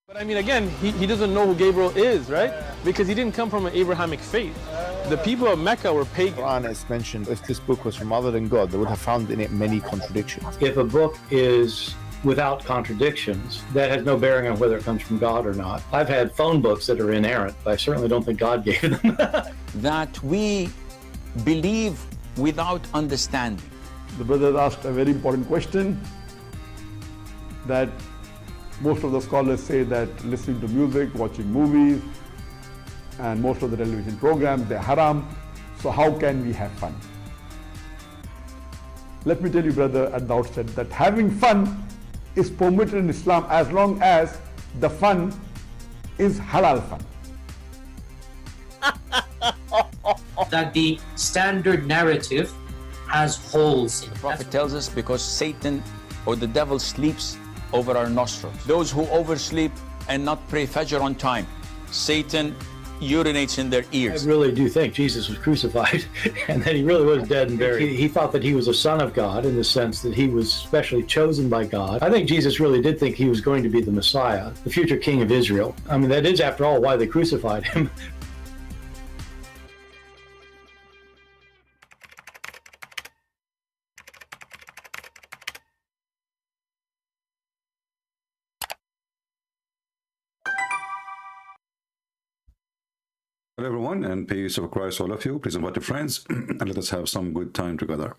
But I mean, again, he doesn't know who Gabriel is, right? Because he didn't come from an Abrahamic faith. The people of Mecca were pagan. Quran is mentioned. If this book was from other than God, they would have found in it many contradictions. If a book is without contradictions, that has no bearing on whether it comes from God or not. I've had phone books that are inerrant, but I certainly don't think God gave them. That we believe without understanding. The brother asked a very important question, that most of the scholars say that listening to music, watching movies, and most of the television programs, they're haram. So how can we have fun? Let me tell you, brother, at the outset, that having fun is permitted in Islam as long as the fun is halal fun. That the standard narrative has holes in it. The Prophet tells us because Satan or the devil sleeps over our nostrils. Those who oversleep and not pray Fajr on time, Satan urinates in their ears. I really do think Jesus was crucified and that he really was dead and buried. He thought that he was a son of God in the sense that he was specially chosen by God. I think Jesus really did think he was going to be the Messiah, the future king of Israel. I mean, that is, after all, why they crucified him. Hello everyone, and peace of Christ all of you. Please invite your friends and let us have some good time together.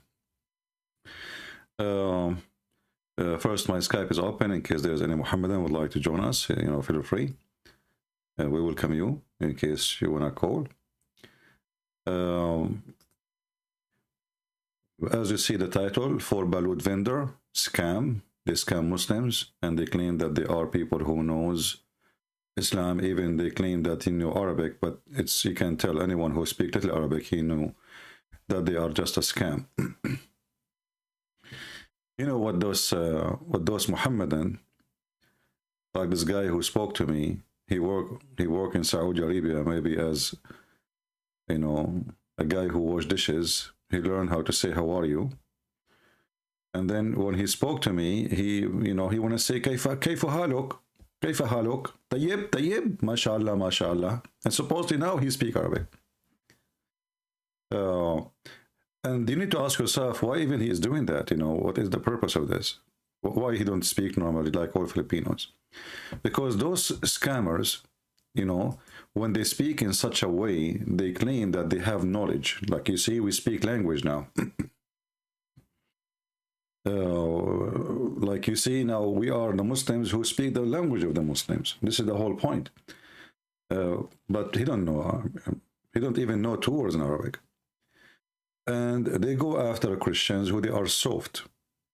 First, my Skype is open in case there's any Muhammadan would like to join us. Feel free. We welcome you in case you want to call. As you see the title, for Balut vendor, scam. They scam Muslims and they claim that they are people who knows Islam. Even they claim that he knew Arabic, but you can tell anyone who speaks little Arabic, he knew that they are just a scam. You know what those Muhammadan, like this guy who spoke to me, he worked in Saudi Arabia, maybe as a guy who washed dishes. He learned how to say how are you, and then when he spoke to me, he want to say kayfa haluk. كيف حالك؟ طيب طيب ما شاء الله ما شاء الله. And supposedly now he speaks Arabic. And you need to ask yourself why even he is doing that. What is the purpose of this? Why he don't speak normally like all Filipinos? Because those scammers, when they speak in such a way, they claim that they have knowledge. Like you see, we speak language now. Like you see now, we are the Muslims who speak the language of the Muslims. This is the whole point. But he don't know. He don't even know 2 words in Arabic. And they go after Christians who they are soft.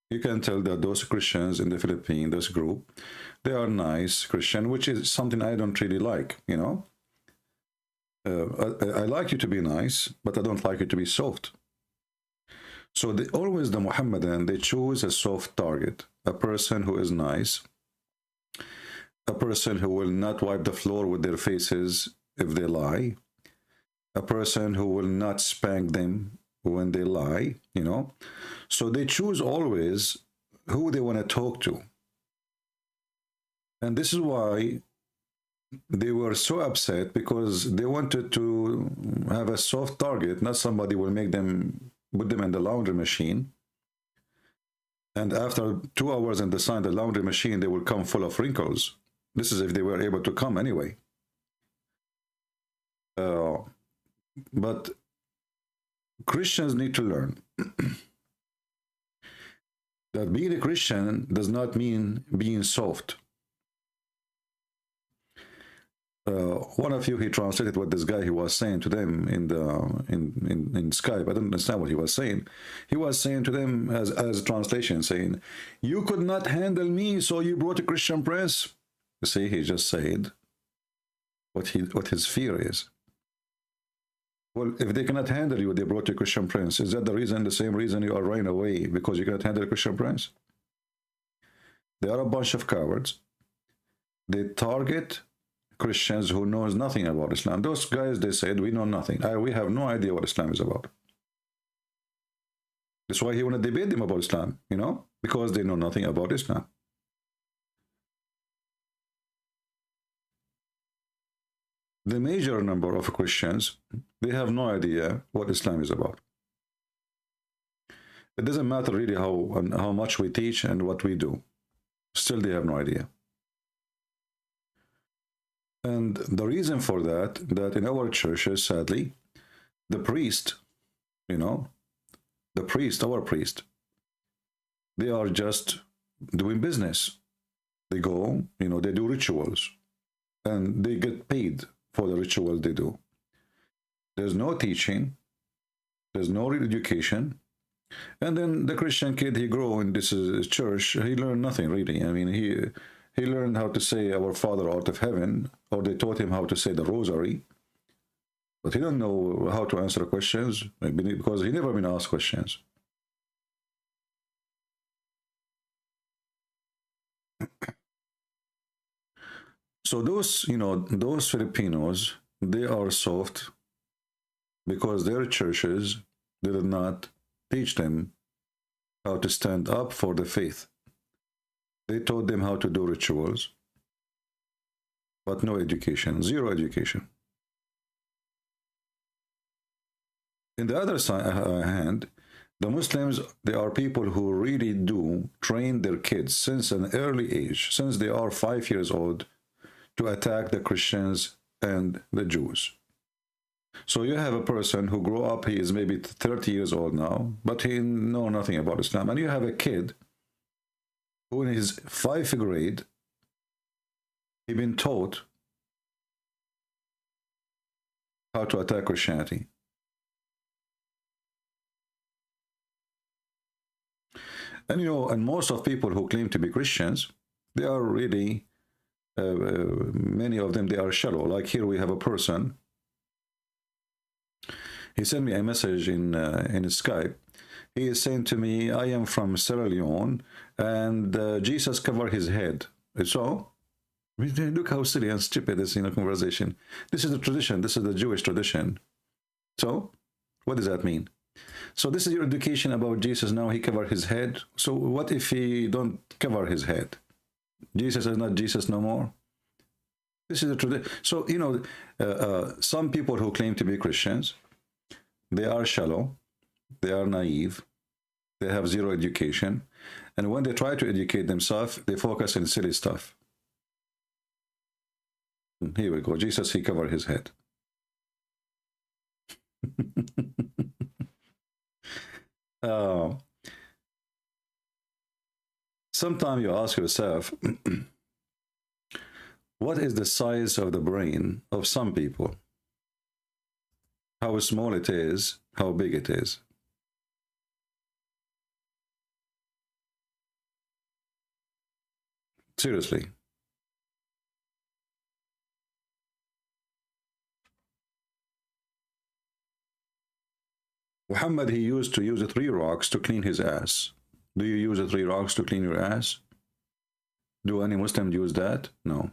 You can tell that those Christians in the Philippines, this group, they are nice Christian, which is something I don't really like. I like you to be nice, but I don't like you to be soft. So always the Muhammadan, they choose a soft target, a person who is nice, a person who will not wipe the floor with their faces if they lie, a person who will not spank them when they lie, So they choose always who they want to talk to. And this is why they were so upset, because they wanted to have a soft target, not somebody will put them in the laundry machine, and after 2 hours in the laundry machine, they will come full of wrinkles. This is if they were able to come anyway. But Christians need to learn that being a Christian does not mean being soft. One of you, he translated what this guy he was saying to them in Skype. I don't understand what he was saying. He was saying to them as a translation, saying, "You could not handle me, so you brought a Christian prince." You see, he just said what his fear is. Well, if they cannot handle you, they brought a Christian prince. Is that the same reason you are running away, because you cannot handle a Christian prince? They are a bunch of cowards. They target Christians who knows nothing about Islam. Those guys, they said, we know nothing. We have no idea what Islam is about. That's why he want to debate them about Islam, because they know nothing about Islam. the major number of Christians, they have no idea what Islam is about. It doesn't matter really how much we teach and what we do. Still, they have no idea. And the reason for that in our churches, sadly, the priest, you know, the priest, our priest, they are just doing business. They go, you know, they do rituals, and they get paid for the ritual they do. There's no teaching, there's no real education. And then the Christian kid, he grew in this church, he learned nothing really. I mean, he learned how to say Our Father art of heaven, or they taught him how to say the rosary, but he don't know how to answer questions because he never been asked questions. So those, you know, those Filipinos, they are soft because their churches did not teach them how to stand up for the faith. They taught them how to do rituals, but no education, zero education. In the other hand, the Muslims, they are people who really do train their kids since an early age, since they are 5 years old, to attack the Christians and the Jews. So you have a person who grew up, he is maybe 30 years old now, but he knows nothing about Islam. And you have a kid who in his 5th grade, he been taught how to attack Christianity. And you know, and most of people who claim to be Christians, they are really, many of them, they are shallow. Like here we have a person, he sent me a message in Skype. He is saying to me, I am from Sierra Leone, and Jesus covered his head. So, look how silly and stupid this conversation. This is the tradition. This is the Jewish tradition. So, what does that mean? So this is your education about Jesus. Now he covered his head. So what if he don't cover his head? Jesus is not Jesus no more. This is a tradition. So, you know, some people who claim to be Christians, they are shallow, they are naive, they have zero education, and when they try to educate themselves, they focus on silly stuff. Here we go. Jesus, he covered his head. Sometimes you ask yourself, what is the size of the brain of some people? How small it is, how big it is. Seriously. Muhammad, he used to use 3 rocks to clean his ass. Do you use 3 rocks to clean your ass? Do any Muslim use that? No.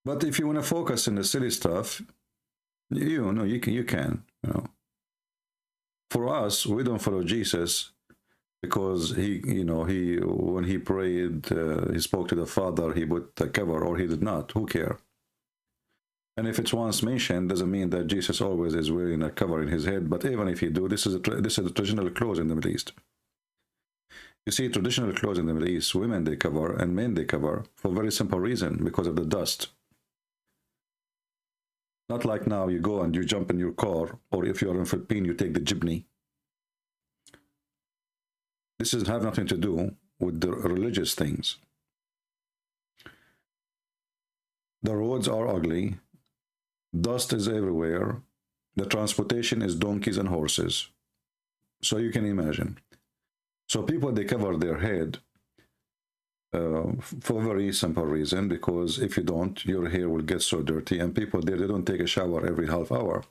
But if you want to focus on the silly stuff, you know, you can. You know. For us, we don't follow Jesus because he, you know, when he prayed, he spoke to the Father, he put the cover, or he did not. Who cares? And if it's once mentioned, doesn't mean that Jesus always is wearing a cover in his head. But even if he do, this is a traditional clothes in the Middle East. You see, traditional clothes in the Middle East, women they cover and men they cover for a very simple reason, because of the dust. Not like now you go and you jump in your car, or if you are in Philippines, you take the jeepney. This doesn't have nothing to do with the religious things. The roads are ugly. Dust is everywhere. The transportation is donkeys and horses. So you can imagine. So people, they cover their head for a very simple reason, because if you don't, your hair will get so dirty, and people there, they don't take a shower every half hour.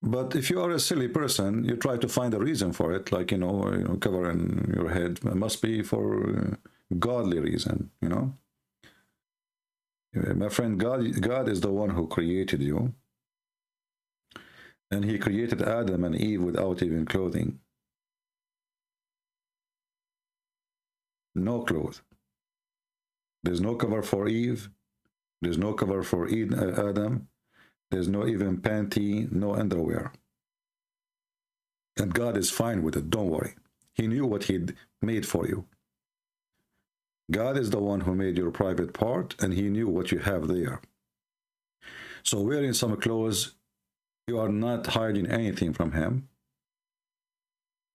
But if you are a silly person, you try to find a reason for it, like, you know, covering your head. It must be for godly reason, you know. My friend, God is the one who created you. And he created Adam and Eve without even clothing. No clothes. There's no cover for Eve. There's no cover for Adam. There's no even panty, no underwear. And God is fine with it, don't worry. He knew what he'd made for you. God is the one who made your private part, and he knew what you have there. So wearing some clothes, you are not hiding anything from him.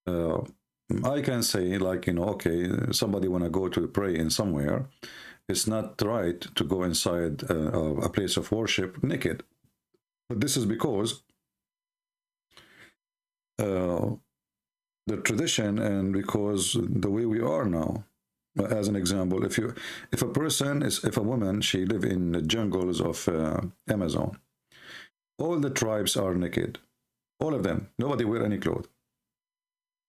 I can say, like, you know, okay, somebody want to go to pray in somewhere, it's not right to go inside a place of worship naked. But this is because the tradition, and because the way we are now. As an example, if a woman, she live in the jungles of Amazon, all the tribes are naked, all of them, nobody wear any clothes.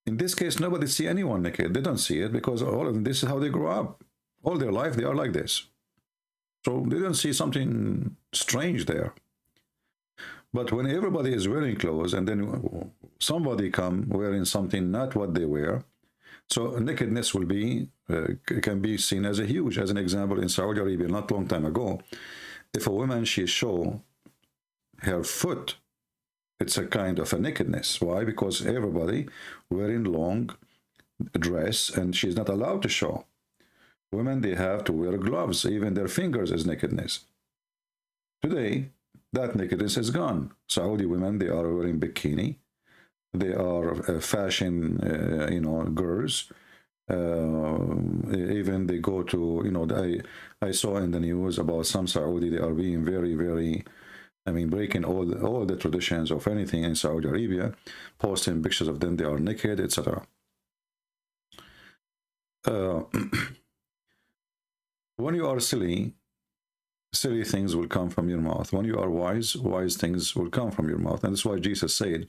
In this case, nobody see anyone naked. They don't see it because all of them, this is how they grow up. All their life, they are like this. So they don't see something strange there. But when everybody is wearing clothes and then somebody come wearing something not what they wear, so nakedness will be, can be seen as a huge, as an example in Saudi Arabia, not long time ago. If a woman, she show her foot, it's a kind of a nakedness. Why? Because everybody wearing long dress and she's not allowed to show. Women, they have to wear gloves, even their fingers is nakedness. Today, that nakedness is gone. Saudi women, they are wearing bikini. They are fashion, you know, girls. Even they go to, you know, I saw in the news about some Saudi, they are being very, very, I mean, breaking all the traditions of anything in Saudi Arabia, posting pictures of them, they are naked, etc. When you are silly, silly things will come from your mouth. When you are wise, wise things will come from your mouth. And that's why Jesus said,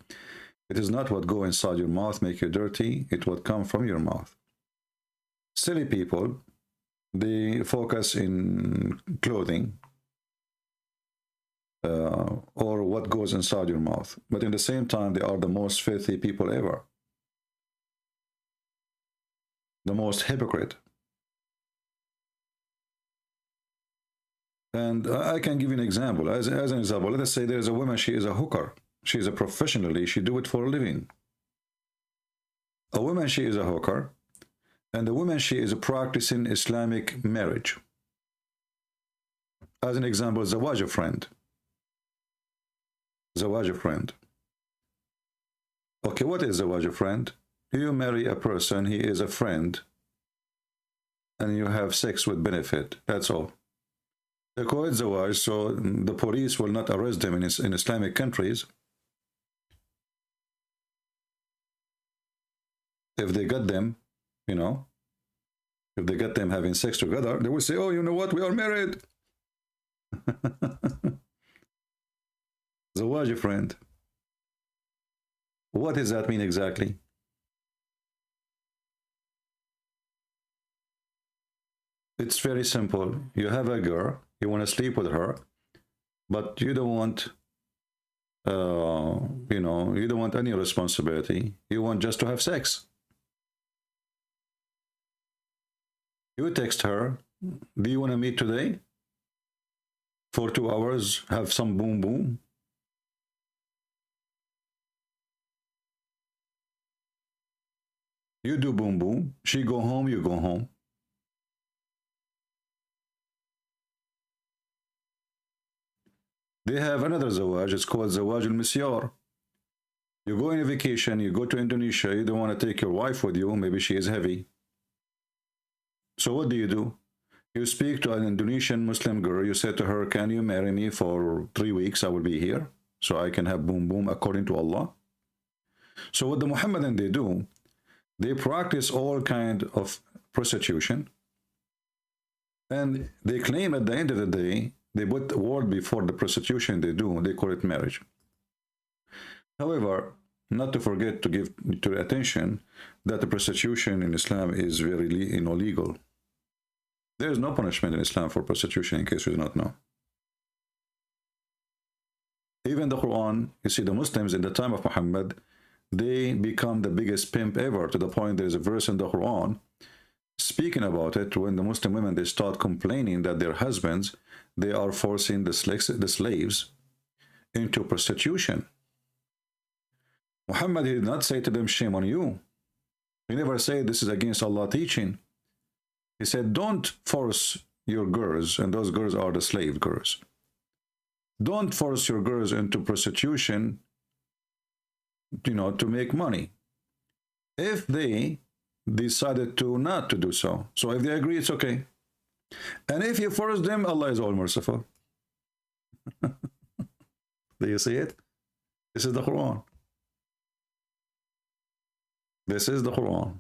it is not what go inside your mouth make you dirty, it what come from your mouth. Silly people, they focus in clothing or what goes inside your mouth. But in the same time, they are the most filthy people ever. The most hypocrite. And I can give you an example. As an example, let us say there is a woman, she is a hooker. She is a professionally, she do it for a living. A woman, she is a hooker, and a woman, she is practicing Islamic marriage. As an example, zawaj a friend. Zawaj a friend. Okay, what is zawaj a friend? You marry a person, he is a friend, and you have sex with benefit. That's all. They call it zawaj, so the police will not arrest them in Islamic countries. If they got them, you know, if they get them having sex together, they will say, oh, you know what, we are married. Zawaj, friend. What does that mean exactly? It's very simple. You have a girl, you want to sleep with her, but you don't want, you know, you don't want any responsibility. You want just to have sex. You text her, do you want to meet today? For 2 hours, have some boom boom. You do boom boom. She go home, you go home. They have another zawaj, it's called zawaj al-misyar. You go on a vacation, you go to Indonesia, you don't want to take your wife with you, maybe she is heavy. So what do? You speak to an Indonesian Muslim girl, you say to her, can you marry me for 3 weeks, I will be here, so I can have boom boom according to Allah. So what the Muhammadan they do, they practice all kind of prostitution, and they claim at the end of the day, they put the word before the prostitution they do, they call it marriage. However, not to forget to give to attention that the prostitution in Islam is very illegal. There is no punishment in Islam for prostitution, in case you do not know. Even the Quran, you see the Muslims in the time of Muhammad, they become the biggest pimp ever, to the point there is a verse in the Quran speaking about it when the Muslim women, they start complaining that their husbands, they are forcing the slaves into prostitution. Muhammad, he did not say to them, shame on you. He never said this is against Allah teaching. He said, don't force your girls, and those girls are the slave girls. Don't force your girls into prostitution, you know, to make money. If they decided to not to do so, so if they agree, it's okay. And if you force them, Allah is all merciful. Do you see it? This is the Quran. This is the Quran.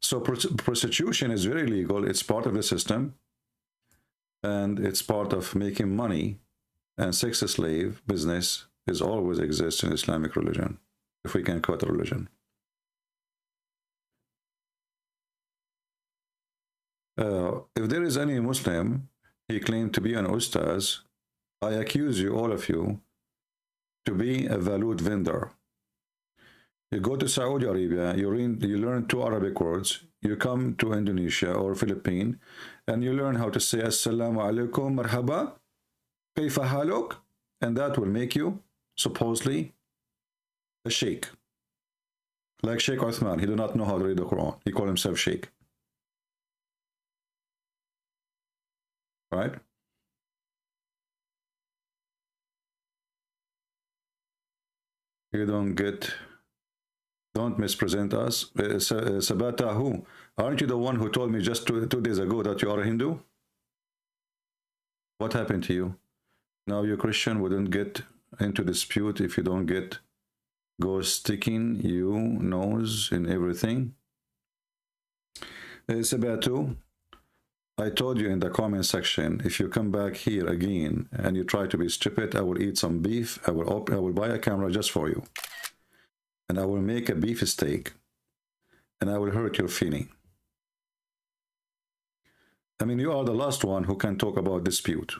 So prostitution is very legal. It's part of the system, and it's part of making money. And sex slave business is always exists in Islamic religion, if we can call it a religion. If there is any Muslim, he claimed to be an Ustadz, I accuse you, all of you, to be a Balut vendor. You go to Saudi Arabia, you learn 2 Arabic words, you come to Indonesia or Philippines, and you learn how to say Assalamu alaikum, marhaba, kayfa haluk, and that will make you, supposedly, a sheikh. Like Sheikh Uthman, he did not know how to read the Quran. He called himself sheikh. Right? You don't mispresent us. Sabata, who? Aren't you the one who told me just two days ago that you are a Hindu? What happened to you? Now you're Christian, wouldn't get into dispute if you don't go sticking you nose in everything. Sabatu, I told you in the comment section, if you come back here again and you try to be stupid, I will eat some beef. I will buy a camera just for you. And I will make a beef steak. And I will hurt your feeling. I mean, you are the last one who can talk about dispute.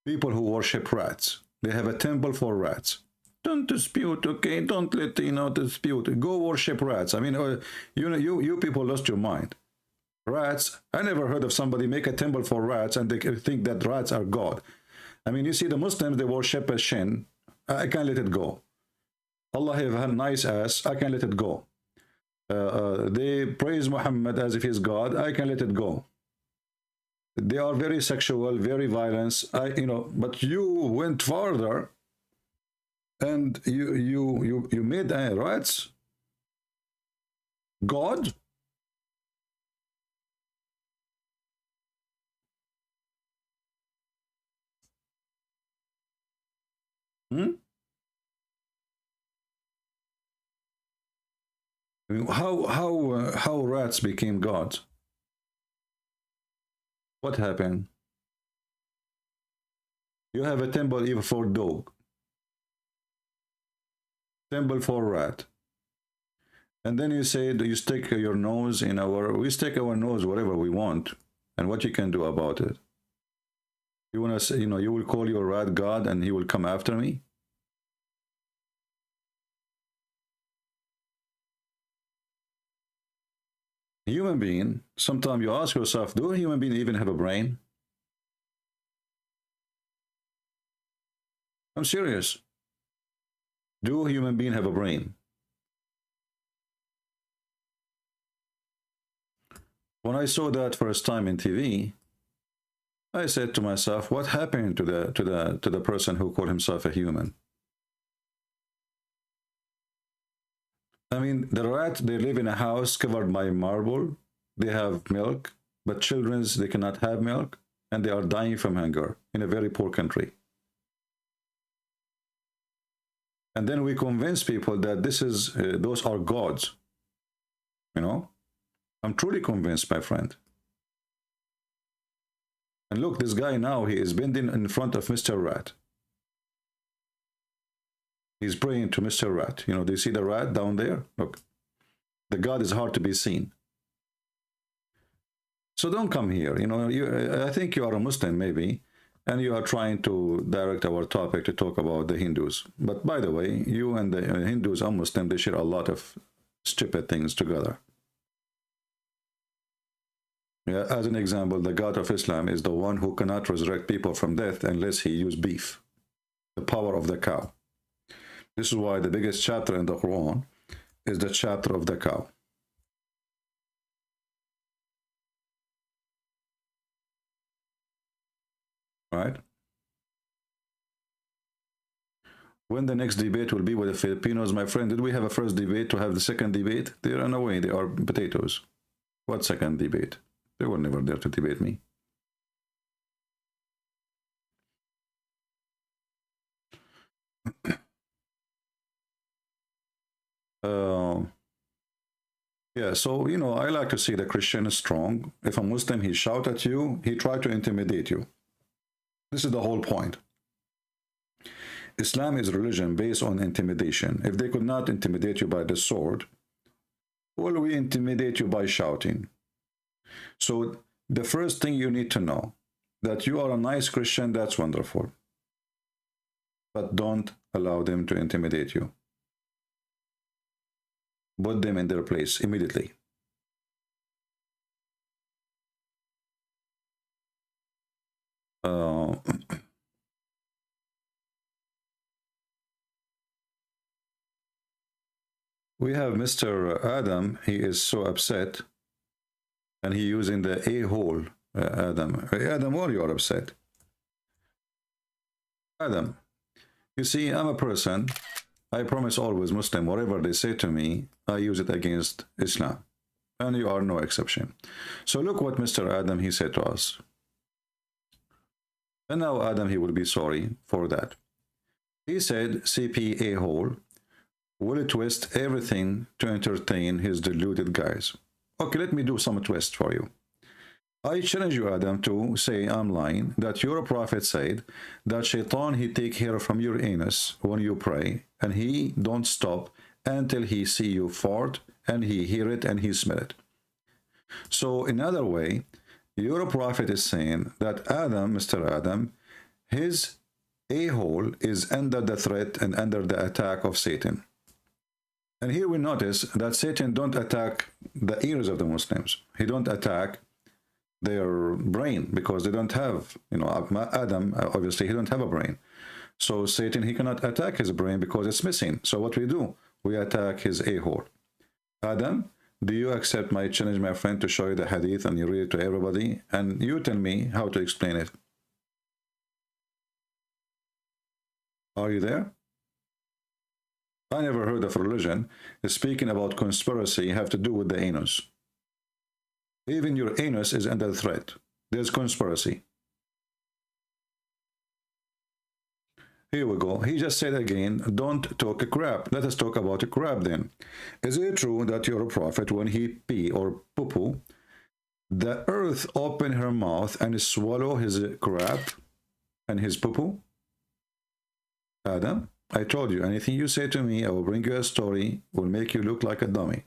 People who worship rats. They have a temple for rats. Don't dispute, okay? Don't let dispute. Go worship rats. I mean, you people lost your mind. Rats. I never heard of somebody make a temple for rats and they think that rats are God. I mean, you see the Muslims, they worship a shin. I can't let it go. Allah have a nice ass. I can't let it go. They praise Muhammad as if he's God. I can't let it go. They are very sexual, very violent. But you went farther. And you made rats God? I mean, how rats became gods? What happened? You have a temple even for dog. Temple for rat. And then you say you stick your nose in we stick our nose wherever we want, and what you can do about it? You want to say, you will call your rat God and he will come after me? Human being, sometimes you ask yourself, do a human being even have a brain? I'm serious. Do a human being have a brain? When I saw that first time in TV, I said to myself, what happened to the person who called himself a human? I mean, the rat, they live in a house covered by marble. They have milk, but children, they cannot have milk, and they are dying from hunger in a very poor country. And then we convince people that those are gods. I'm truly convinced, my friend. And look, this guy now, he is bending in front of Mr. Rat. He's praying to Mr. Rat. Do you see the rat down there? Look, the God is hard to be seen. So don't come here. I think you are a Muslim maybe, and you are trying to direct our topic to talk about the Hindus. But by the way, you and the Hindus and Muslims, they share a lot of stupid things together. Yeah, as an example, the God of Islam is the one who cannot resurrect people from death unless he use beef, the power of the cow. This is why the biggest chapter in the Quran is the chapter of the cow. Right? When the next debate will be with the Filipinos, my friend, did we have a first debate to have the second debate? They ran away. They are potatoes. What second debate? They were never there to debate me. Yeah, so, you know, I like to see the Christian is strong. If a Muslim, he shout at you, he try to intimidate you. This is the whole point. Islam is a religion based on intimidation. If they could not intimidate you by the sword, will we intimidate you by shouting? So the first thing you need to know, that you are a nice Christian, that's wonderful. But don't allow them to intimidate you. Put them in their place immediately. We have Mr. Adam. He is so upset, and he using the a-hole. Adam, Adam, why you are upset? Adam, you see, I'm a person. I promise always Muslim, whatever they say to me, I use it against Islam, and you are no exception. So look what Mr. Adam, he said to us. And now Adam, he will be sorry for that. He said, CP a-hole will twist everything to entertain his deluded guys. Okay, let me do some twist for you. I challenge you, Adam, to say I'm lying, that your prophet said that Shaitan, he take hair from your anus when you pray, and he don't stop until he see you fart, and he hear it, and he smell it. So, in other way, your prophet is saying that Adam, Mr. Adam, his a-hole is under the threat and under the attack of Satan. And here we notice that Satan don't attack the ears of the Muslims. He don't attack their brain, because they don't have, you know, Adam, obviously, he don't have a brain. So Satan, he cannot attack his brain because it's missing. So what we do? We attack his a-hole. Adam, do you accept my challenge, my friend, to show you the hadith and you read it to everybody? And you tell me how to explain it. Are you there? I never heard of religion speaking about conspiracy have to do with the anus. Even your anus is under threat. There's conspiracy. Here we go. He just said again, don't talk a crap. Let us talk about a crap then. Is it true that your prophet, when he pee or poo-poo, the earth open her mouth and swallow his crap and his poo-poo? Adam, I told you, anything you say to me, I will bring you a story, will make you look like a dummy.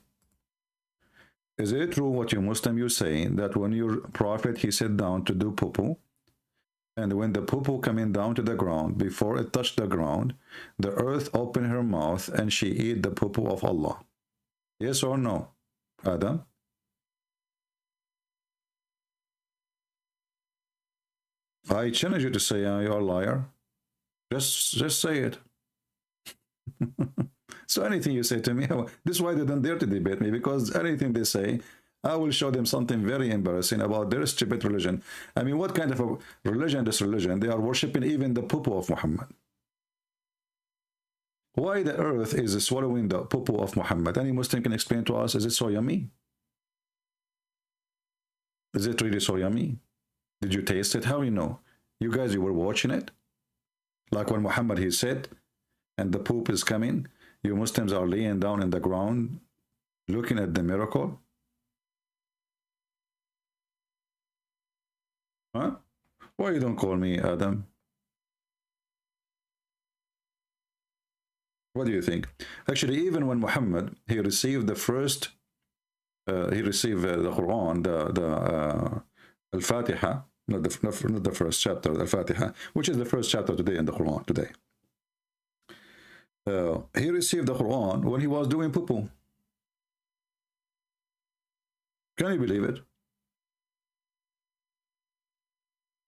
Is it true what you Muslim you say, that when your prophet, he sat down to do poo-poo, and when the poo-poo coming down to the ground, before it touched the ground, the earth opened her mouth and she ate the poo-poo of Allah? Yes or no, Adam? I challenge you to say you're a liar. Just say it. So anything you say to me, this is why they don't dare to debate me, because anything they say, I will show them something very embarrassing about their stupid religion. I mean, what kind of a religion, this religion? They are worshipping even the poo-poo of Muhammad. Why the earth is swallowing the poo-poo of Muhammad? Any Muslim can explain to us, is it so yummy? Is it really so yummy? Did you taste it? How you know? You guys, you were watching it? Like when Muhammad, he said, and the poop is coming, you Muslims are laying down in the ground, looking at the miracle? Huh? Why you don't call me Adam? What do you think? Actually, even when Muhammad, he received the first, he received the Quran, the Al-Fatiha, not the first chapter, Al-Fatiha, which is the first chapter today in the Quran today. He received the Quran when he was doing poo-poo. Can you believe it?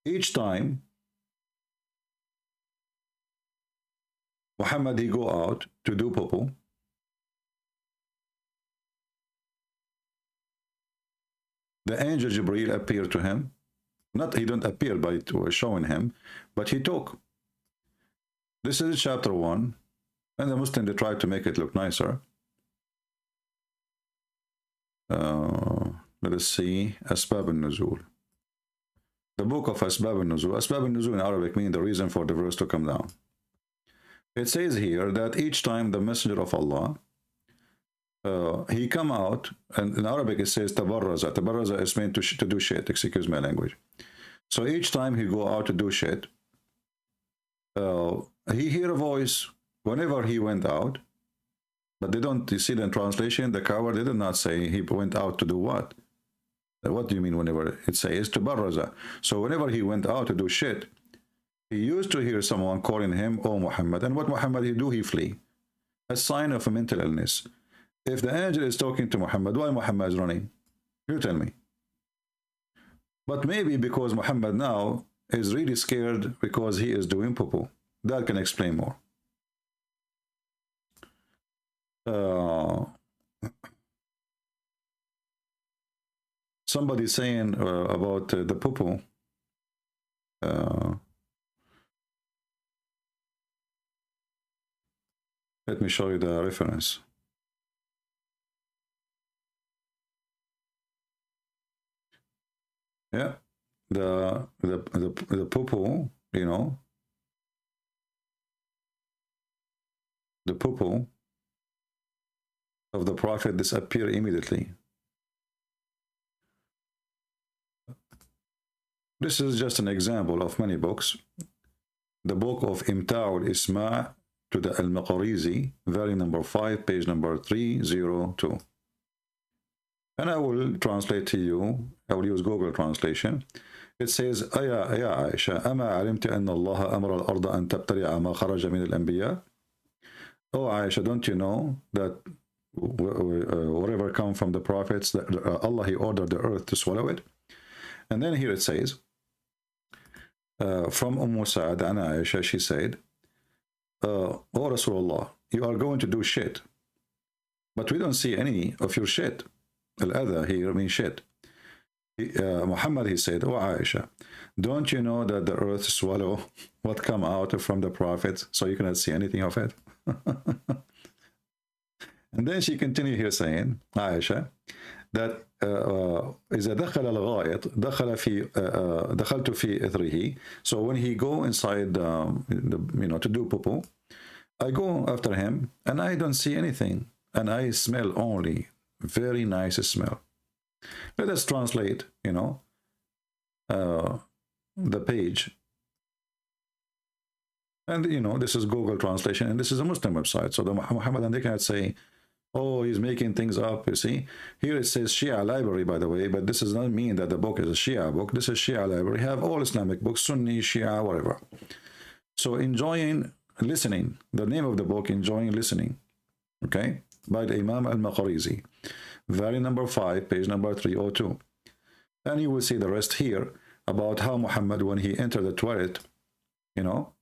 Each time Muhammad he go out to do poo-poo, the angel Jibreel appeared to him. Not he don't appear by showing him, but he talk. This is chapter 1, and the Muslim they tried to make it look nicer. Let us see Asbab al-Nuzul. The book of Asbab al-Nuzul. Asbab al-Nuzul in Arabic means the reason for the verse to come down. It says here that each time the Messenger of Allah he come out, and in Arabic it says tabarraza. Tabarraza is meant to do shit, excuse my language. So each time he go out to do shit, he hear a voice whenever he went out, but they don't, you see the translation, the coward, they did not say he went out to do what? What do you mean whenever? It says tabarraza. So whenever he went out to do shit, he used to hear someone calling him, oh Muhammad. And what Muhammad he do? He flee. A sign of a mental illness. If the angel is talking to Muhammad, why Muhammad is running? You tell me. But maybe because Muhammad now is really scared because he is doing poo-poo. That can explain more. Somebody saying about the poo-poo. Let me show you the reference. Yeah, the poo-poo, you know, the poo-poo of the Prophet disappear immediately. This is just an example of many books. The book of Imta'ul Isma' to the Al-Maqarizi, volume number 5, page number 302. And I will translate to you. I will use Google translation. It says, يا عائشة أما علمت أن الله أمر الأرض أن تبتلع ما خرج من الأنبياء? Oh Aisha, don't you know that whatever come from the prophets, that Allah he ordered the earth to swallow it? And then here it says, from Sa'ad and Aisha, she said, oh Rasulullah, you are going to do shit, but we don't see any of your shit. Al-adha here means shit. Muhammad he said, oh Aisha, don't you know that the earth swallow what come out from the prophets, so you cannot see anything of it? And then she continued here saying, Aisha, that إذا دخل الغائط دخلت في إثره. So when he go inside, you know, to do poo-poo, I go after him and I don't see anything, and I smell only very nice smell. Let us translate, you know, the page. And, you know, this is Google translation, and this is a Muslim website. So the Muhammadan, they cannot say, oh, he's making things up, you see. Here it says Shia library, by the way, but this does not mean that the book is a Shia book. This is Shia library. Have all Islamic books, Sunni, Shia, whatever. So enjoying listening. The name of the book, Enjoying Listening. Okay? By the Imam al-Maqarizi. Volume number 5, page number 302. And you will see the rest here about how Muhammad, when he entered the toilet, you know,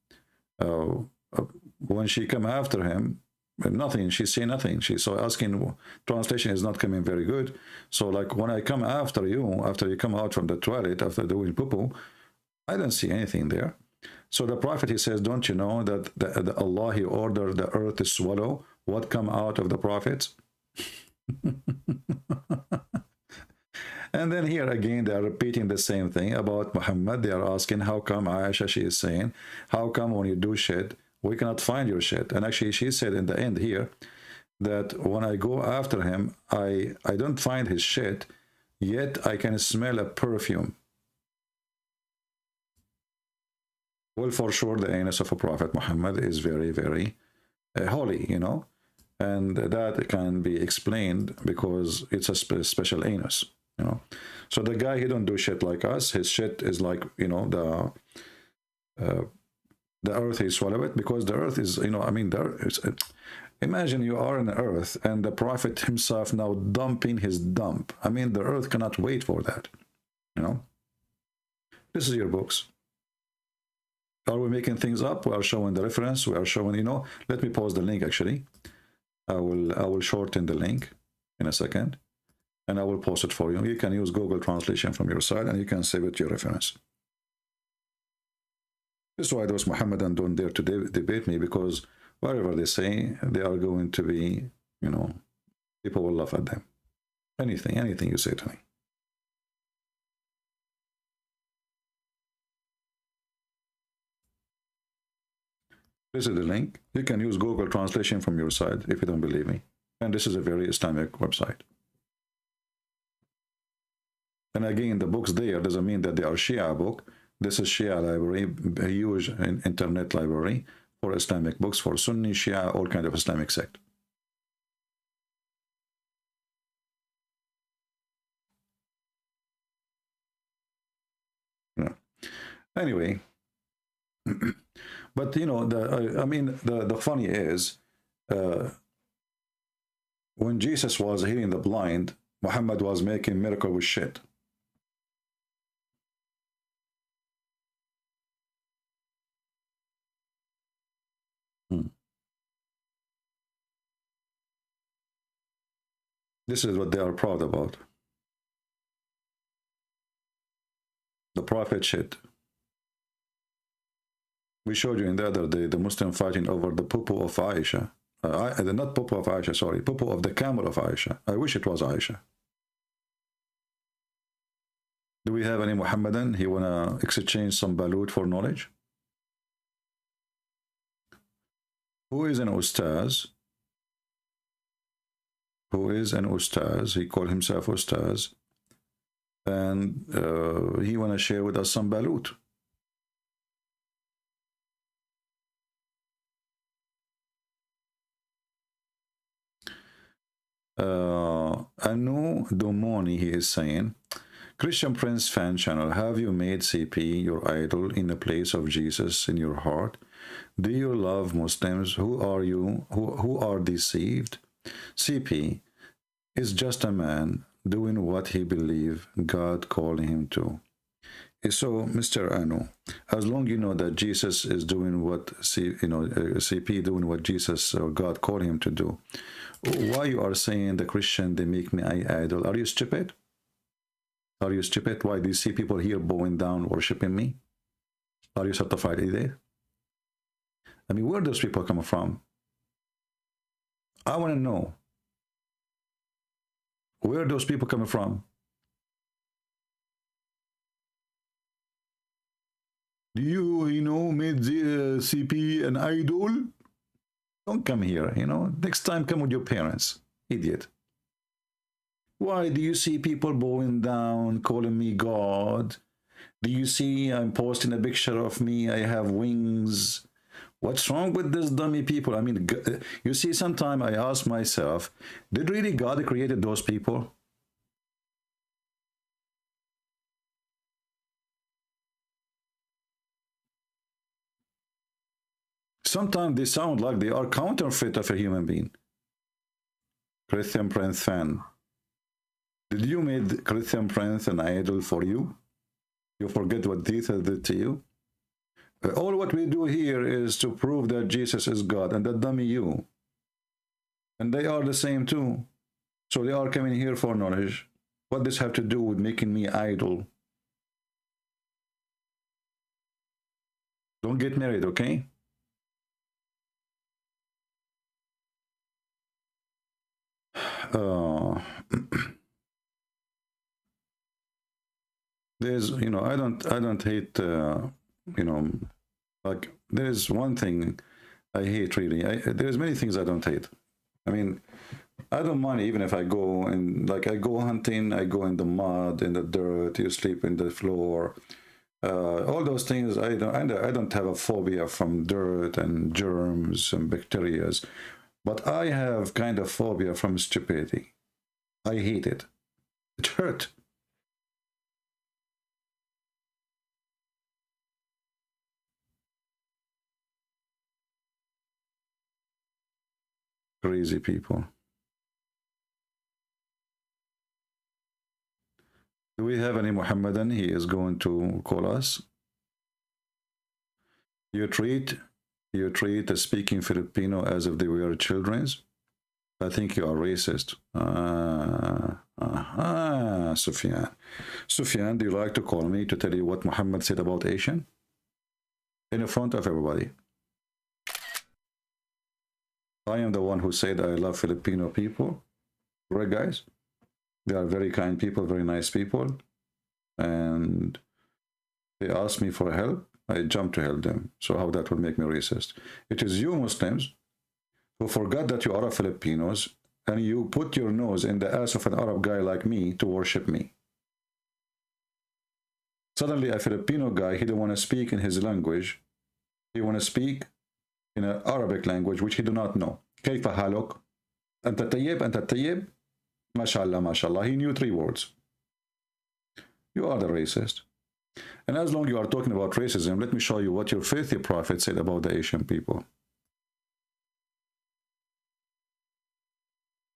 when she come after him, nothing, she say nothing. She so asking, translation is not coming very good. So like, when I come after you, after you come out from the toilet, after doing poo-poo, I don't see anything there. So the Prophet, he says, don't you know that the Allah, he ordered the earth to swallow what come out of the prophets? And then here again, they are repeating the same thing about Muhammad. They are asking, how come Aisha, she is saying, how come when you do shit, we cannot find your shit? And actually, she said in the end here, that when I go after him, I don't find his shit, yet I can smell a perfume. Well, for sure, the anus of a Prophet Muhammad is very, very holy, you know, and that can be explained because it's a special anus. you know. So the guy, he don't do shit like us. His shit is like, you know, the earth, he swallow it, because the earth is, you know, I mean, there is, imagine you are on the earth and the prophet himself now dumping his dump. I mean, the earth cannot wait for that, you know. This is your books. Are we making things up? We are showing the reference. We are showing, you know, let me pause the link actually. I will shorten the link in a second, and I will post it for you. You can use Google translation from your side, and you can save it to your reference. This is why those Mohammedan don't dare to debate me, because whatever they say, they are going to be, you know, people will laugh at them. Anything you say to me. This is the link. You can use Google translation from your side if you don't believe me. And this is a very Islamic website. And again, the books there doesn't mean that they are Shia book. This is Shia library, a huge internet library for Islamic books, for Sunni, Shia, all kind of Islamic sect. Yeah. Anyway, but you know, I mean, the funny is, when Jesus was healing the blind, Muhammad was making miracle with shit. This is what they are proud about. The prophet shit. We showed you in the other day the Muslim fighting over the poo-poo of Aisha. Not poo-poo of Aisha, sorry. Poo-poo of the camel of Aisha. I wish it was Aisha. Do we have any Muhammadan? He wanna exchange some balut for knowledge? Who is an Ustadz? Who is an Ustadz? He called himself Ustadz. And he wanna share with us some balut. Anu Domoni, he is saying, Christian Prince fan channel, have you made CP your idol in the place of Jesus in your heart? Do you love Muslims? Who are you? Who are deceived? CP is just a man doing what he believes God called him to. So, Mr. Anu, as long you know that Jesus is doing what CP doing what Jesus or God called him to do, why you are saying the Christian they make me idol? Are you stupid? Are you stupid? Why do you see people here bowing down, worshiping me? Are you certified idiot? I mean, where those people come from? I want to know where those people coming from. Do you know, made the CP an idol? Don't come here, you know. Next time, come with your parents, idiot. Why do you see people bowing down, calling me God? Do you see I'm posting a picture of me, I have wings? What's wrong with this dummy people? I mean, you see, sometimes I ask myself, did really God created those people? Sometimes they sound like they are counterfeit of a human being. Christian Prince fan. Did you make Christian Prince an idol for you? You forget what Jesus did to you? All what we do here is to prove that Jesus is God, and that dummy you. And they are the same too. So they are coming here for knowledge. What does have to do with making me idol? Don't get married, okay? There's, you know, I don't hate, you know, like there's one thing I hate really. There's many things I don't hate. I mean, I don't mind even if I go and like I go hunting, I go in the mud, in the dirt, you sleep in the floor. All those things, I don't have a phobia from dirt and germs and bacteria. But I have kind of phobia from stupidity. I hate it. It hurt. Crazy people. Do we have any Muhammadan? He is going to call us. You treat a speaking Filipino as if they were children. I think you are racist. Sufyan. Sufyan, do you like to call me to tell you what Muhammad said about Asian? In front of everybody. I am the one who said I love Filipino people. Right, guys? They are very kind people, very nice people. And they asked me for help. I jumped to help them. So how that would make me racist? It is you Muslims who forgot that you are Filipinos and you put your nose in the ass of an Arab guy like me to worship me. Suddenly a Filipino guy, he don't want to speak in his language. He want to speak in an Arabic language which he do not know. كيف حالك? أنت طيب؟ أنت طيب؟ ما شاء الله ما شاء الله. He knew 3 words. You are the racist. And as long as you are talking about racism, let me show you what your faithful prophet said about the Asian people.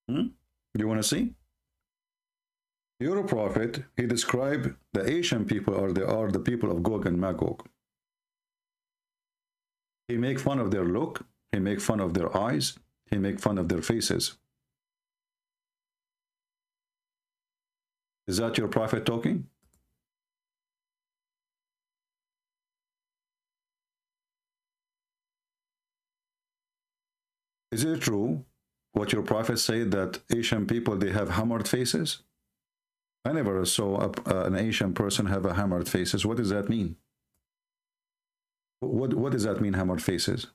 You want to see? Your prophet, he described the Asian people are the people of Gog and Magog. He make fun of their look, he make fun of their eyes, he make fun of their faces. Is that your prophet talking? Is it true what your prophet said that Asian people, they have hammered faces? I never saw an Asian person have a hammered faces. What does that mean? What does that mean, hammered faces?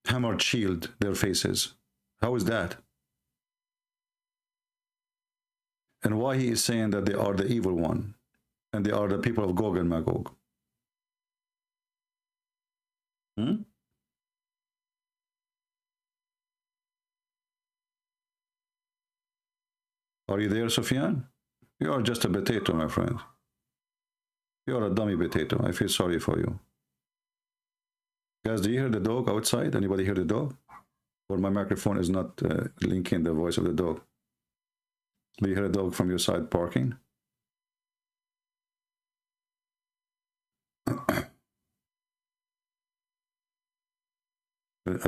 Hammered shield their faces. How is that? And why he is saying that they are the evil one and they are the people of Gog and Magog? Are you there, Sufyan? You are just a potato, my friend. You are a dummy potato. I feel sorry for you. Guys, do you hear the dog outside? Anybody hear the dog? Or my microphone is not linking the voice of the dog. Do you hear a dog from your side barking?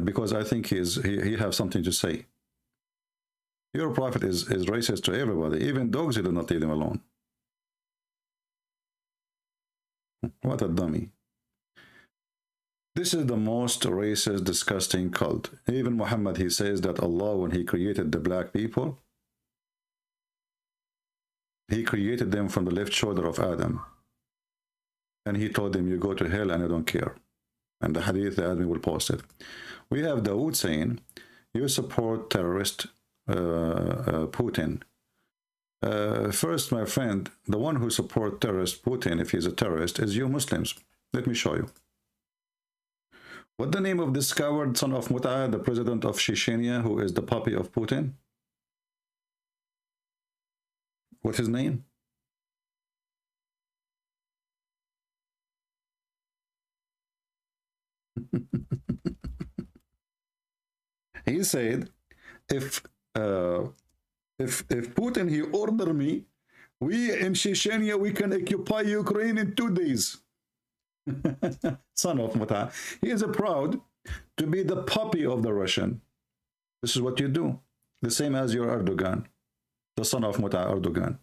Because I think he has something to say. Your prophet is racist to everybody. Even dogs, he do not leave them alone. What a dummy. This is the most racist, disgusting cult. Even Muhammad, he says that Allah, when he created the black people, he created them from the left shoulder of Adam. And he told them, you go to hell and I don't care. And the hadith, the admin will post it. We have Dawood saying, you support terrorist Putin. First, my friend, the one who supports terrorist Putin, if he's a terrorist, is you Muslims. Let me show you. What the name of this coward son of Mut'a, the president of Chechnya, who is the puppy of Putin? What's his name? He said, if Putin, he order me, we in Chechnya, we can occupy Ukraine in 2 days. Son of Mut'a. He is proud to be the puppy of the Russian. This is what you do. The same as your Erdogan, the son of Mut'a Erdogan.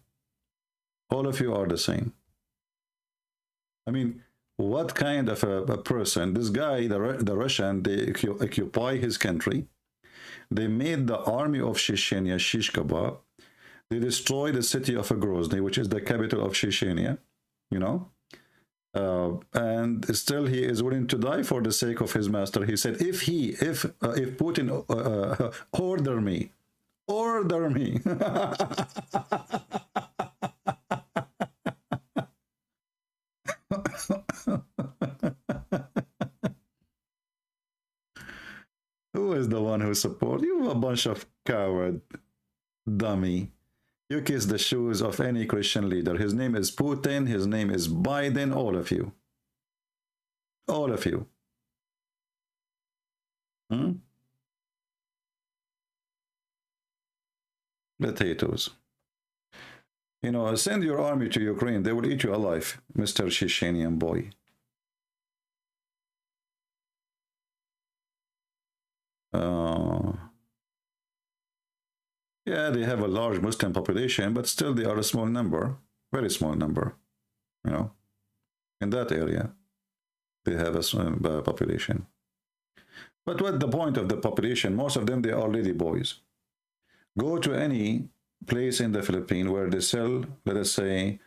All of you are the same. I mean, what kind of a person? This guy, the Russian, they occupy his country. They made the army of Chechnya, Shish Kebab. They destroyed the city of Grozny, which is the capital of Chechnya, you know. And still he is willing to die for the sake of his master. He said, if Putin order me. Who is the one who supports you? A bunch of coward dummy. You kiss the shoes of any Christian leader. His name is Putin, his name is Biden, all of you. All of you. Potatoes. You know, send your army to Ukraine. They will eat you alive, Mr. Chechenian boy. Yeah, they have a large Muslim population, but still they are a small number, very small number, you know. In that area, they have a small population. But what the point of the population? Most of them, they are lady boys. Go to any place in the Philippines where they sell, let us say,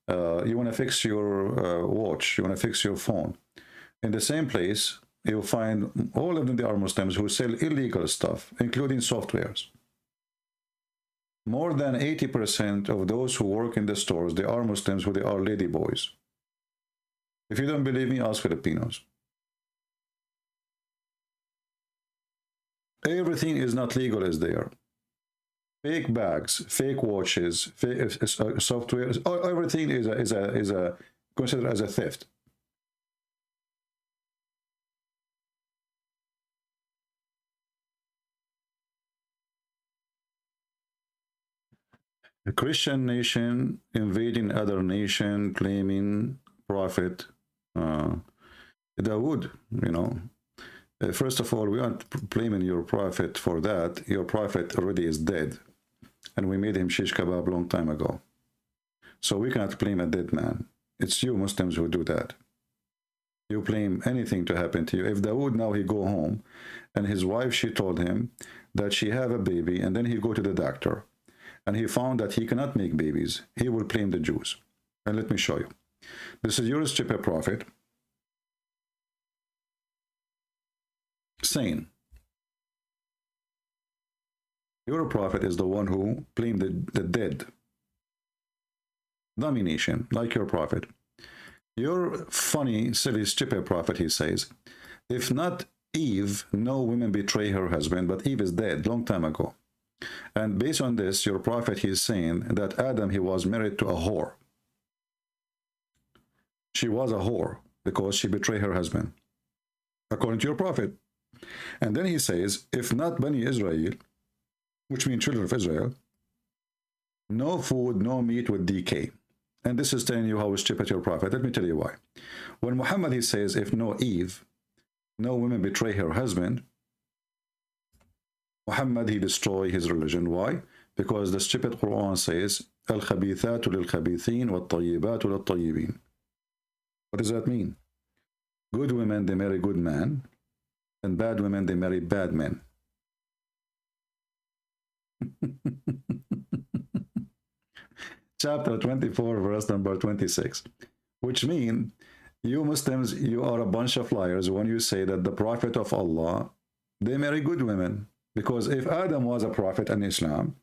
you want to fix your watch, you want to fix your phone. In the same place, you'll find all of them, they are Muslims who sell illegal stuff, including softwares. More than 80% of those who work in the stores, they are Muslims who they are lady boys. If you don't believe me, ask Filipinos. Everything is not legal as there. Fake bags, fake watches, fake software, everything is considered as a theft. A Christian nation invading other nation, claiming prophet. Dawood, you know. First of all, we aren't blaming your prophet for that. Your prophet already is dead. And we made him shish kebab a long time ago. So we cannot blame a dead man. It's you Muslims who do that. You blame anything to happen to you. If Dawood now he go home and his wife, she told him that she have a baby, and then he go to the doctor and he found that he cannot make babies, he will blame the Jews. And let me show you. This is your stupid prophet saying, your prophet is the one who blamed the dead. Domination, like your prophet. Your funny, silly, stupid prophet, he says, if not Eve, no women betray her husband, but Eve is dead long time ago. And based on this, your prophet, he is saying that Adam, he was married to a whore. She was a whore because she betrayed her husband, according to your prophet. And then he says, if not Bani Israel, which means children of Israel, no food, no meat with decay. And this is telling you how stupid your prophet. Let me tell you why. When Muhammad, he says, if no Eve, no women betray her husband, Muhammad, he destroy his religion. Why? Because the stupid Quran says, Al-khabithatu lil-khabithin wa-tayyibatu lil-tayyibin. What does that mean? Good women, they marry good men, and bad women, they marry bad men. Chapter 24, verse number 26, which means you Muslims, you are a bunch of liars when you say that the prophet of Allah, they marry good women. Because if Adam was a prophet in Islam,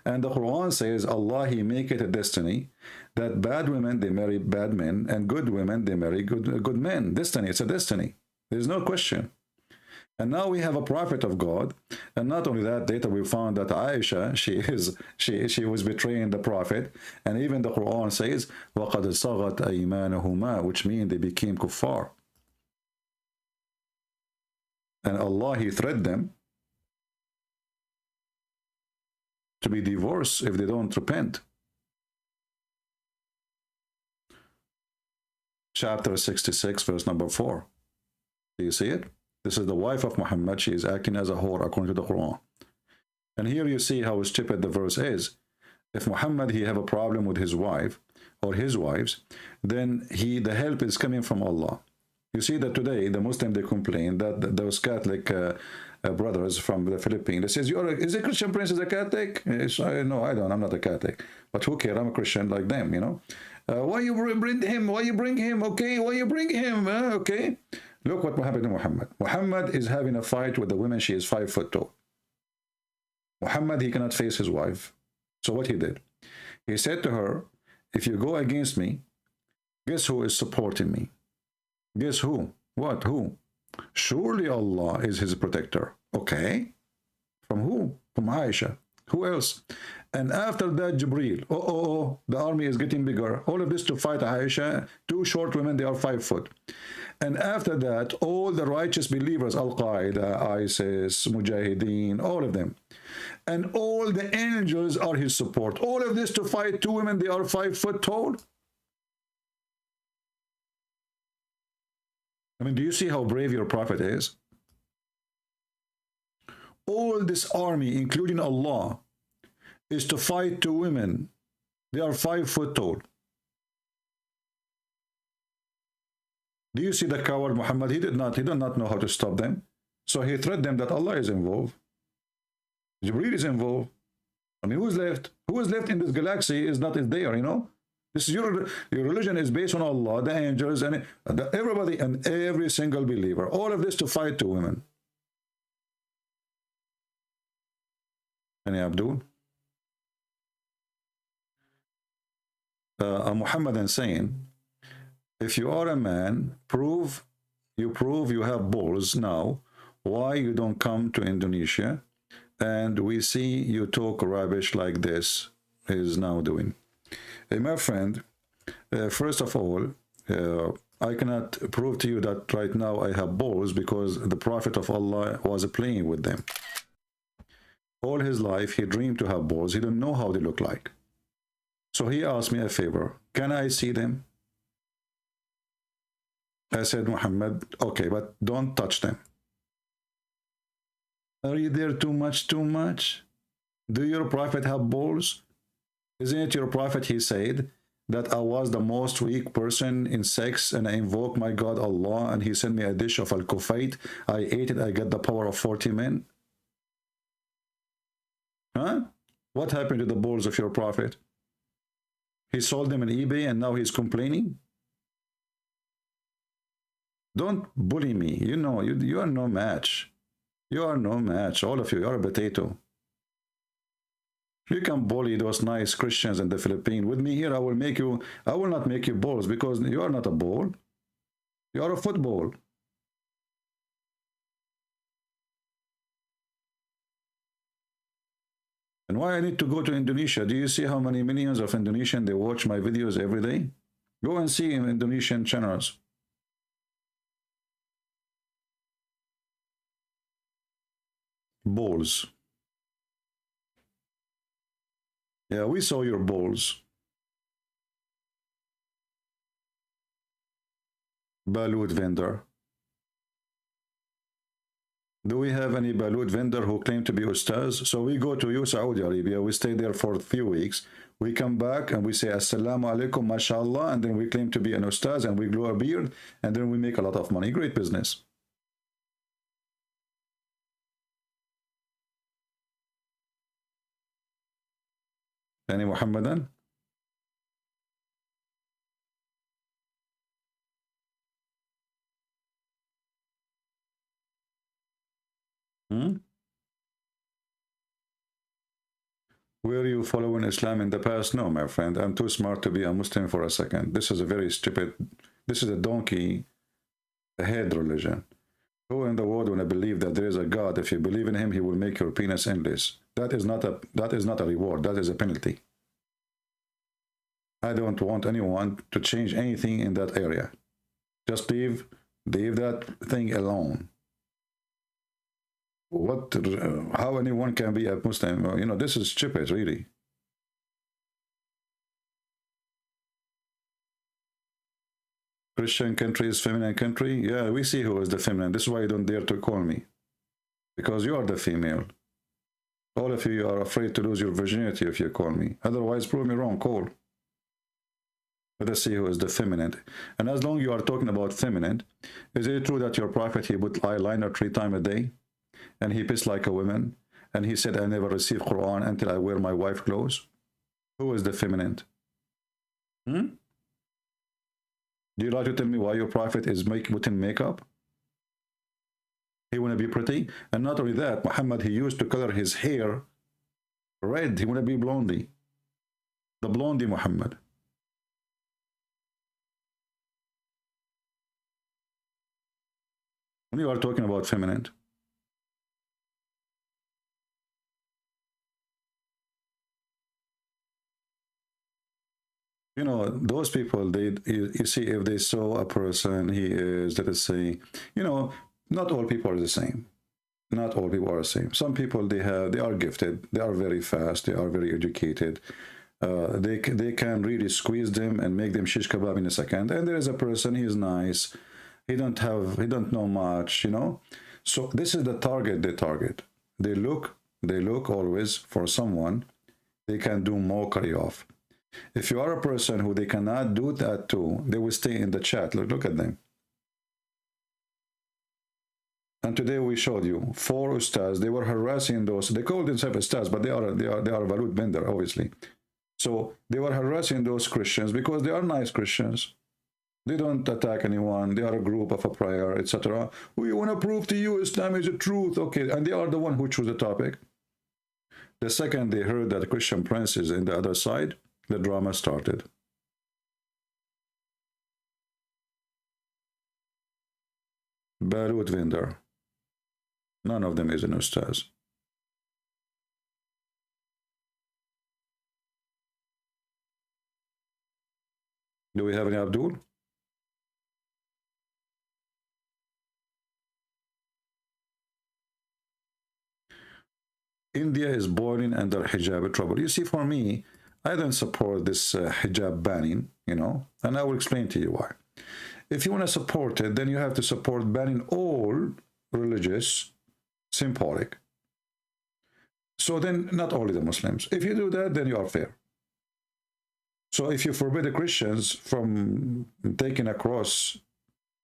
and the Quran says Allah, he make it a destiny that bad women, they marry bad men, and good women, they marry good men. Destiny, it's a destiny. There's no question. And now we have a prophet of God, and not only that, later we found that Aisha, she was betraying the prophet, and even the Quran says وَقَدْ صَغَتْ أَيْمَانُهُمَا, which means they became kuffar. And Allah, he threatened them to be divorced if they don't repent. Chapter 66, verse number 4. Do you see it? This is the wife of Muhammad. She is acting as a whore according to the Quran. And here you see how stupid the verse is. If Muhammad, he have a problem with his wife or his wives, then the help is coming from Allah. You see that today the Muslim, they complain that those Catholic brothers from the Philippines, they says, is a Christian prince is a Catholic? No, I don't, I'm not a Catholic. But who cares? I'm a Christian like them, you know. Why you bring him? Why you bring him? Okay, why you bring him? Okay. Look what happened to Muhammad. Muhammad is having a fight with the woman. She is 5 foot tall. Muhammad, he cannot face his wife. So what he did? He said to her, if you go against me, guess who is supporting me? Guess who? What? Who? Surely Allah is his protector. Okay. From who? From Aisha. Who else? And after that, Jibreel, the army is getting bigger. All of this to fight Aisha, two short women, they are 5 foot. And after that, all the righteous believers, Al-Qaeda, ISIS, Mujahideen, all of them. And all the angels are his support. All of this to fight two women, they are 5 foot tall. I mean, do you see how brave your prophet is? All this army, including Allah, is to fight two women. They are 5 foot tall. Do you see the coward Muhammad? He did not know how to stop them. So he threatened them that Allah is involved. Jibreel is involved. I mean, who's left? Who is left in this galaxy is not there, you know? This is your religion is based on Allah, the angels, and everybody and every single believer. All of this to fight two women. Any Abdul? A Muhammadan saying, if you are a man, prove you have balls now. Why you don't come to Indonesia? And we see you talk rubbish like this is now doing. Hey, my friend, first of all, I cannot prove to you that right now I have balls because the Prophet of Allah was playing with them. All his life, he dreamed to have balls. He didn't know how they look like. So he asked me a favor. Can I see them? I said, Muhammad, okay, but don't touch them. Are you there too much? Do your prophet have balls? Isn't it your prophet, he said, that I was the most weak person in sex and I invoked my God Allah and he sent me a dish of al-kufait. I ate it, I got the power of 40 men. Huh? What happened to the balls of your prophet? He sold them on eBay and now he's complaining? Don't bully me. You know, you are no match. You are no match. All of you, you are a potato. You can bully those nice Christians in the Philippines. With me here, I will not make you balls because you are not a ball. You are a football. And why I need to go to Indonesia? Do you see how many millions of Indonesians, they watch my videos every day? Go and see in Indonesian channels. Balls. Yeah, we saw your balls. Balut vendor. Do we have any Balut vendor who claim to be Ustadz? So we go to you, Saudi Arabia, we stay there for a few weeks. We come back and we say, Assalamu alaikum, mashallah, and then we claim to be an Ustadz and we grow a beard and then we make a lot of money. Great business. Any Muhammadan? Were you following Islam in the past? No, my friend. I'm too smart to be a Muslim for a second. This is a very stupid, this is a donkey head religion. Who in the world want to believe that there is a God? If you believe in him, he will make your penis endless. That is not a reward. That is a penalty. I don't want anyone to change anything in that area. Just leave that thing alone. How anyone can be a Muslim? You know, this is stupid, really. Christian country is feminine country. Yeah, we see who is the feminine. This is why you don't dare to call me, because you are the female. All of you are afraid to lose your virginity if you call me. Otherwise, prove me wrong. Call. Let us see who is the feminine. And as long as you are talking about feminine, is it true that your prophet, he put eyeliner 3 times a day? And he pissed like a woman? And he said, I never receive Qur'an until I wear my wife clothes? Who is the feminine? Do you like to tell me why your prophet is putting makeup? He want to be pretty? And not only that, Muhammad, he used to color his hair red. He want to be blondie. The blondie Muhammad. When you are talking about feminine, You know, those people, you see, if they saw a person, he is, let us say, you know, not all people are the same. Not all people are the same. Some people, they are gifted, they are very fast, they are very educated. They can really squeeze them and make them shish kebab in a second. And there is a person, he is nice, he don't know much, you know. So this is the target they target. They look always for someone they can do mockery of. If you are a person who they cannot do that to, they will stay in the chat. Look at them. And today we showed you 4 Ustadz. They were harassing those. They call themselves Ustadz, but they are Balut Bender, obviously. So they were harassing those Christians because they are nice Christians. They don't attack anyone. They are a group of a prayer, etc. We want to prove to you Islam is the truth. Okay, and they are the one who choose the topic. The second they heard that Christian Prince is in the other side, the drama started. Balut vendor. None of them is an Ustaz. Do we have any Abdul? India is boiling under hijab trouble. You see, for me, I don't support this hijab banning, you know, and I will explain to you why. If you want to support it, then you have to support banning all religious symbolic. So then, not only the Muslims. If you do that, then you are fair. So if you forbid the Christians from taking a cross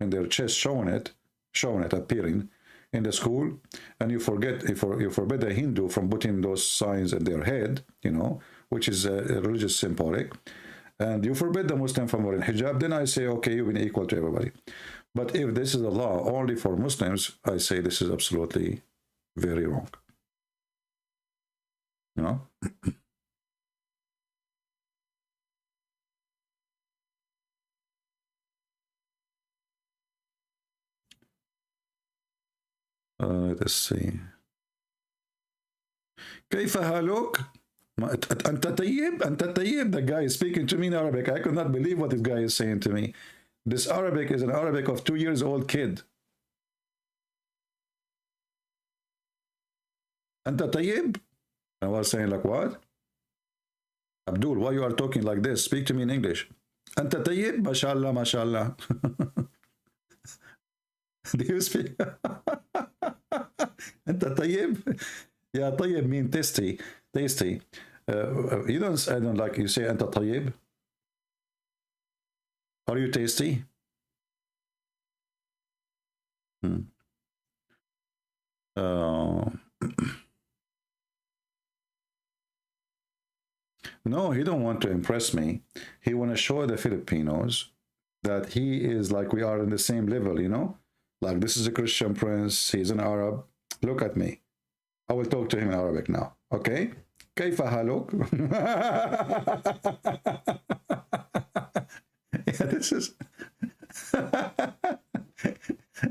in their chest, showing it appearing in the school, and you forbid a Hindu from putting those signs in their head, you know, which is a religious symbolic, and you forbid the Muslim from wearing hijab, then I say, okay, you've been equal to everybody. But if this is a law only for Muslims, I say this is absolutely very wrong. You know? Let us see. كيف حالك؟ أنت طيب؟ أنت طيب? The guy is speaking to me in Arabic. I could not believe what this guy is saying to me. This Arabic is an Arabic of 2 years old kid. أنت طيب? I was saying like what? Abdul, why you are talking like this? Speak to me in English. أنت طيب؟ ما شاء الله ما شاء الله. Do you speak? أنت طيب? Yeah, طيب mean tasty. Tasty. I don't like you say أنت طيب. Are you tasty? No, he don't want to impress me. He want to show the Filipinos that he is like we are in the same level, you know? Like this is a Christian prince, he's an Arab. Look at me. I will talk to him in Arabic now, okay? كيف حالك? Yeah,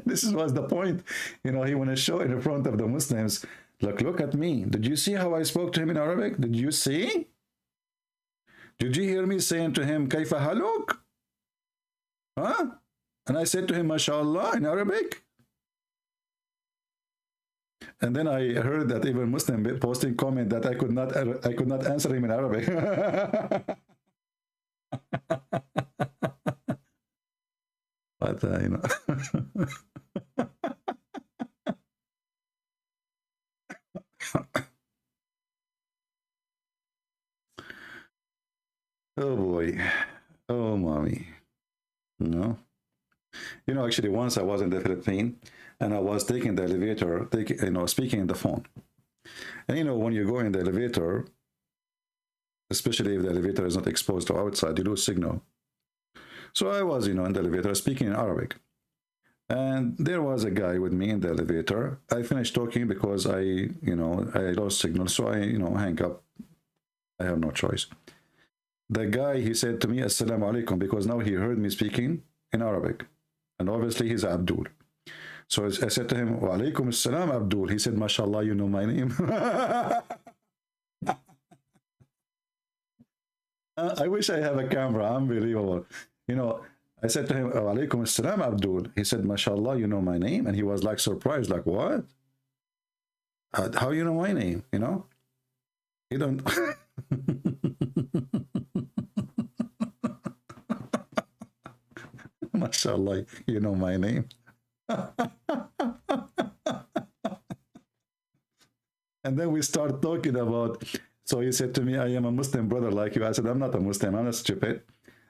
this was the point. You know, he want to show in front of the Muslims, look at me. Did you see how I spoke to him in Arabic? Did you see? Did you hear me saying to him, كيف حالك? Huh? And I said to him, MashaAllah, in Arabic. And then I heard that even Muslim posting comment that I could not answer him in Arabic. But you know. Oh boy. Oh mommy. No. You know, actually, once I was in the Philippines and I was taking the elevator, speaking in the phone. And you know, when you go in the elevator, especially if the elevator is not exposed to outside, you lose signal. So I was, in the elevator speaking in Arabic. And there was a guy with me in the elevator. I finished talking because I lost signal. So I, hang up. I have no choice. The guy, he said to me, Assalamu alaikum, because now he heard me speaking in Arabic. And obviously he's Abdul. So I said to him, Wa alaikum assalam, Abdul. He said, MashaAllah, you know my name. I wish I have a camera. Unbelievable. You know, I said to him, Alaikum assalam, Abdul. He said, MashaAllah, you know my name? And he was like surprised, like, what? How you know my name? You know? You don't. MashaAllah, you know my name. And then we start talking about, so he said to me, I am a Muslim brother like you. I said, I'm not a Muslim, I'm not stupid.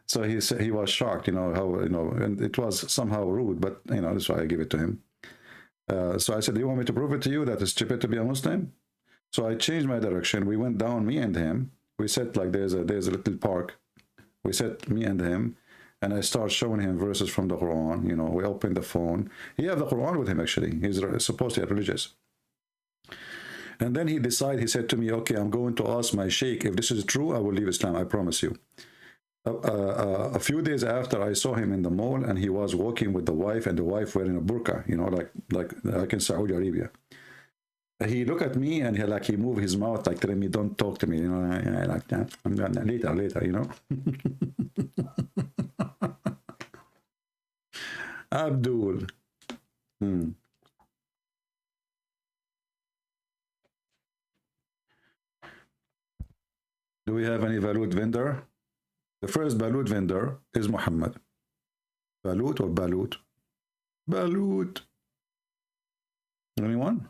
So he said he was shocked, you know, how, you know, and it was somehow rude, but, you know, that's why I give it to him. So I said, do you want me to prove it to you that it's stupid to be a Muslim? So I changed my direction. We went down, me and him. We sat like there's a little park. We sat, me and him, and I start showing him verses from the Quran. You know, we opened the phone. He have the Quran with him, actually. He's supposed to be religious. And then he decided, he said to me, okay, I'm going to ask my sheikh. If this is true, I will leave Islam, I promise you. A few days after, I saw him in the mall, and he was walking with the wife, and the wife wearing a burqa, you know, like in Saudi Arabia. He looked at me, and he moved his mouth, like telling me, don't talk to me, you know, I like that. I'm gonna later, you know. Abdul. Do we have any Balut vendor? The first Balut vendor is Muhammad. Balut or Balut? Balut. Anyone?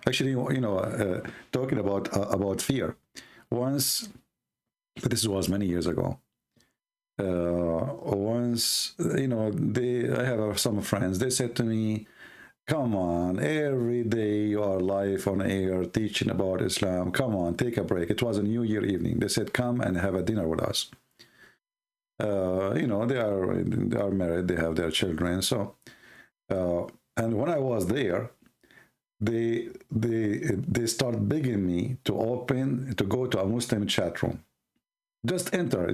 Actually, you know, talking about fear. Once, but this was many years ago. Once, you know, I have some friends. They said to me, "Come on, every day you are live on air teaching about Islam. Come on, take a break." It was a New Year evening. They said, "Come and have a dinner with us." You know, they are married. They have their children. So, and when I was there, they start begging me to go to a Muslim chat room. Just enter,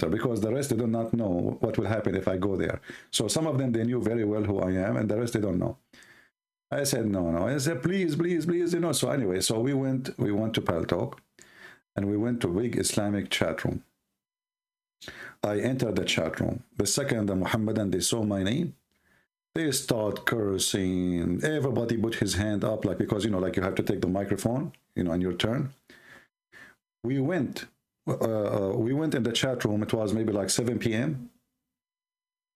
because the rest, they do not know what will happen if I go there. So some of them, they knew very well who I am, and the rest, they don't know. I said, no. I said, please, you know. So anyway, so we went to Paltalk, and we went to a big Islamic chat room. I entered the chat room. The second the Muhammadan, they saw my name, they start cursing. Everybody put his hand up, like, because, you know, like you have to take the microphone, you know, on your turn. We went in the chat room. It was maybe like 7 p.m.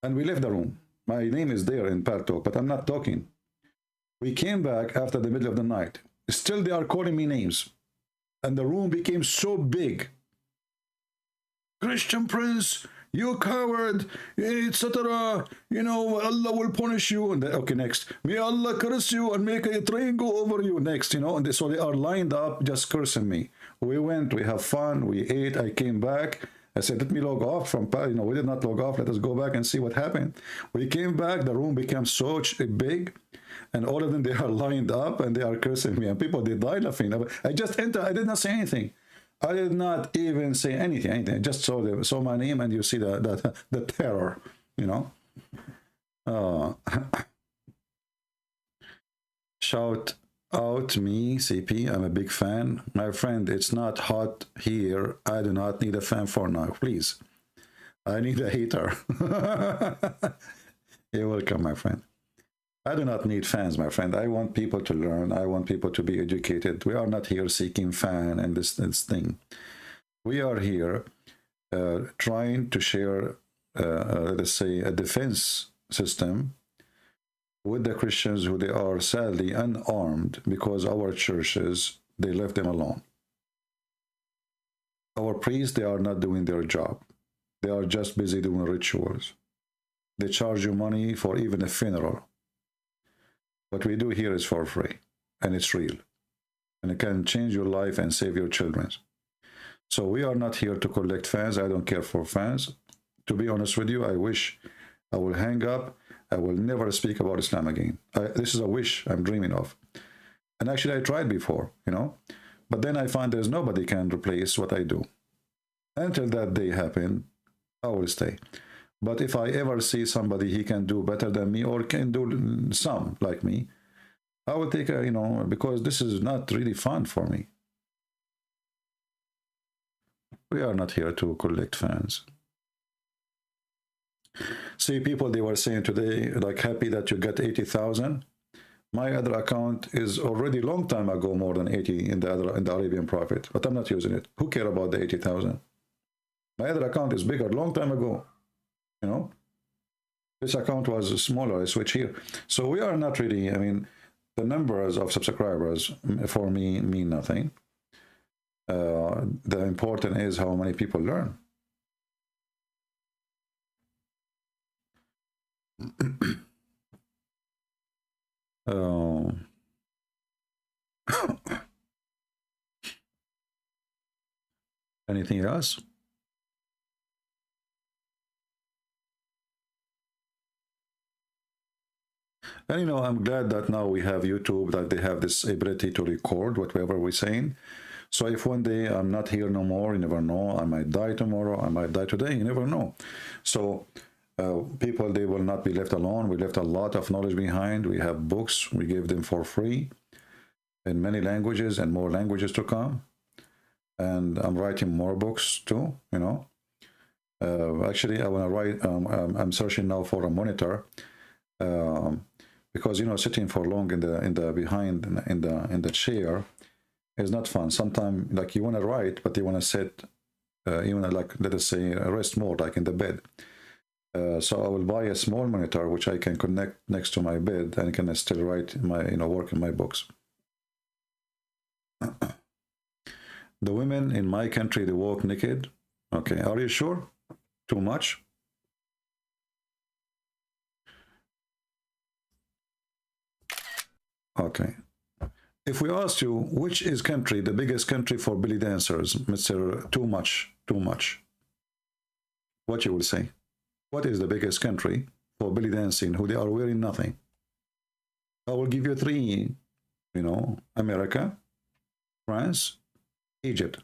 and we left the room. My name is there in Paltalk, but I'm not talking. We came back after the middle of the night. Still, they are calling me names, and the room became so big. Christian Prince, you coward, etc. You know, Allah will punish you. And then, okay, next. May Allah curse you and make a train go over you. Next, you know. And so they are lined up just cursing me. We went, we have fun, we ate. I came back. I said, let me log off from, you know, we did not log off. Let us go back and see what happened. We came back. The room became so big. And all of them, they are lined up and they are cursing me. And people, they die laughing. I just entered. I did not say anything. I did not even say anything. I just saw my name, and you see the terror, you know. Shout out me, CP. I'm a big fan. My friend, it's not hot here. I do not need a fan for now. Please. I need a heater. You're welcome, my friend. I do not need fans, my friend. I want people to learn. I want people to be educated. We are not here seeking fan and this thing. We are here trying to share, let's say, a defense system with the Christians who they are sadly unarmed because our churches, they left them alone. Our priests, they are not doing their job. They are just busy doing rituals. They charge you money for even a funeral. What we do here is for free, and it's real, and it can change your life and save your children. So we are not here to collect fans. I don't care for fans. To be honest with you, I wish I will hang up. I will never speak about Islam again. This is a wish I'm dreaming of. And actually, I tried before, you know, but then I find there's nobody can replace what I do. Until that day happened, I will stay. But if I ever see somebody he can do better than me or can do some like me, I will take a, you know, because this is not really fun for me. We are not here to collect fans. See, people, they were saying today, like, happy that you get 80,000. My other account is already long time ago more than 80 in the Arabian Prophet, but I'm not using it. Who care about the 80,000? My other account is bigger, long time ago. You know, this account was smaller. I switch here, so we are not really. I mean, the numbers of subscribers for me mean nothing. The important is how many people learn. Anything else? And you know, I'm glad that now we have YouTube, that they have this ability to record whatever we're saying. So if one day I'm not here no more, you never know. I might die tomorrow, I might die today, you never know. So people, they will not be left alone. We left a lot of knowledge behind. We have books, we gave them for free in many languages and more languages to come. And I'm writing more books too, you know. Actually, I want to write, I'm searching now for a monitor. Because, you know, sitting for long in the chair is not fun. Sometimes, like, you want to write, but you want to sit, you want to, like, let us say, rest more, like in the bed. So I will buy a small monitor which I can connect next to my bed and can still write my, you know, work in my books. The women in my country, they walk naked. Okay, are you sure? Too much? Okay. If we ask you, which is country, the biggest country for belly dancers, Mr. Too Much, what you will say? What is the biggest country for belly dancing who they are wearing nothing? I will give you three, you know, America, France, Egypt.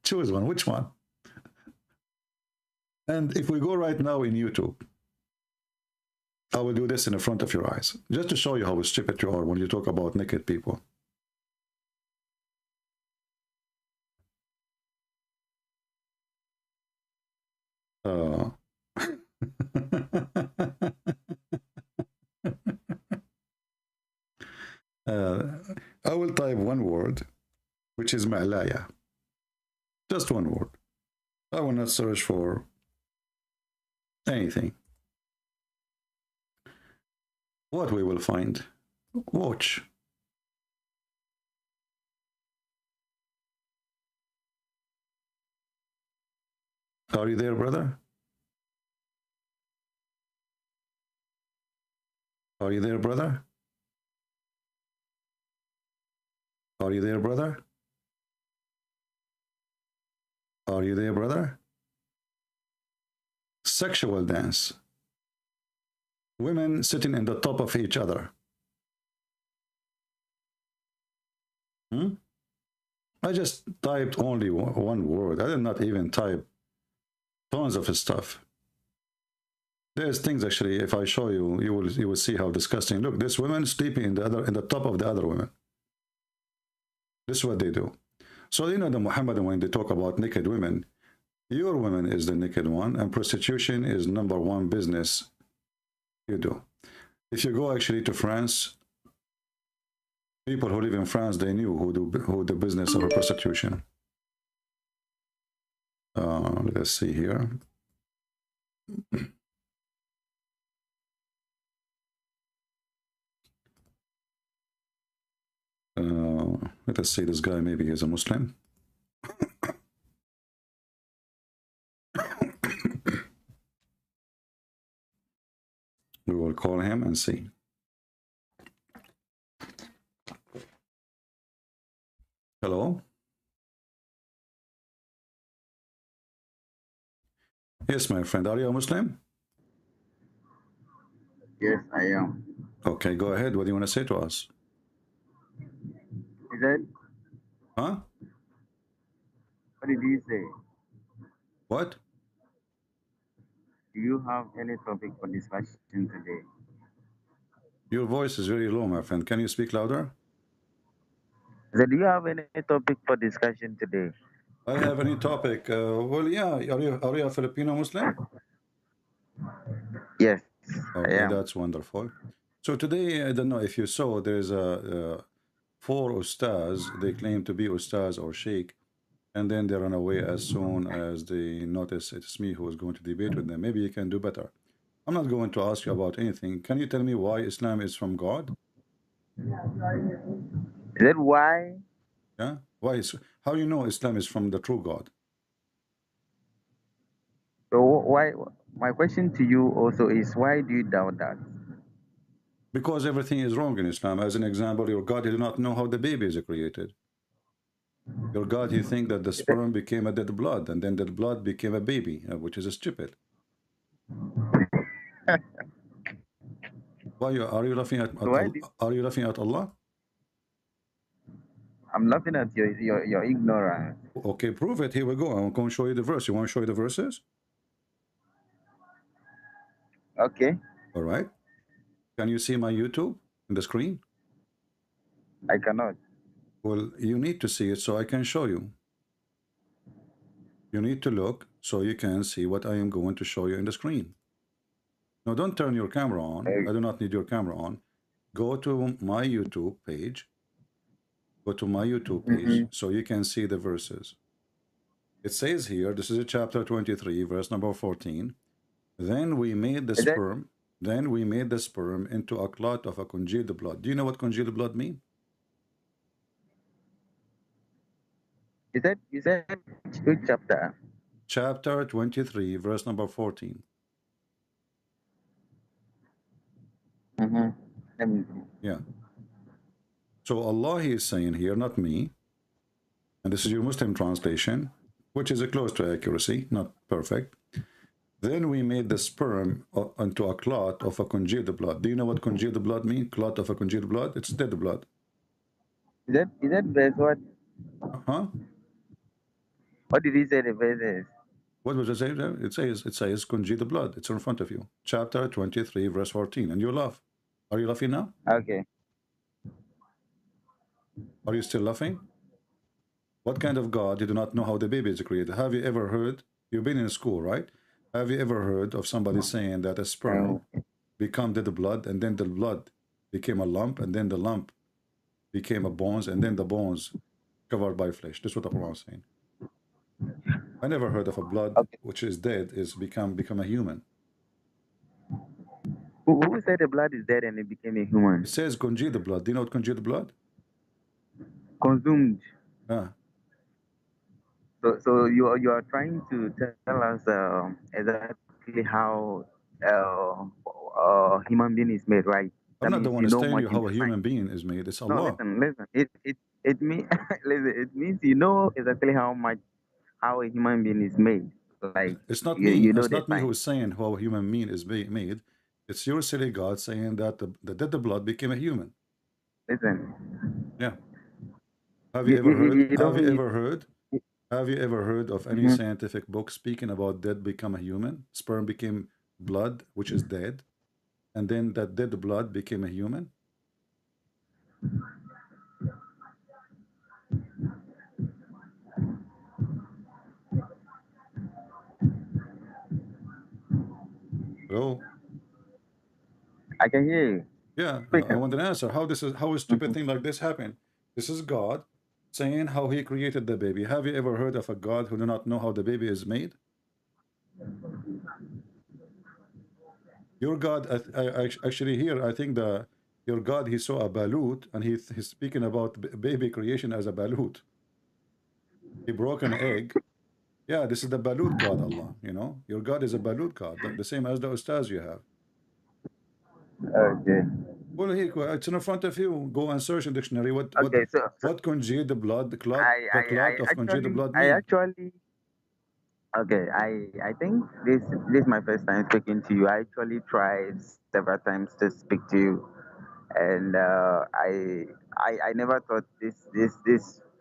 Choose one, which one? And if we go right now in YouTube, I will do this in the front of your eyes, just to show you how stupid you are when you talk about naked people. I will type one word, which is Ma'laya. Just one word. I will not search for anything. What we will find? Watch. Are you there, brother? Are you there, brother? Are you there, brother? Are you there, brother? Sexual dance. Women sitting in the top of each other. I just typed only one word. I did not even type tons of stuff. There's things, actually, if I show you, you will see how disgusting. Look, this woman sleeping in the top of the other women. This is what they do. So, you know, the Muhammadan, when they talk about naked women, your woman is the naked one, and prostitution is #1 business you do. If you go actually to France, people who live in France, they knew who the business of prostitution. Let's see here. Let us see, this guy maybe is a Muslim. We will call him and see. Hello? Yes, my friend. Are you a Muslim? Yes, I am. Okay, go ahead. What do you want to say to us? Is that? Huh? What did you say? What? Do you have any topic for discussion today? Your voice is very low, my friend. Can you speak louder? So do you have any topic for discussion today? I have any topic. Well, yeah. Are you a Filipino Muslim? Yes, I Okay, am. that's wonderful. So today, I don't know if you saw, there's four ustaz. They claim to be ustaz or sheikh, and then they run away as soon as they notice it's me who is going to debate with them. Maybe you can do better. I'm not going to ask you about anything. Can you tell me why Islam is from God? Is that why? Yeah. Why is how you know Islam is from the true God? So why? My question to you also is, why do you doubt that? Because everything is wrong in Islam. As an example, your God, he did not know how the baby is created. Your God, he think that the sperm became a dead blood, and then that blood became a baby, which is stupid. Why are you laughing at, So why? are you laughing at Allah? I'm laughing at your ignorance. Okay, prove it. Here we go. I'm going to show you the verse. You want to show you the verses? Okay, All right. Can you see my YouTube in the screen? I cannot. Well, you need to see it so I can show you. You need to look so you can see what I am going to show you in the screen. No, don't turn your camera on. I do not need your camera on. Go to my YouTube page. Go to my YouTube page so you can see the verses. It says here, this is chapter 23, verse number 14. Then we made the sperm. Then we made the sperm into a clot of a congealed blood. Do you know what congealed blood means? Is that which chapter? Chapter 23, verse number 14. Yeah. So Allah, he is saying here, not me, and this is your Muslim translation, which is close to accuracy, not perfect. Then we made the sperm into a clot of a congealed blood. Do you know what congealed blood means? Clot of a congealed blood? It's dead blood. Is that verse what? Huh? What did he say the verse is? What was it say there? It says congealed blood. It's in front of you. Chapter 23, verse 14. And you laugh. Are you laughing now? Okay. Are you still laughing? What kind of God? You do not know how the baby is created. Have you ever heard? You've been in school, right? Have you ever heard of somebody saying that a sperm become dead blood, and then the blood became a lump, and then the lump became a bones, and then the bones covered by flesh? That's what the Quran is saying. I never heard of a blood which is dead is become a human. Who said the blood is dead and it became a human? It says congealed blood. Do you know what congealed blood? Consumed. Ah. So you are trying to tell us exactly how human being is made, right? I'm That not the means one you who's know telling much you in how a the human science. being is made. It's No, Allah. listen. It means listen. It means you know exactly how a human being is made. Like It's not me. you know It's the not me science. who's saying how a human being is made. It's your silly God saying that the dead blood became a human. Listen. Yeah. Have you ever heard? You Have don't you need. ever heard? Have you ever heard of any scientific book speaking about dead become a human? Sperm became blood, which is dead, and then that dead blood became a human. Hello. I can hear you. Yeah, I want an answer. How a stupid thing like this happen? This is God saying how he created the baby. Have you ever heard of a God who do not know how the baby is made? Your God, actually here, I think your God, he saw a balut, and he's speaking about baby creation as a balut. He broke an egg. Yeah, this is the balut God, Allah. You know, your God is a balut God, the same as the ustaz you have. Okay. Well, it's in front of you. Go and search in dictionary. Okay. So What congealed blood, the I clot of congealed blood I mean? actually okay. I think this is my first time speaking to you. I actually tried several times to speak to you, and I never thought this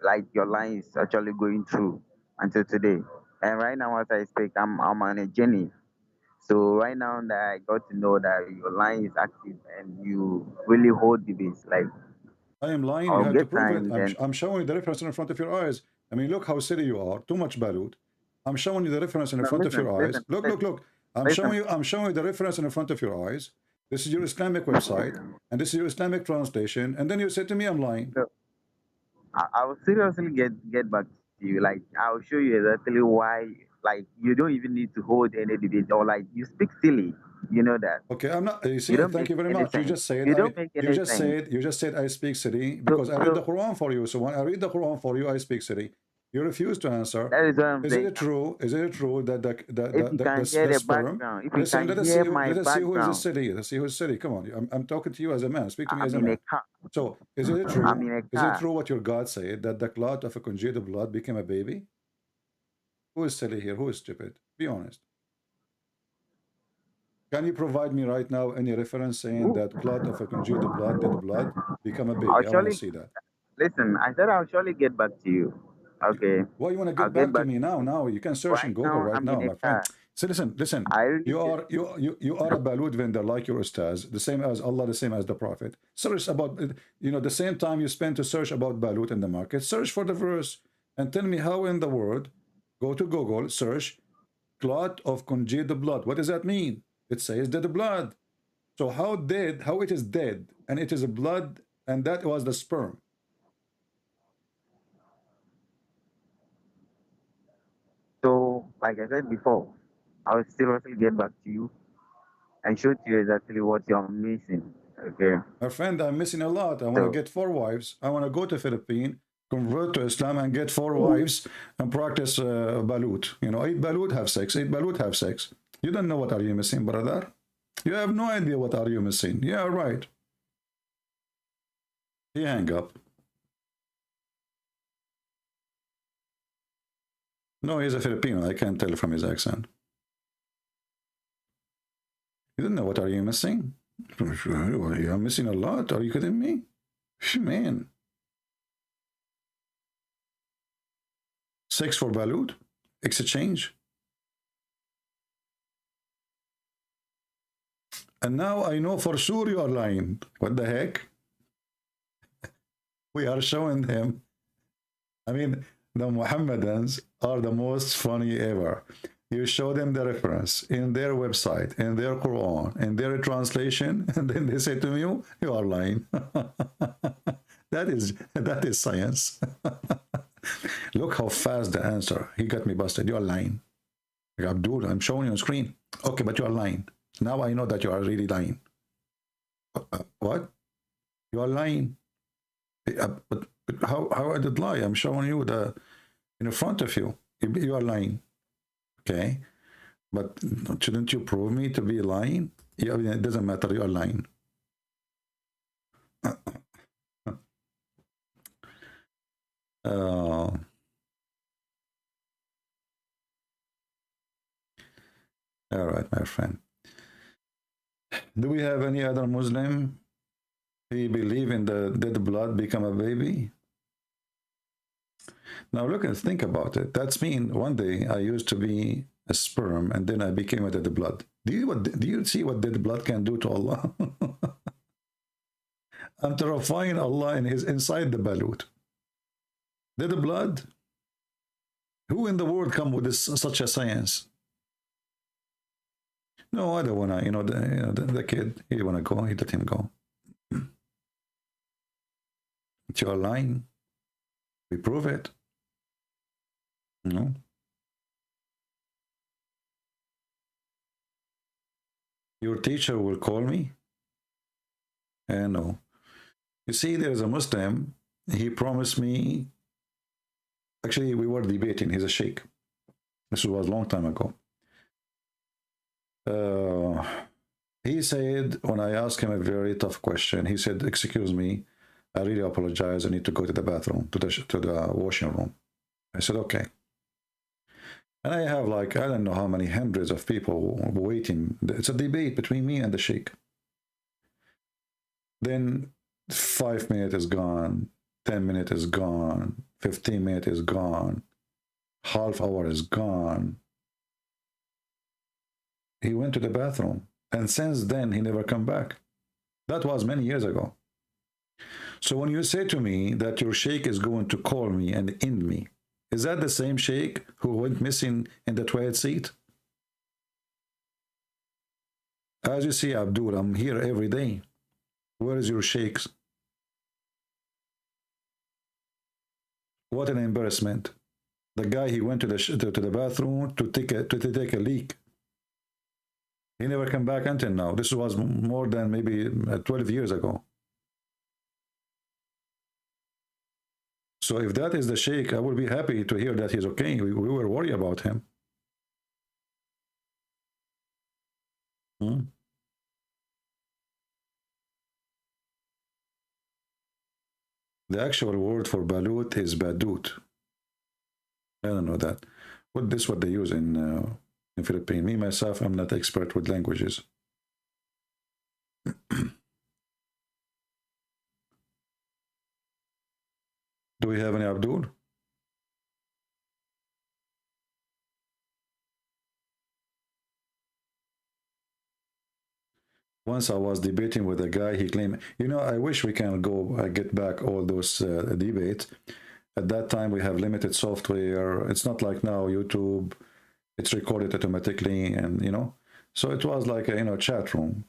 like your line is actually going through until today. And right now, as I speak, I'm on a journey. So right now that I got to know that your line is active and you really hold the base, like I am lying. You I'll have to get prove it. time then. I'm showing you the reference in front of your eyes. I mean, look how silly you are. Too much balut. I'm showing you the reference in No, front of listen, your eyes. listen, Look, look, listen, look. I'm listen. showing you. I'm showing you the reference in front of your eyes. This is your Islamic website, and this is your Islamic translation. And then you say to me, "I'm lying." So I will seriously get back to you. Like I'll show you exactly why. Like you don't even need to hold any debate or like you speak silly. You know that. Okay, I'm not. You You see, don't thank make you very any much. You sense. just said You I. don't make You any just sense. said. You just said I speak Siri So because I read the so Quran for you. So when I read the Quran for you, I speak Siri. You refuse to answer. that is what I'm Is saying. it true? Is it true that If you can hear the the sperm? background, if you Listen, can hear my let us see who is the background, city. Let's see who's city. Come on, I'm talking to you as a man. Speak to me as I'm a in a man. car. So is it I'm true? in a Is it car. true what your God said that the clot of a congealed blood became a baby? Who is silly here? Who is stupid? Be honest. Can you provide me right now any reference saying Ooh. that clot of a congealed blood, dead blood, become a I'll baby? I want to surely see that. listen. I said I'll surely get back to you. Okay, Why you want to I'll get get back to back me to now? you. Now you can search in Right Google now, right I'm in now, a my friend. car. So listen. I really feel. You are a balut vendor like your Ustadz, the same as Allah, the same as the Prophet. Search about the same time you spend to search about balut in the market. Search for the verse and tell me how in the world. Go to Google, search clot of congealed blood. What does that mean? It says dead blood. So how it is dead, and it is a blood, and that was the sperm. So, like I said before, I'll seriously get back to you and show to you exactly what you're missing. Okay. My friend, I'm missing a lot. I want to So, get 4 wives. I want to go to Philippines, convert to Islam, and get 4 wives and practice balut. Eat balut, have sex. Eat balut, have sex. You don't know what are you missing, brother. You have no idea what are you missing. Yeah, right. He hang up. No, he's a Filipino. I can't tell from his accent. You don't know what are you missing? You're missing a lot. Are you kidding me? Man. Sex for balut? Exchange? And now I know for sure you are lying. What the heck? We are showing them. I mean, the Mohammedans are the most funny ever. You show them the reference in their website, in their Quran, in their translation, and then they say to you, you are lying. that is science. Look how fast the answer. He got me busted. You are lying. Like, Abdul, I'm showing you on screen. Okay, but you are lying. Now I know that you are really lying. What? You are lying. But how I did lie? I'm showing you in front of you. You are lying. Okay, but shouldn't you prove me to be lying? Yeah, it doesn't matter. You are lying. All right, my friend. Do we have any other Muslim? He believe in the dead blood become a baby? Now look and think about it. That's mean one day I used to be a sperm and then I became a dead blood. Do you see what dead blood can do to Allah? I'm terrifying Allah inside the balut. Dead blood? Who in the world come with such a science? No, I don't wanna. The kid. He wanna go. He let him go. But you are lying. We prove it. No. Your teacher will call me. No. You see, there's a Muslim. He promised me. Actually, we were debating. He's a sheikh. This was a long time ago. He said, when I asked him a very tough question, he said, excuse me, I really apologize. I need to go to the bathroom, to the washing room. I said, okay. And I have I don't know how many hundreds of people waiting. It's a debate between me and the sheikh. Then 5 minutes is gone, 10 minutes is gone, 15 minutes is gone. half hour is gone. He went to the bathroom, and since then he never come back. That was many years ago. So when you say to me that your sheikh is going to call me and end me, is that the same sheikh who went missing in the toilet seat? As you see, Abdul, I'm here every day. Where is your sheikhs? What an embarrassment. The guy, he went to the bathroom to take a leak. He never came back until now. This was more than maybe 12 years ago. So if that is the sheikh, I will be happy to hear that he's okay. We were worried about him. The actual word for balut is badut. I don't know that. This is what they use in Philippines. Me, myself, I'm not expert with languages. Do we have any Abdul? Once I was debating with a guy, he claimed, you know, I wish we can go get back all those debates. At that time, we have limited software. It's not like now, YouTube, it's recorded automatically, and, you know, so it was like a, you know, chat room.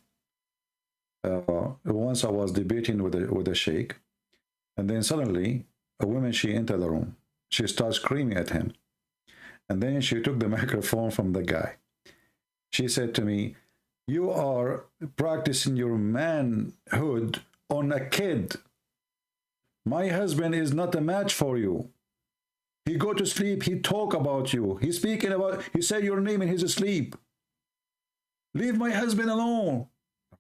Once I was debating with a sheikh, and then suddenly, a woman, she entered the room. She started screaming at him. And then she took the microphone from the guy. She said to me, you are practicing your manhood on a kid. My husband is not a match for you. He go to sleep, he talk about you. He's speaking about, he said your name in his sleep. Leave my husband alone.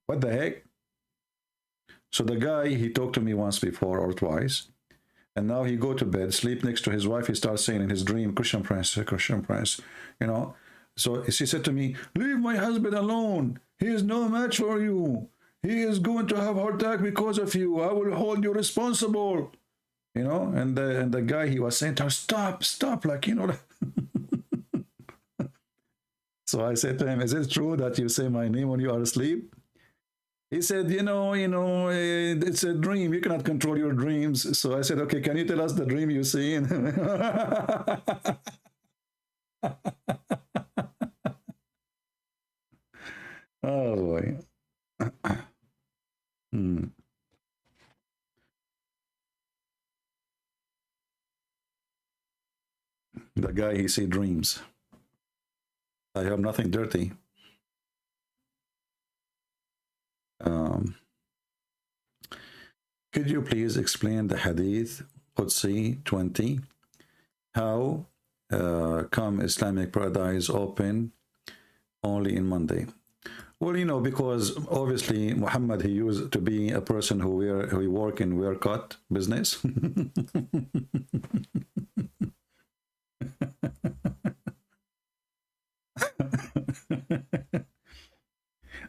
What the heck? So the guy, he talked to me once before or twice. And now he go to bed, sleep next to his wife. He starts saying in his dream, Christian Prince, you know. So she said to me, leave my husband alone. He is no match for you. He is going to have a heart attack because of you. I will hold you responsible. You know, and the guy, he was saying to her, stop, like, you know. So I said to him, is it true that you say my name when you are asleep? He said, you know, it's a dream. You cannot control your dreams. So I said, okay, can you tell us the dream you see? Oh, boy. The guy, he see dreams. I have nothing dirty. Could you please explain the Hadith Qudsi 20? How come Islamic paradise open only in Monday? Well, you know, because obviously Muhammad, he used to be a person who work in wear cut business.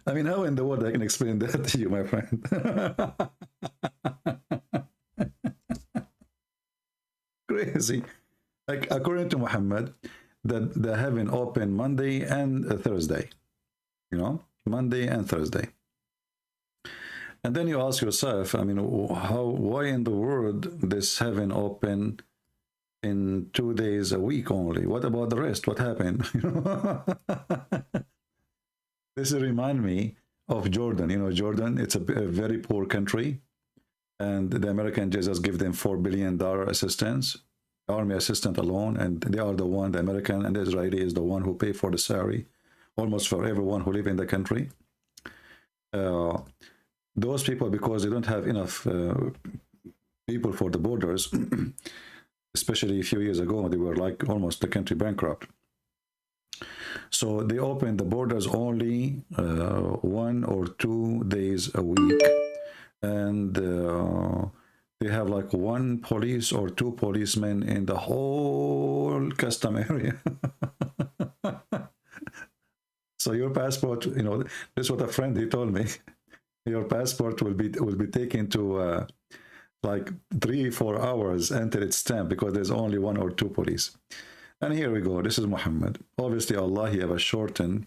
I mean, how in the world I can explain that to you, my friend? Crazy. Like, according to Muhammad, the heaven open Monday and Thursday. You know, Monday and Thursday. And then you ask yourself, I mean, why in the world this heaven open in 2 days a week only? What about the rest? What happened? This remind me of Jordan. You know, Jordan, it's a very poor country, and the American just give them $4 billion assistance, army assistance alone, and they are the one, the American and the Israeli is the one who pay for the salary, almost for everyone who live in the country. Those people, because they don't have enough people for the borders, especially a few years ago, they were like almost the country bankrupt. So they open the borders only 1 or 2 days a week, and they have like 1 police or 2 policemen in the whole custom area. So your passport, you know, this is what a friend, he told me, your passport will be taken to like 3-4 hours until it's stamped, because there's only 1 or 2 police. And here we go. This is Muhammad. Obviously, Allah, he have a shortage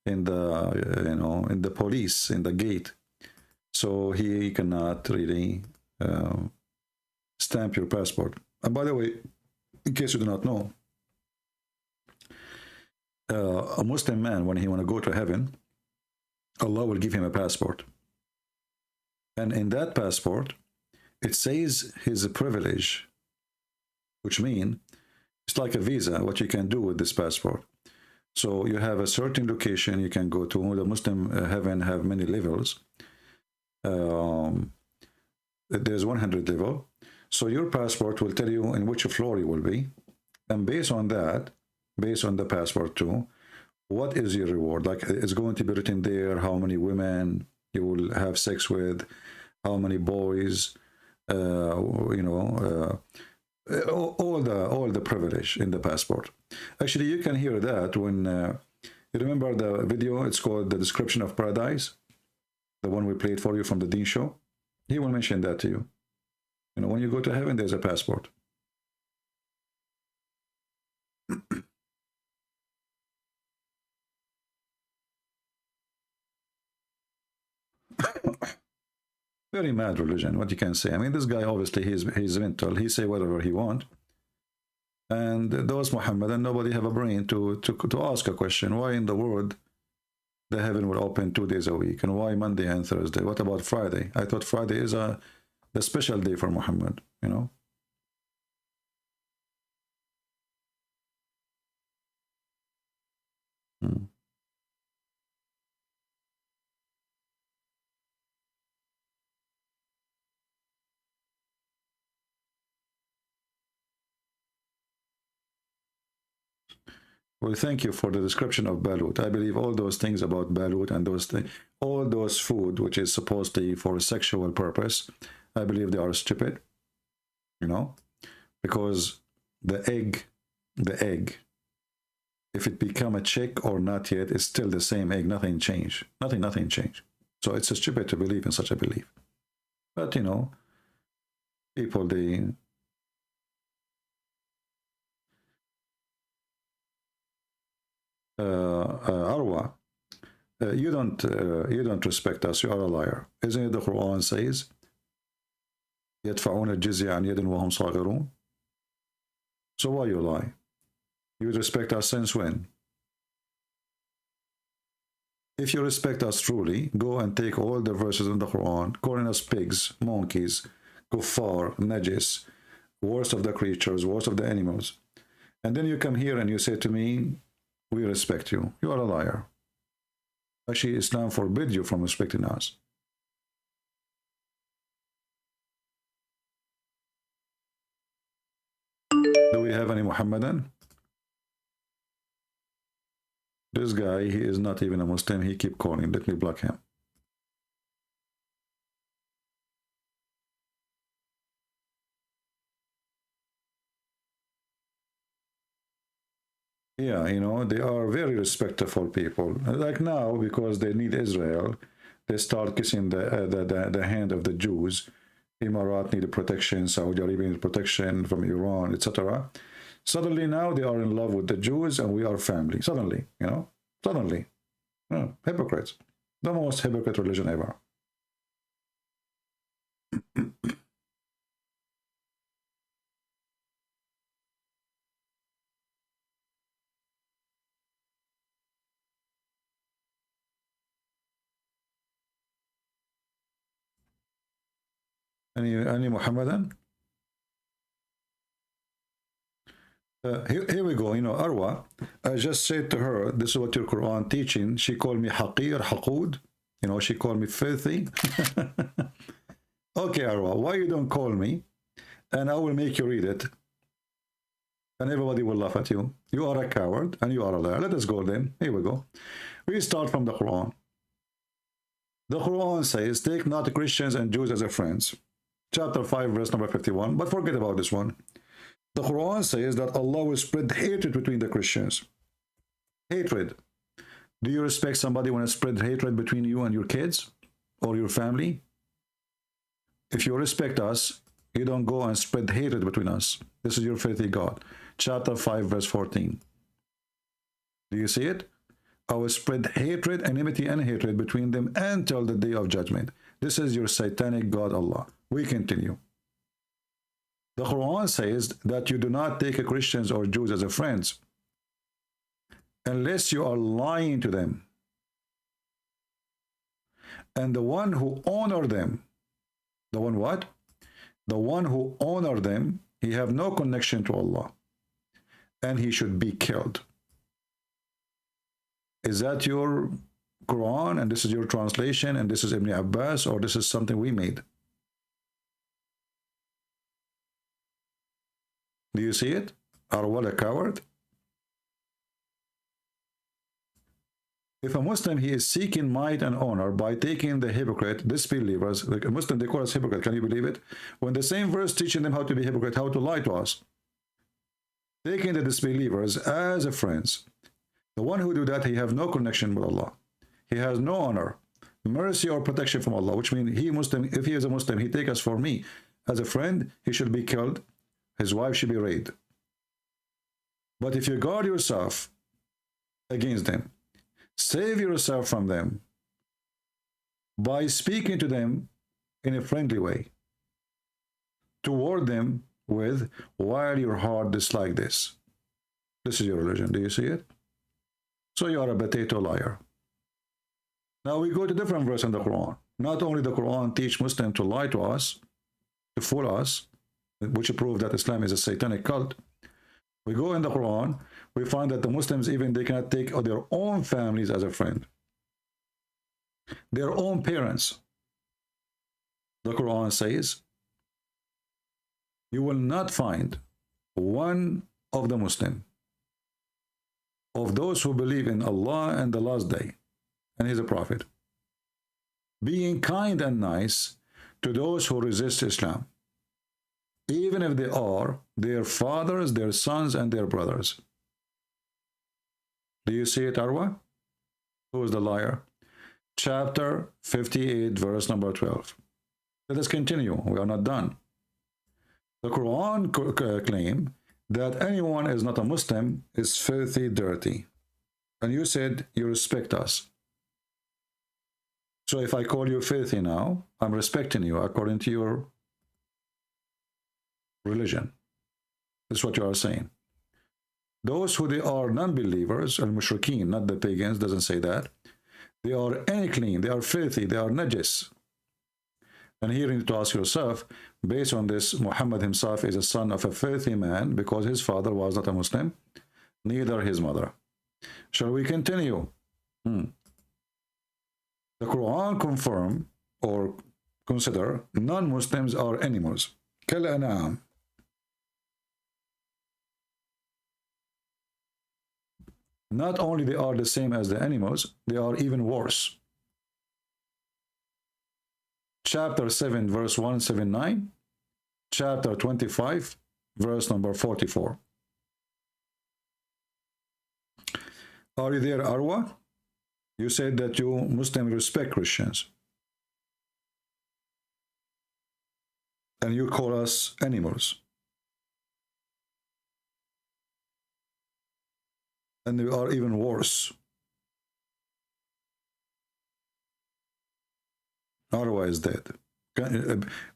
in the, in the police, in the gate. So he cannot really stamp your passport. And by the way, in case you do not know, a Muslim man, when he want to go to heaven, Allah will give him a passport. And in that passport, it says his privilege, which means it's like a visa, what you can do with this passport. So you have a certain location you can go to. The Muslim heaven have many levels. There's 100 level. So your passport will tell you in which floor you will be. And based on that, based on the passport too, what is your reward? Like, it's going to be written there how many women you will have sex with, how many boys, all the privilege in the passport. Actually, you can hear that when you remember the video. It's called The Description of Paradise, the one we played for you from the Dean show. He will mention that to you. When you go to heaven, there's a passport. Very mad religion, what you can say. I mean, this guy, obviously, he's mental. He say whatever he want. And those Muhammadan, nobody have a brain to ask a question. Why in the world the heaven will open 2 days a week? And why Monday and Thursday? What about Friday? I thought Friday is the special day for Muhammad, Well, thank you for the description of Balut. I believe all those things about Balut and those things, all those food which is supposedly for a sexual purpose, I believe they are stupid, because the egg, if it become a chick or not yet, it's still the same egg. Nothing changed. Nothing changed. So it's stupid to believe in such a belief. But people, they Arwa, you don't respect us. You are a liar. Isn't it the Quran says يدفعون الجزية عن يد وهم صاغرون? So why you lie? You respect us since when? If you respect us truly, go and take all the verses in the Quran, calling us pigs, monkeys, kuffar, najis, worst of the creatures, worst of the animals. And then you come here and you say to me, we respect you. You are a liar. Actually, Islam forbids you from respecting us. Do we have any Muhammadan? This guy, he is not even a Muslim. He keep calling. Let me block him. Yeah, they are very respectful people. Like now, because they need Israel, they start kissing the hand of the Jews. Emirat need protection, Saudi Arabia need protection from Iran, etc. Suddenly now they are in love with the Jews and we are family. Suddenly, suddenly. Hypocrites. The most hypocrite religion ever. Any Muhammadan? Here we go. Arwa, I just said to her, this is what your Quran teaching. She called me haqir, haqud. She called me filthy. Okay, Arwa, why you don't call me? And I will make you read it. And everybody will laugh at you. You are a coward and you are a liar. Let us go then. Here we go. We start from the Quran. The Quran says, take not Christians and Jews as your friends. Chapter 5, verse number 51. But forget about this one. The Quran says that Allah will spread hatred between the Christians. Hatred. Do you respect somebody when it spread hatred between you and your kids or your family? If you respect us, You don't go and spread hatred between us. This is your filthy God. Chapter 5, verse 14. Do you see it? I will spread hatred, enmity, and hatred between them until the day of judgment. This is your satanic God, Allah. We continue. The Quran says that you do not take Christians or Jews as friends unless you are lying to them. And the one who honor them, the one what? The one who honor them, he have no connection to Allah, and he should be killed. Is that your Quran, and this is your translation, and this is Ibn Abbas, or this is something we made? Do you see it? Arwal, a coward? If a Muslim, he is seeking might and honor by taking the hypocrite, disbelievers, like a Muslim, they call us hypocrite, can you believe it? When the same verse teaching them how to be hypocrite, how to lie to us. Taking the disbelievers as a friends. The one who do that, he have no connection with Allah. He has no honor, mercy, or protection from Allah, which means he Muslim, if he is a Muslim, he take us for me. As a friend, he should be killed. His wife should be raped. But if you guard yourself against them, save yourself from them by speaking to them in a friendly way, toward them with, while your heart dislike this. This is your religion. Do you see it? So you are a potato liar. Now we go to different verse in the Quran. Not only the Quran teach Muslims to lie to us, to fool us, which prove that Islam is a satanic cult. We go in the Quran, we find that the Muslims, even they cannot take their own families as a friend. Their own parents. The Quran says, you will not find one of the Muslim, of those who believe in Allah and the last day, and He's a prophet, being kind and nice to those who resist Islam, even if they are their fathers, their sons, and their brothers. Do you see it, Arwa? Who is the liar? Chapter 58, verse number 12. Let us continue. We are not done. The Quran claims that anyone is not a Muslim is filthy, dirty. And you said you respect us. So if I call you filthy now, I'm respecting you according to your religion. This is what you are saying. Those who they are non-believers, al-mushrikeen, not the pagans, doesn't say that. They are unclean, they are filthy, they are najis. And here you need to ask yourself, based on this, Muhammad himself is a son of a filthy man because his father was not a Muslim, neither his mother. Shall we continue? The Quran confirm or consider non-Muslims are animals. Kal-an'am. Not only they are the same as the animals, they are even worse. Chapter 7, verse 179. Chapter 25, verse number 44. Are you there, Arwa? You said that you Muslims respect Christians. And you call us animals. And we are even worse. Arwa is dead.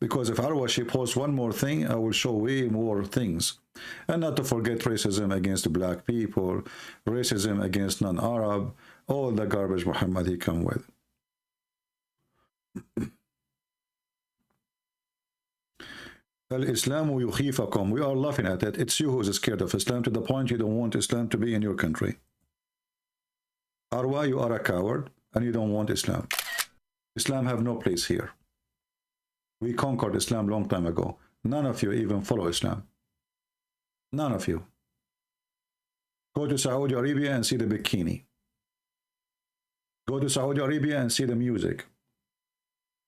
Because if Arwa, she posts one more thing, I will show way more things. And not to forget racism against black people, racism against non-Arab, all the garbage Muhammad he come with. Al-Islamu yukhifakum. We are laughing at it. It's you who is scared of Islam to the point you don't want Islam to be in your country. Arwa, you are a coward and you don't want Islam. Islam have no place here. We conquered Islam long time ago. None of you even follow Islam. None of you. Go to Saudi Arabia and see the bikini. Go to Saudi Arabia and see the music.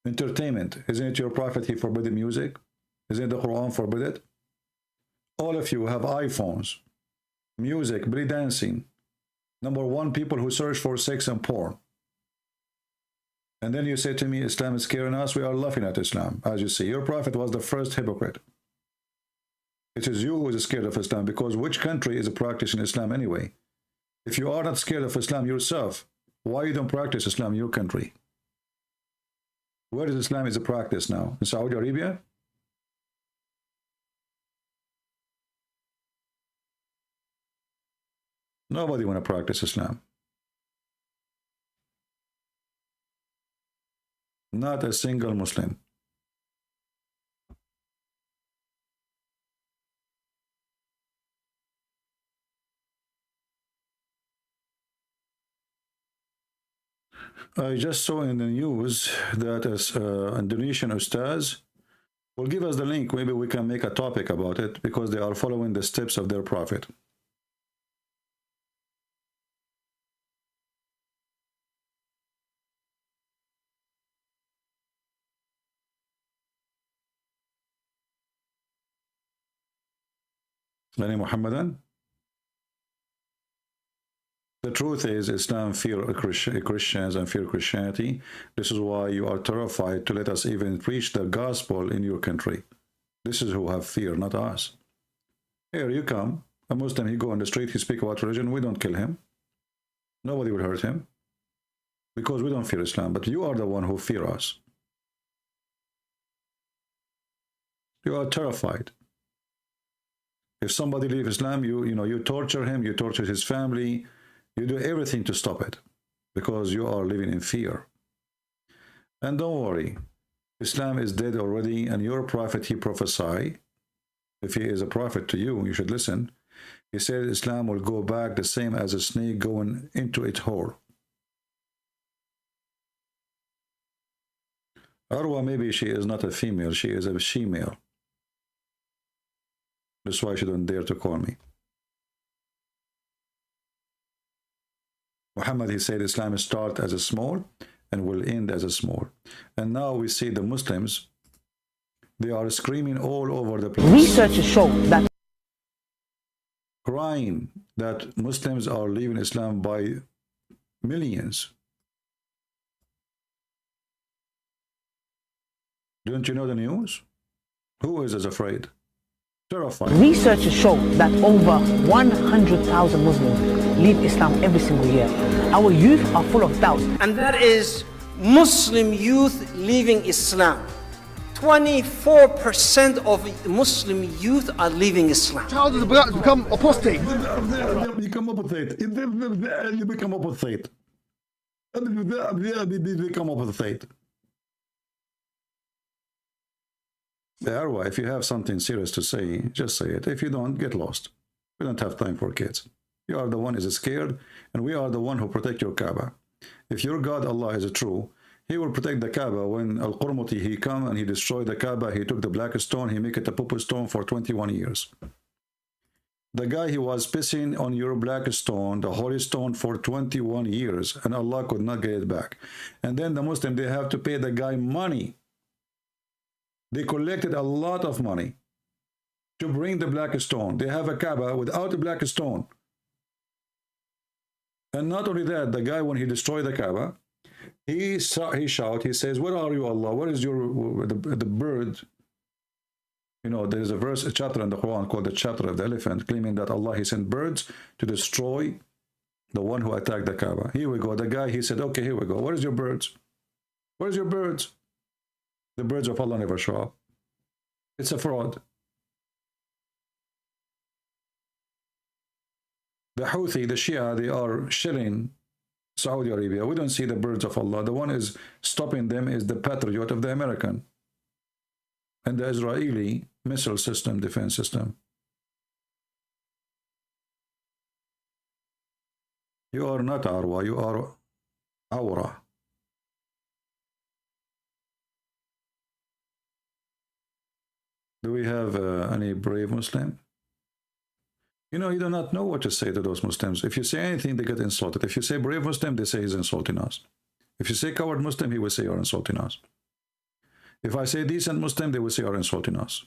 Entertainment. Isn't it your prophet he forbid the music? Isn't the Quran forbid it? All of you have iPhones, music, belly dancing. Number one, people who search for sex and porn. And then you say to me, Islam is scaring us. We are laughing at Islam. As you see, your prophet was the first hypocrite. It is you who is scared of Islam, because which country is practicing Islam anyway? If you are not scared of Islam yourself, why you don't practice Islam in your country? Where is Islam is a practice now? In Saudi Arabia? Nobody want to practice Islam. Not a single Muslim. I just saw in the news that as Indonesian Ustadz will give us the link. Maybe we can make a topic about it, because they are following the steps of their prophet. Any Muhammadan? The truth is, Islam fear Christians and fear Christianity. This is why you are terrified to let us even preach the gospel in your country. This is who have fear, not us. Here you come, a Muslim, he go on the street, he speak about religion, we don't kill him. Nobody will hurt him, because we don't fear Islam, but you are the one who fear us. You are terrified. If somebody leaves Islam, you torture him, you torture his family, you do everything to stop it, because you are living in fear. And don't worry, Islam is dead already, and your prophet, he prophesied. If he is a prophet to you, you should listen. He said Islam will go back the same as a snake going into its hole. Arwa, maybe she is not a female, she is a she-male. That's why she don't dare to call me. Muhammad, he said Islam start as a small and will end as a small. And now we see the Muslims, they are screaming all over the place. Researchers show that, crying that Muslims are leaving Islam by millions. Don't you know the news? Who is as afraid? Terrified. Researchers show that over 100,000 Muslims leave Islam every single year. Our youth are full of doubts. And that is Muslim youth leaving Islam. 24% of Muslim youth are leaving Islam. Child has become apostate. Become apostate. Become apostate. Become apostate. If you have something serious to say, just say it. If you don't, get lost. We don't have time for kids. You are the one who is scared, and we are the one who protect your Kaaba. If your God Allah is true, he will protect the Kaaba. When Al-Qurmuti, he come and he destroyed the Kaaba, he took the black stone, he make it a purple stone for 21 years. The guy, he was pissing on your black stone, the holy stone, for 21 years, and Allah could not get it back. And then the Muslim, they have to pay the guy money. They collected a lot of money to bring the black stone. They have a Kaaba without a black stone. And not only that, the guy, when he destroyed the Kaaba, he shout, he says, where are you, Allah? Where is the bird? You know, there is a chapter in the Quran called the chapter of the elephant, claiming that Allah, he sent birds to destroy the one who attacked the Kaaba. Here we go. The guy, he said, okay, here we go. Where is your birds? Where's your birds? The birds of Allah never show up. It's a fraud. The Houthi, the Shia, they are shelling Saudi Arabia. We don't see the birds of Allah. The one is stopping them is the Patriot of the American and the Israeli missile system, defense system. You are not Arwa, you are Awra. Do we have any brave Muslim? You know, you do not know what to say to those Muslims. If you say anything, they get insulted. If you say brave Muslim, they say he's insulting us. If you say coward Muslim, he will say you're insulting us. If I say decent Muslim, they will say you're insulting us.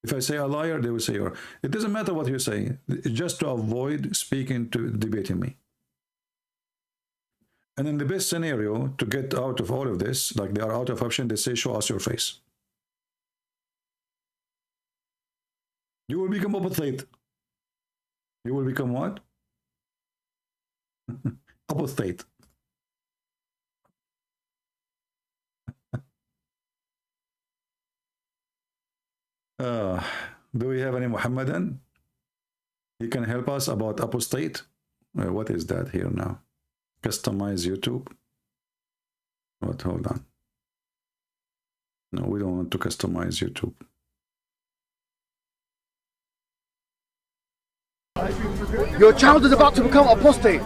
If I say a liar, they will say you're... It doesn't matter what you say, just to avoid speaking to debating me. And in the best scenario, to get out of all of this, like they are out of option, they say, show us your face. You will become apostate. You will become what? Apostate. Do we have any Muhammadan? He can help us about apostate. What is that here now? Customize YouTube. What? Hold on. No, we don't want to customize YouTube. Your child is about to become apostate.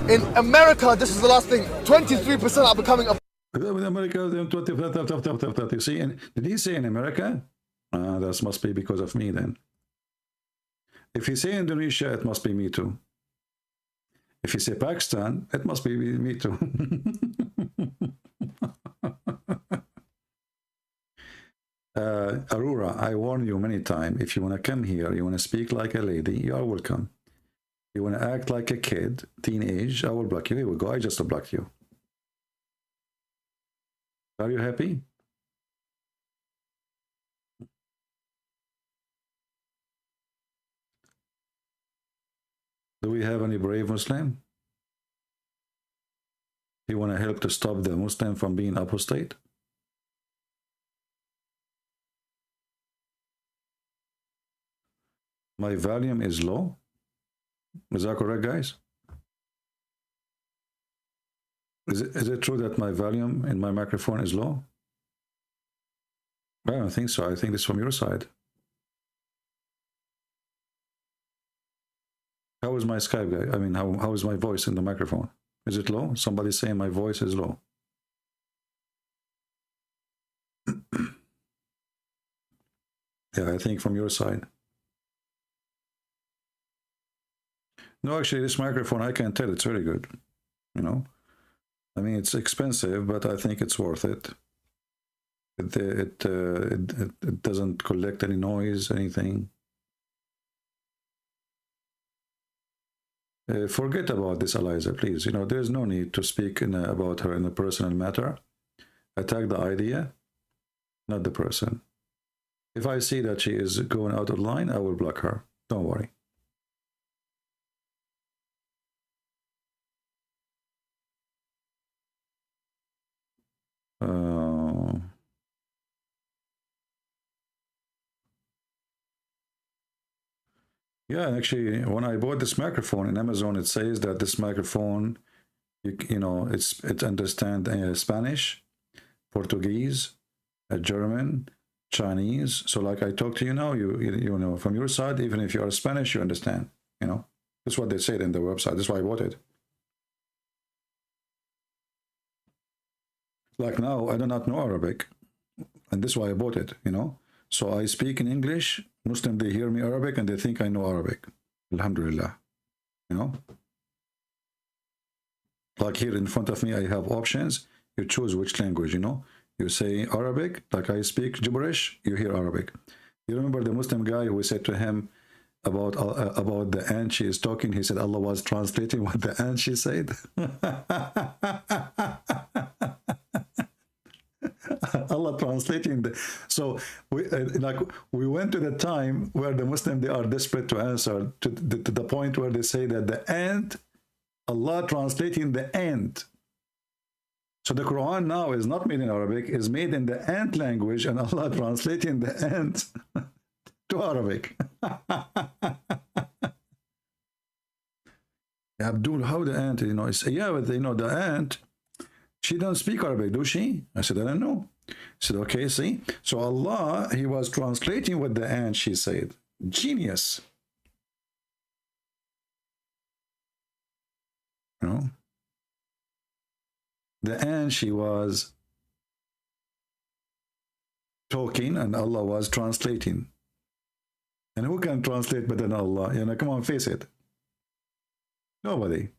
In America, this is the last thing. 23% are becoming apostate. America, you see, did he say in America? That must be because of me then. If he say Indonesia, it must be me too. If he say Pakistan, it must be me too. Aurora, I warn you many times, if you want to come here, you want to speak like a lady, you are welcome. You want to act like a kid, teenage, I will block you. Here we go, I just blocked you. Are you happy? Do we have any brave Muslim? You want to help to stop the Muslim from being apostate? My volume is low. Is that correct, guys? Is it true that my volume in my microphone is low? I don't think so. I think it's from your side. How is my Skype, guy? I mean, how is my voice in the microphone? Is it low? Somebody saying my voice is low. Yeah, I think from your side. No, actually, this microphone, I can tell it's very good. You know, I mean, it's expensive, but I think it's worth it. It doesn't collect any noise, anything. Forget about this, Eliza, please. You know, there's no need to speak about her in a personal matter. Attack the idea, not the person. If I see that she is going out of line, I will block her. Don't worry. Yeah, actually, when I bought this microphone in Amazon, it says that this microphone, you know, it understands Spanish, Portuguese, German, Chinese. So like I talk to you now, you know, from your side, even if you are Spanish, you understand. You know, that's what they said in the website. That's why I bought it. Like now, I do not know Arabic, and this is why I bought it. You know, so I speak in English. Muslim, they hear me Arabic and they think I know Arabic. Alhamdulillah. You know? Like here in front of me, I have options. You choose which language, you know? You say Arabic, like I speak gibberish, you hear Arabic. You remember the Muslim guy who said to him about the ant she is talking, he said Allah was translating what the ant she said. Allah translating so we went to the time where the Muslim, they are desperate to answer to the point where they say that the ant, Allah translating the ant. So the Quran now is not made in Arabic, is made in the ant language, and Allah translating the ant to Arabic. Abdul, how the ant, you know, yeah, but you know, the ant, she don't speak Arabic, do she? I said, I don't know. He said, okay, see? So Allah, he was translating what the ant she said. Genius. You know? The ant, she was talking and Allah was translating. And who can translate better than Allah? You know, come on, face it. Nobody.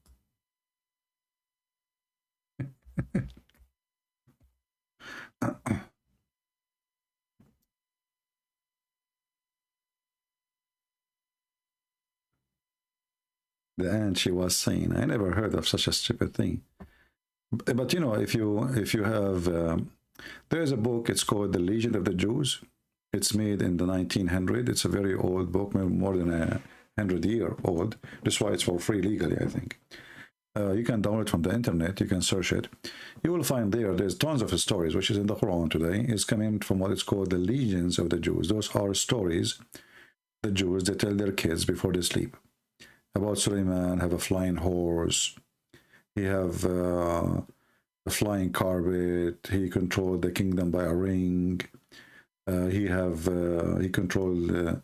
The ant, she was saying, I never heard of such a stupid thing. But you know, if you have, there's a book. It's called The Legend of the Jews. It's made in the 1900s. It's a very old book, more than 100-year old. That's why it's for free legally, I think. You can download it from the internet. You can search it. You will find there's tons of stories, which is in the Quran today. It's coming from what is called the legends of the Jews. Those are stories the Jews, they tell their kids before they sleep. About Suleiman, have a flying horse. He have a flying carpet. He controlled the kingdom by a ring. He controlled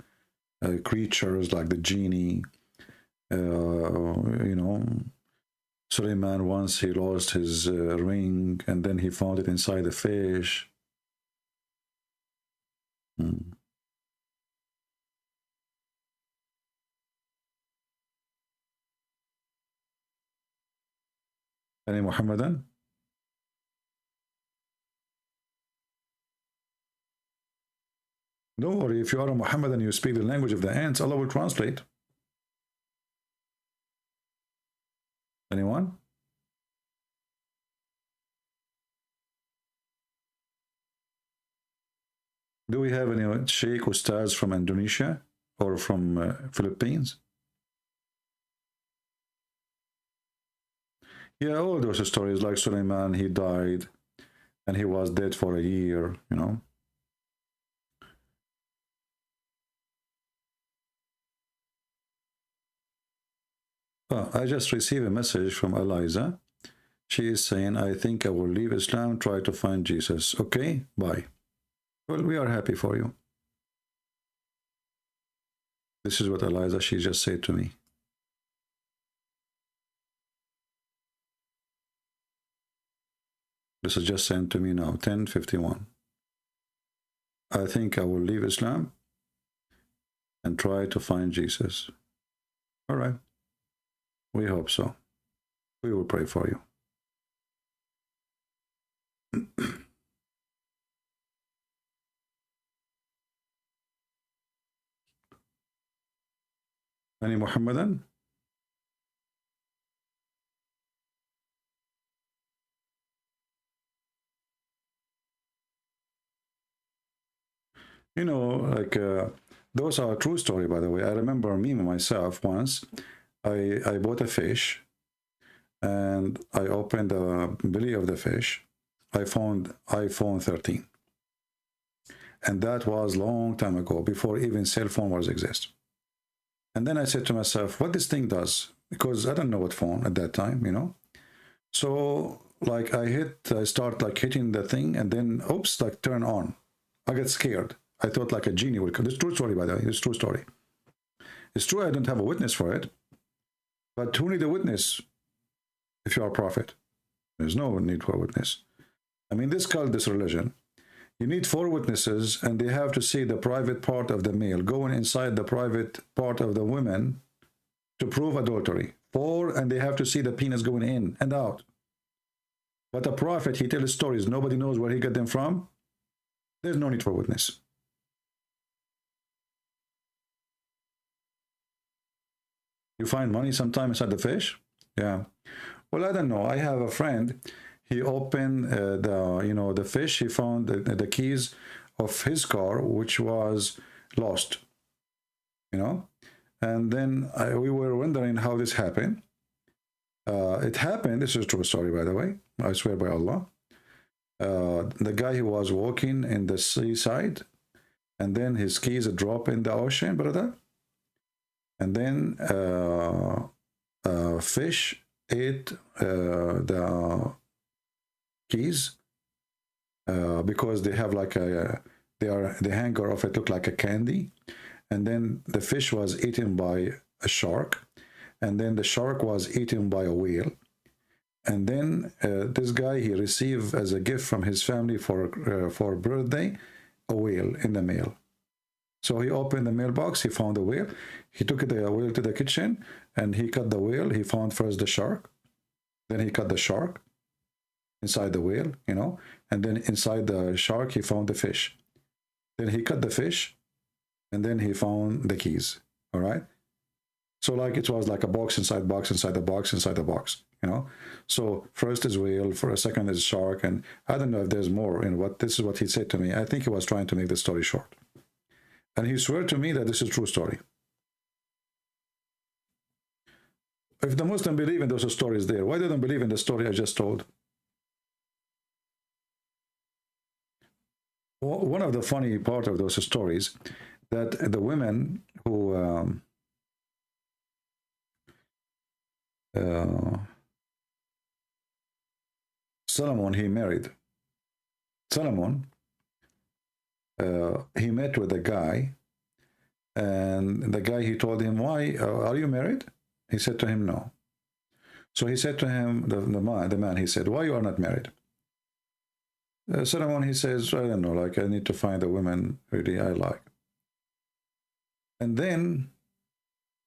creatures like the genie. You know, Suleiman, once he lost his ring, and then he found it inside a fish. Any Muhammadan? Don't worry, if you are a Muhammadan, you speak the language of the ants, Allah will translate. Anyone? Do we have any Sheikh Ustadz from Indonesia or from Philippines? Yeah, all those stories like Suleiman, he died and he was dead for a year, you know. Oh, I just received a message from Eliza. She is saying, I think I will leave Islam, try to find Jesus. Okay, bye. Well, we are happy for you. This is what Eliza, she just said to me. This is just sent to me now, 10:51. I think I will leave Islam and try to find Jesus. All right. We hope so. We will pray for you. Any Muhammadan? You know, like those are a true story, by the way. I remember me myself once. I bought a fish and I opened the belly of the fish. I found iPhone 13. And that was a long time ago, before even cell phone was exist. And then I said to myself, what this thing does? Because I don't know what phone at that time, you know. So like I start like hitting the thing and then, oops, like turn on. I get scared. I thought like a genie would come. This is true story, by the way. It's true story. It's true I don't have a witness for it. But who need a witness if you are a prophet? There's no need for a witness. I mean, this cult, this religion, you need 4 witnesses and they have to see the private part of the male going inside the private part of the women to prove adultery. 4, and they have to see the penis going in and out. But a prophet, he tells stories. Nobody knows where he got them from. There's no need for witness. You find money sometime inside the fish? Yeah. Well, I don't know. I have a friend. He opened the fish. He found the keys of his car, which was lost. You know, and then we were wondering how this happened. It happened. This is a true story, by the way. I swear by Allah. The guy who was walking in the seaside, and then his keys drop in the ocean, brother. And then fish ate the keys because they have like the hanger of it looked like a candy. And then the fish was eaten by a shark, and then the shark was eaten by a whale. And then this guy, he received as a gift from his family for birthday a whale in the mail. So he opened the mailbox, he found the whale, he took the whale to the kitchen, and he cut the whale. He found first the shark, then he cut the shark inside the whale, you know, and then inside the shark he found the fish. Then he cut the fish, and then he found the keys, all right? So like it was like a box inside box inside the box inside the box, you know. So first is whale, for a second is shark, and I don't know if there's more. And what this is what he said to me. I think he was trying to make the story short, and he swore to me that this is true story. If the Muslim believe in those stories there, why they don't believe in the story I just told? One of the funny part of those stories, that the women who Solomon, he married. Solomon, he met with a guy, and the guy, he told him, why, are you married? He said to him, no. So he said to him, the man, he said, why you are not married? Solomon, he says, I don't know, like I need to find a woman really I like. And then,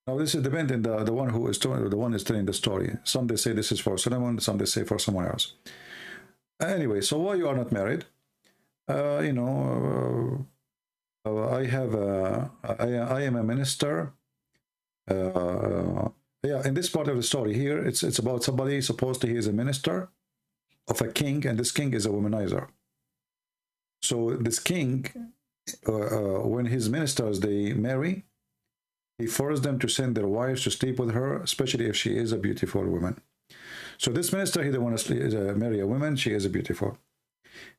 now this is depending the one who is telling, the one is telling the story. Some they say this is for Solomon, some they say for someone else. Anyway, so why you are not married? You know, I am a minister. Yeah, in this part of the story here, it's about somebody supposedly he is a minister of a king, and this king is a womanizer. So this king, when his ministers they marry, he forced them to send their wives to sleep with her, especially if she is a beautiful woman. So this minister, he didn't want to marry a woman, she is beautiful.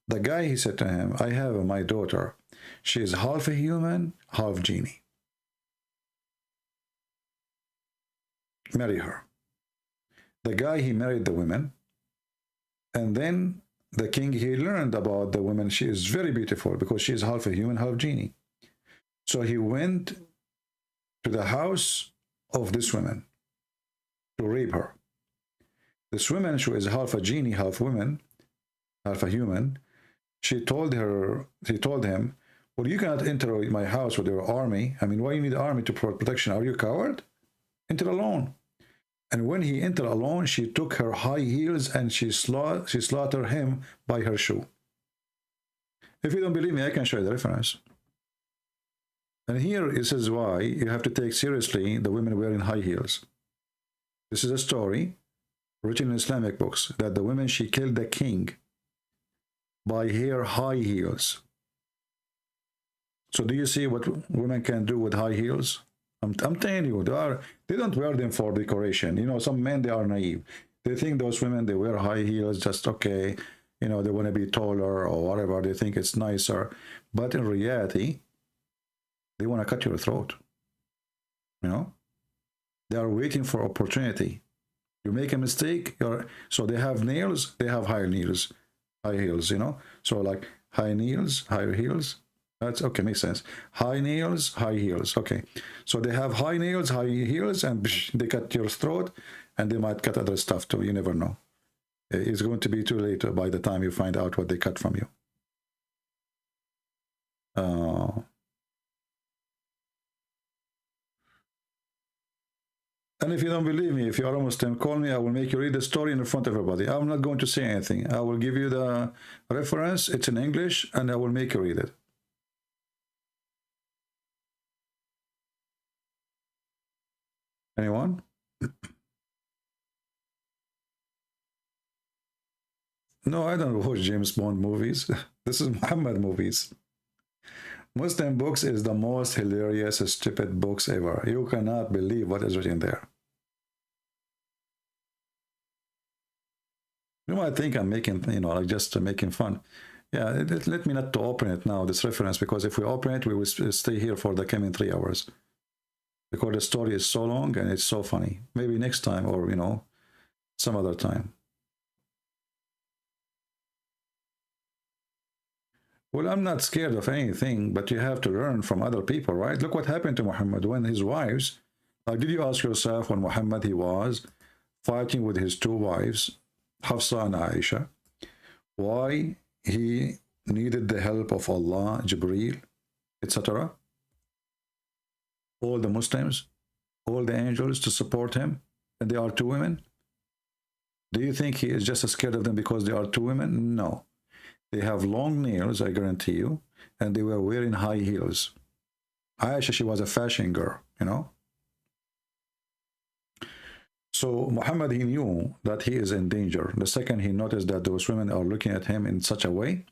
The guy, he said to him, I have my daughter. She is half a human, half genie. Marry her. The guy, he married the women. And then the king, he learned about the woman. She is very beautiful because she is half a human, half genie. So he went to the house of this woman to rape her. This woman, she is half a genie, half woman, half a human. She told him, well, you cannot enter my house with your army. I mean, why you need the army to provide protection? Are you a coward? Enter alone. And when he entered alone, she took her high heels and she slaughtered him by her shoe. If you don't believe me, I can show you the reference. And here it says why you have to take seriously the women wearing high heels. This is a story written in Islamic books that the women, she killed the king by her high heels. So do you see what women can do with high heels? I'm telling you, they don't wear them for decoration. You know, some men, they are naive. They think those women, they wear high heels just okay. You know, they want to be taller or whatever. They think it's nicer. But in reality, they want to cut your throat. You know, they are waiting for opportunity. You make a mistake, so they have nails, they have high heels, you know. So like high nails, high heels. That's okay, makes sense. High nails, high heels. Okay, so they have high nails, high heels, and they cut your throat, and they might cut other stuff too. You never know. It's going to be too late by the time you find out what they cut from you. And if you don't believe me, if you are a Muslim, call me. I will make you read the story in front of everybody. I'm not going to say anything. I will give you the reference. It's in English, and I will make you read it. Anyone? No, I don't watch James Bond movies. This is Muhammad movies. Muslim books is the most hilarious, stupid books ever. You cannot believe what is written there. You might think I'm making, you know, like just making fun. Yeah, let me not to open it now, this reference, because if we open it, we will stay here for the coming 3 hours. Because the story is so long and it's so funny. Maybe next time, or, you know, some other time. Well, I'm not scared of anything, but you have to learn from other people, right? Look what happened to Muhammad when his wives, did you ask yourself when Muhammad, he was fighting with his 2 wives, Hafsa and Aisha, why he needed the help of Allah, Jibreel, etc.? All the Muslims, all the angels to support him, and they are 2 women? Do you think he is just scared of them because they are 2 women? No. They have long nails, I guarantee you, and they were wearing high heels. Aisha, she was a fashion girl, you know. So Muhammad, he knew that he is in danger. The second he noticed that those women are looking at him in such a way,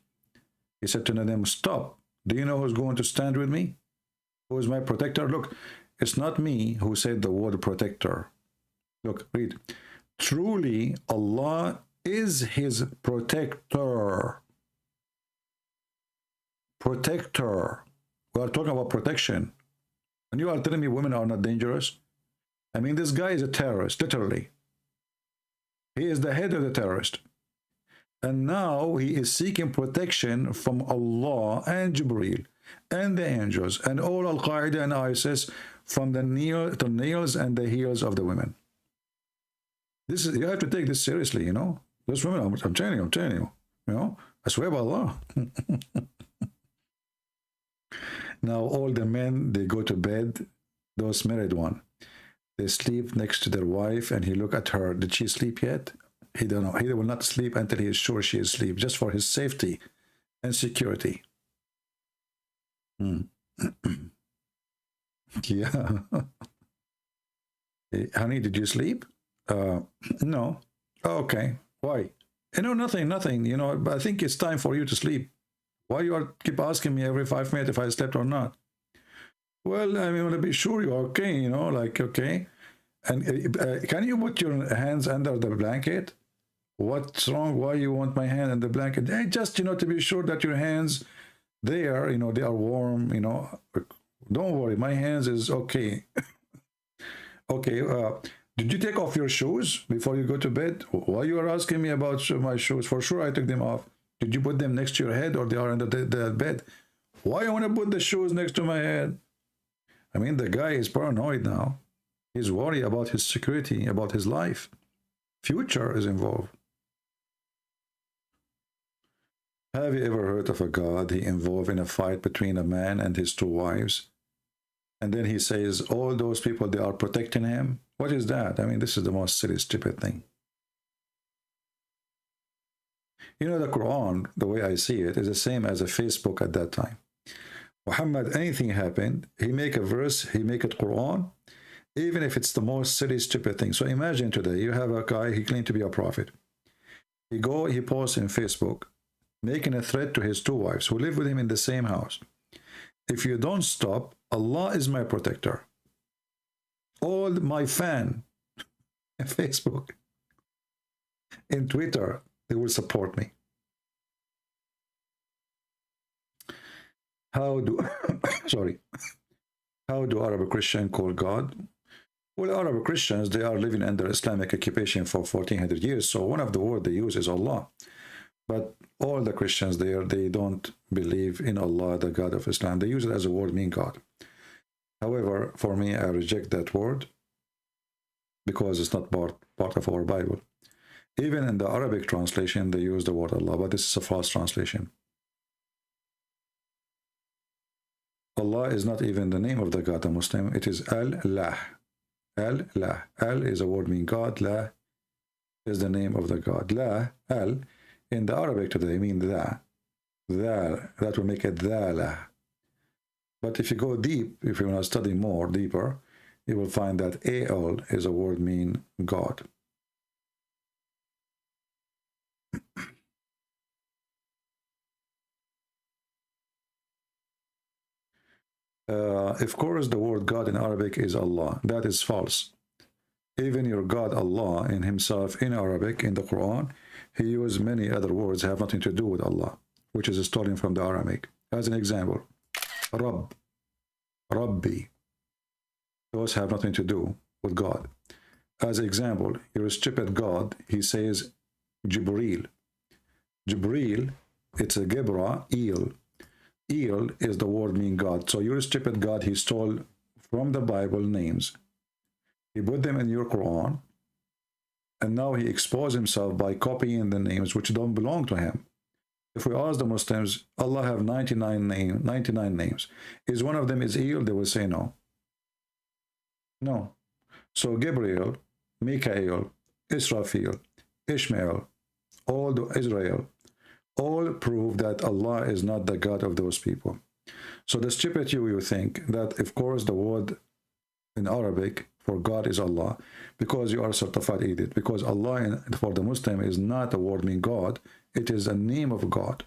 he said to them, stop. Do you know who's going to stand with me? Who is my protector? Look, it's not me who said the word protector. Look, read. Truly, Allah is his protector. Protector. We are talking about protection. And you are telling me women are not dangerous? I mean, this guy is a terrorist, literally. He is the head of the terrorist. And now he is seeking protection from Allah and Jibreel and the angels and all Al-Qaeda and ISIS from the nails and the heels of the women. This is, you have to take this seriously, you know. Those women, I'm telling you, you know, I swear by Allah. Now all the men, they go to bed, those married one, they sleep next to their wife and he look at her. Did she sleep yet? He don't know. He will not sleep until he is sure she is asleep, just for his safety and security. Yeah. Hey, honey, did you sleep? No. Oh, okay. Why? You know, nothing. You know, but I think it's time for you to sleep. Why you are keep asking me every 5 minutes if I slept or not? Well, I mean, I want to be sure you're okay, you know, like, okay. And can you put your hands under the blanket? What's wrong? Why you want my hand in the blanket? Hey, just, you know, to be sure that your hands there, you know, they are warm, you know. Don't worry, my hands is okay. Okay, did you take off your shoes before you go to bed? Why you are asking me about my shoes? For sure I took them off. Did you put them next to your head or they are under the bed? Why you want to put the shoes next to my head? I mean, the guy is paranoid now. He's worried about his security, about his life. Future is involved. Have you ever heard of a God he involved in a fight between a man and his 2 wives? And then he says, all those people, they are protecting him? What is that? I mean, this is the most silly, stupid thing. You know, the Quran, the way I see it, is the same as a Facebook at that time. Muhammad, anything happened, he make a verse, he make it Quran, even if it's the most silly, stupid thing. So imagine today, you have a guy, he claimed to be a prophet. He posts in Facebook, making a threat to his 2 wives who live with him in the same house. If you don't stop, Allah is my protector. All my fan in Facebook, in Twitter, they will support me. How do Arab Christians call God? Well, Arab Christians, they are living under Islamic occupation for 1400 years, so one of the words they use is Allah. But all the Christians there, they don't believe in Allah, the God of Islam. They use it as a word mean God. However, for me, I reject that word because it's not part of our Bible. Even in the Arabic translation, they use the word Allah, but this is a false translation. Allah is not even the name of the God, the Muslim. It is Al-Lah. Al-Lah. Al is a word meaning God. La is the name of the God. La, Al, in the Arabic today, mean the. That will make it Dhala. But if you go deep, if you want to study more, deeper, you will find that Al is a word mean God. Of course, the word God in Arabic is Allah. That is false. Even your God, Allah, in himself, in Arabic, in the Quran, he used many other words that have nothing to do with Allah, which is stolen from the Aramaic. As an example, Rabb, Rabbi. Those have nothing to do with God. As an example, your stupid God, he says Jibreel. Jibreel, it's a Gebra, El. El is the word meaning God. So your stupid God, he stole from the Bible names. He put them in your Quran, and now he exposed himself by copying the names which don't belong to him. If we ask the Muslims, Allah have 99 names. Is one of them is El? They will say no. No. So Gabriel, Mikael, Israfil, Ishmael, all the Israel, all prove that Allah is not the God of those people. So the stupid you think that, of course, the word in Arabic for God is Allah, because you are a certified idiot. Because Allah for the Muslim is not a word meaning God, it is a name of God.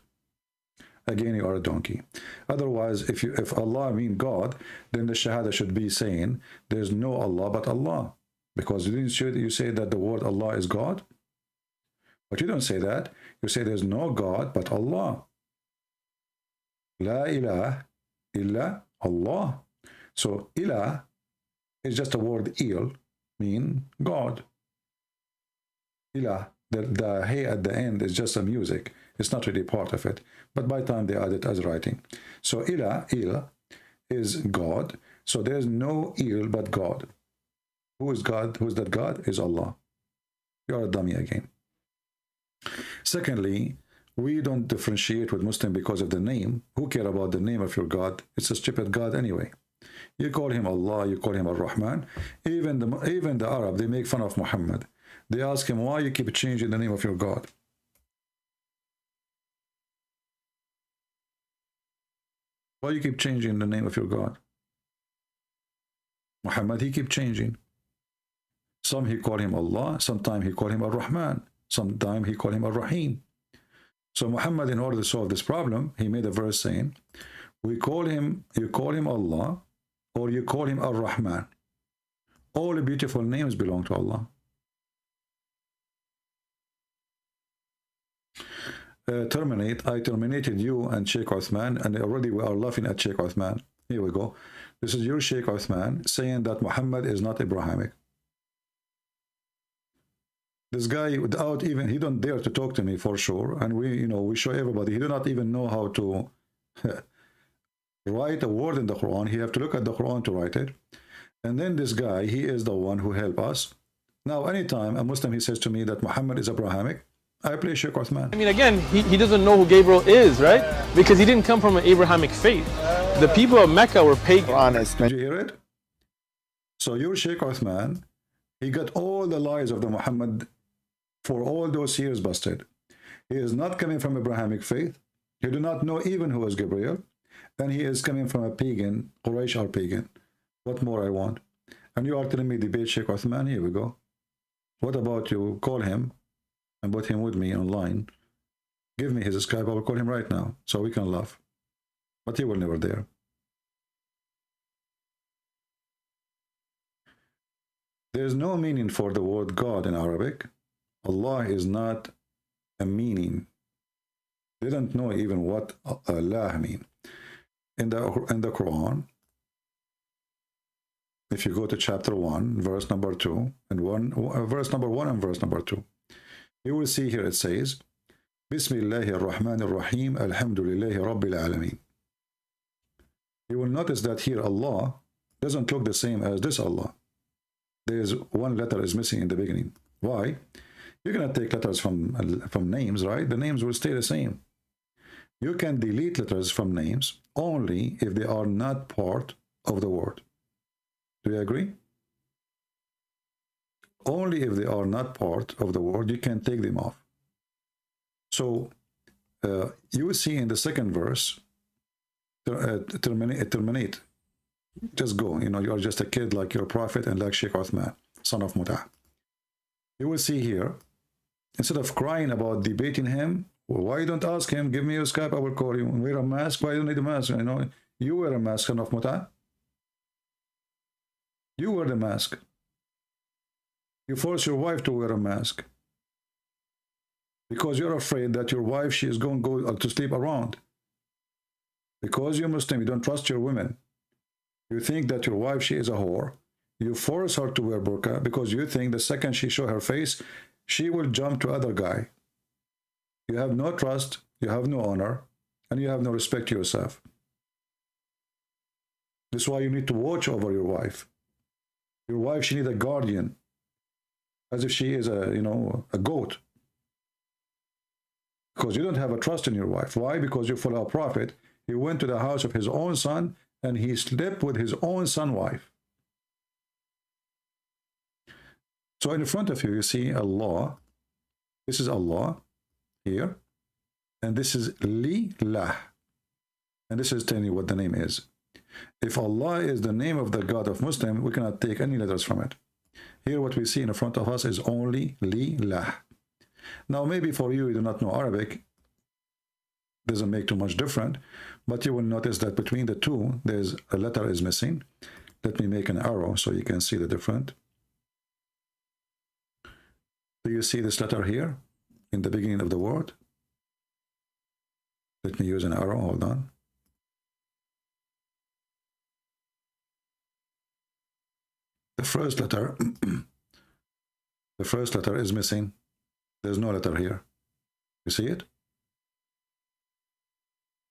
Again, you are a donkey. Otherwise, if Allah mean God, then the Shahada should be saying there's no Allah but Allah. Because you say that the word Allah is God? But you don't say that. You say there's no God but Allah. La ilaha illa Allah. So ilah is just a word il, mean God. Ilah, the hey at the end is just a music. It's not really part of it. But by the time they add it as writing. So ilah, il, is God. So there's no il but God. Who is God? Who is that God? Is Allah. You are a dummy again. Secondly, we don't differentiate with Muslim because of the name. Who care about the name of your God? It's a stupid God anyway. You call him Allah, you call him Ar-Rahman. Even the Arab, they make fun of Muhammad. They ask him, why you keep changing the name of your God? Why you keep changing the name of your God? Muhammad, he keep changing. Some he call him Allah, sometimes he call him Ar-Rahman, sometimes he call him Ar-Rahim. So Muhammad, in order to solve this problem, he made a verse saying, you call him Allah, or you call him Ar-Rahman. All the beautiful names belong to Allah. I terminated you and Sheikh Uthman, and already we are laughing at Sheikh Uthman. Here we go. This is your Sheikh Uthman saying that Muhammad is not Abrahamic. This guy, without even, he don't dare to talk to me for sure, and we show everybody, he do not even know how to write a word in the Quran. He have to look at the Quran to write it. And then this guy, he is the one who help us. Now, anytime a Muslim, he says to me that Muhammad is Abrahamic, I play Sheikh Uthman. I mean, again, he doesn't know who Gabriel is, right? Because he didn't come from an Abrahamic faith. The people of Mecca were pagan. Did you hear it? So your Sheikh Uthman, he got all the lies of the Muhammad for all those years busted. He is not coming from Abrahamic faith. He do not know even who is Gabriel. And he is coming from a pagan. Quraysh are pagan. What more I want? And you are telling me debate Sheikh Uthman? Here we go. What about you call him and put him with me online? Give me his Skype. I will call him right now so we can laugh. But he will never dare. There is no meaning for the word God in Arabic. Allah is not a meaning. They don't know even what Allah mean. In the Quran, if you go to chapter 1, verse number 2, and verse number 1 and verse number 2, you will see here it says, Bismillahir Rahmanir Rahim, Alhamdulillahi Rabbil Alameen. You will notice that here Allah doesn't look the same as this Allah. There is one letter is missing in the beginning. Why? You're going to take letters from names, right? The names will stay the same. You can delete letters from names only if they are not part of the word. Do you agree? Only if they are not part of the word, you can take them off. So you will see in the second verse, terminate. Just go. You are just a kid like your prophet and like Sheikh Uthman, son of Muta. You will see here, instead of crying about debating him, well, why you don't ask him, give me your Skype, I will call you. Wear a mask. Why you don't need a mask? You wear a mask, son of Muta. You wear the mask. You force your wife to wear a mask because you're afraid that your wife, she is going to go to sleep around. Because you're Muslim, you don't trust your women. You think that your wife, she is a whore. You force her to wear burqa because you think the second she show her face, she will jump to other guy. You have no trust, you have no honor, and you have no respect to yourself. This is why you need to watch over your wife. Your wife, she needs a guardian, as if she is a goat. Because you don't have a trust in your wife. Why? Because you follow a prophet. He went to the house of his own son, and he slept with his own son's wife. So in front of you, you see Allah. This is Allah here. And this is Li-lah. And this is telling you what the name is. If Allah is the name of the God of Muslim, we cannot take any letters from it. Here what we see in front of us is only li, lah. Now maybe for you do not know Arabic, doesn't make too much difference, but you will notice that between the two, there's a letter is missing. Let me make an arrow so you can see the difference. Do you see this letter here in the beginning of the word? Let me use an arrow, hold on. The first letter, the first letter is missing. There's no letter here. You see it?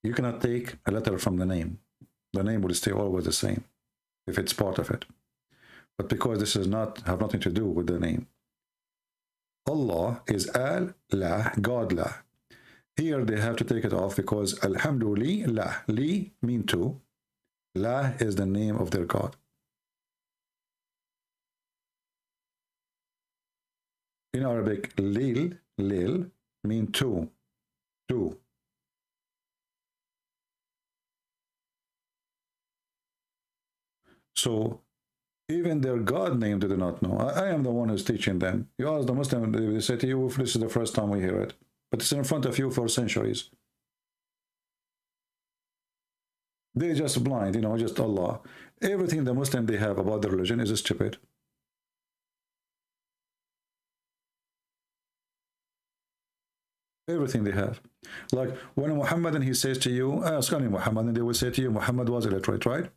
You cannot take a letter from the name. The name will stay always the same if it's part of it. But because this is not have nothing to do with the name. Allah is Al-La, God-La. Here they have to take it off because Alhamdulillah, Li mean two. La is the name of their God. In Arabic, Lil mean two. Two. So even their God name they do not know. I am the one who's teaching them. You ask the Muslim, they say to you, this is the first time we hear it. But it's in front of you for centuries. They're just blind, you know, just Allah. Everything the Muslim they have about the religion is stupid. Everything they have. Like when a Muhammadan he says to you, ask any Muhammadan, they will say to you, Muhammad was illiterate, right?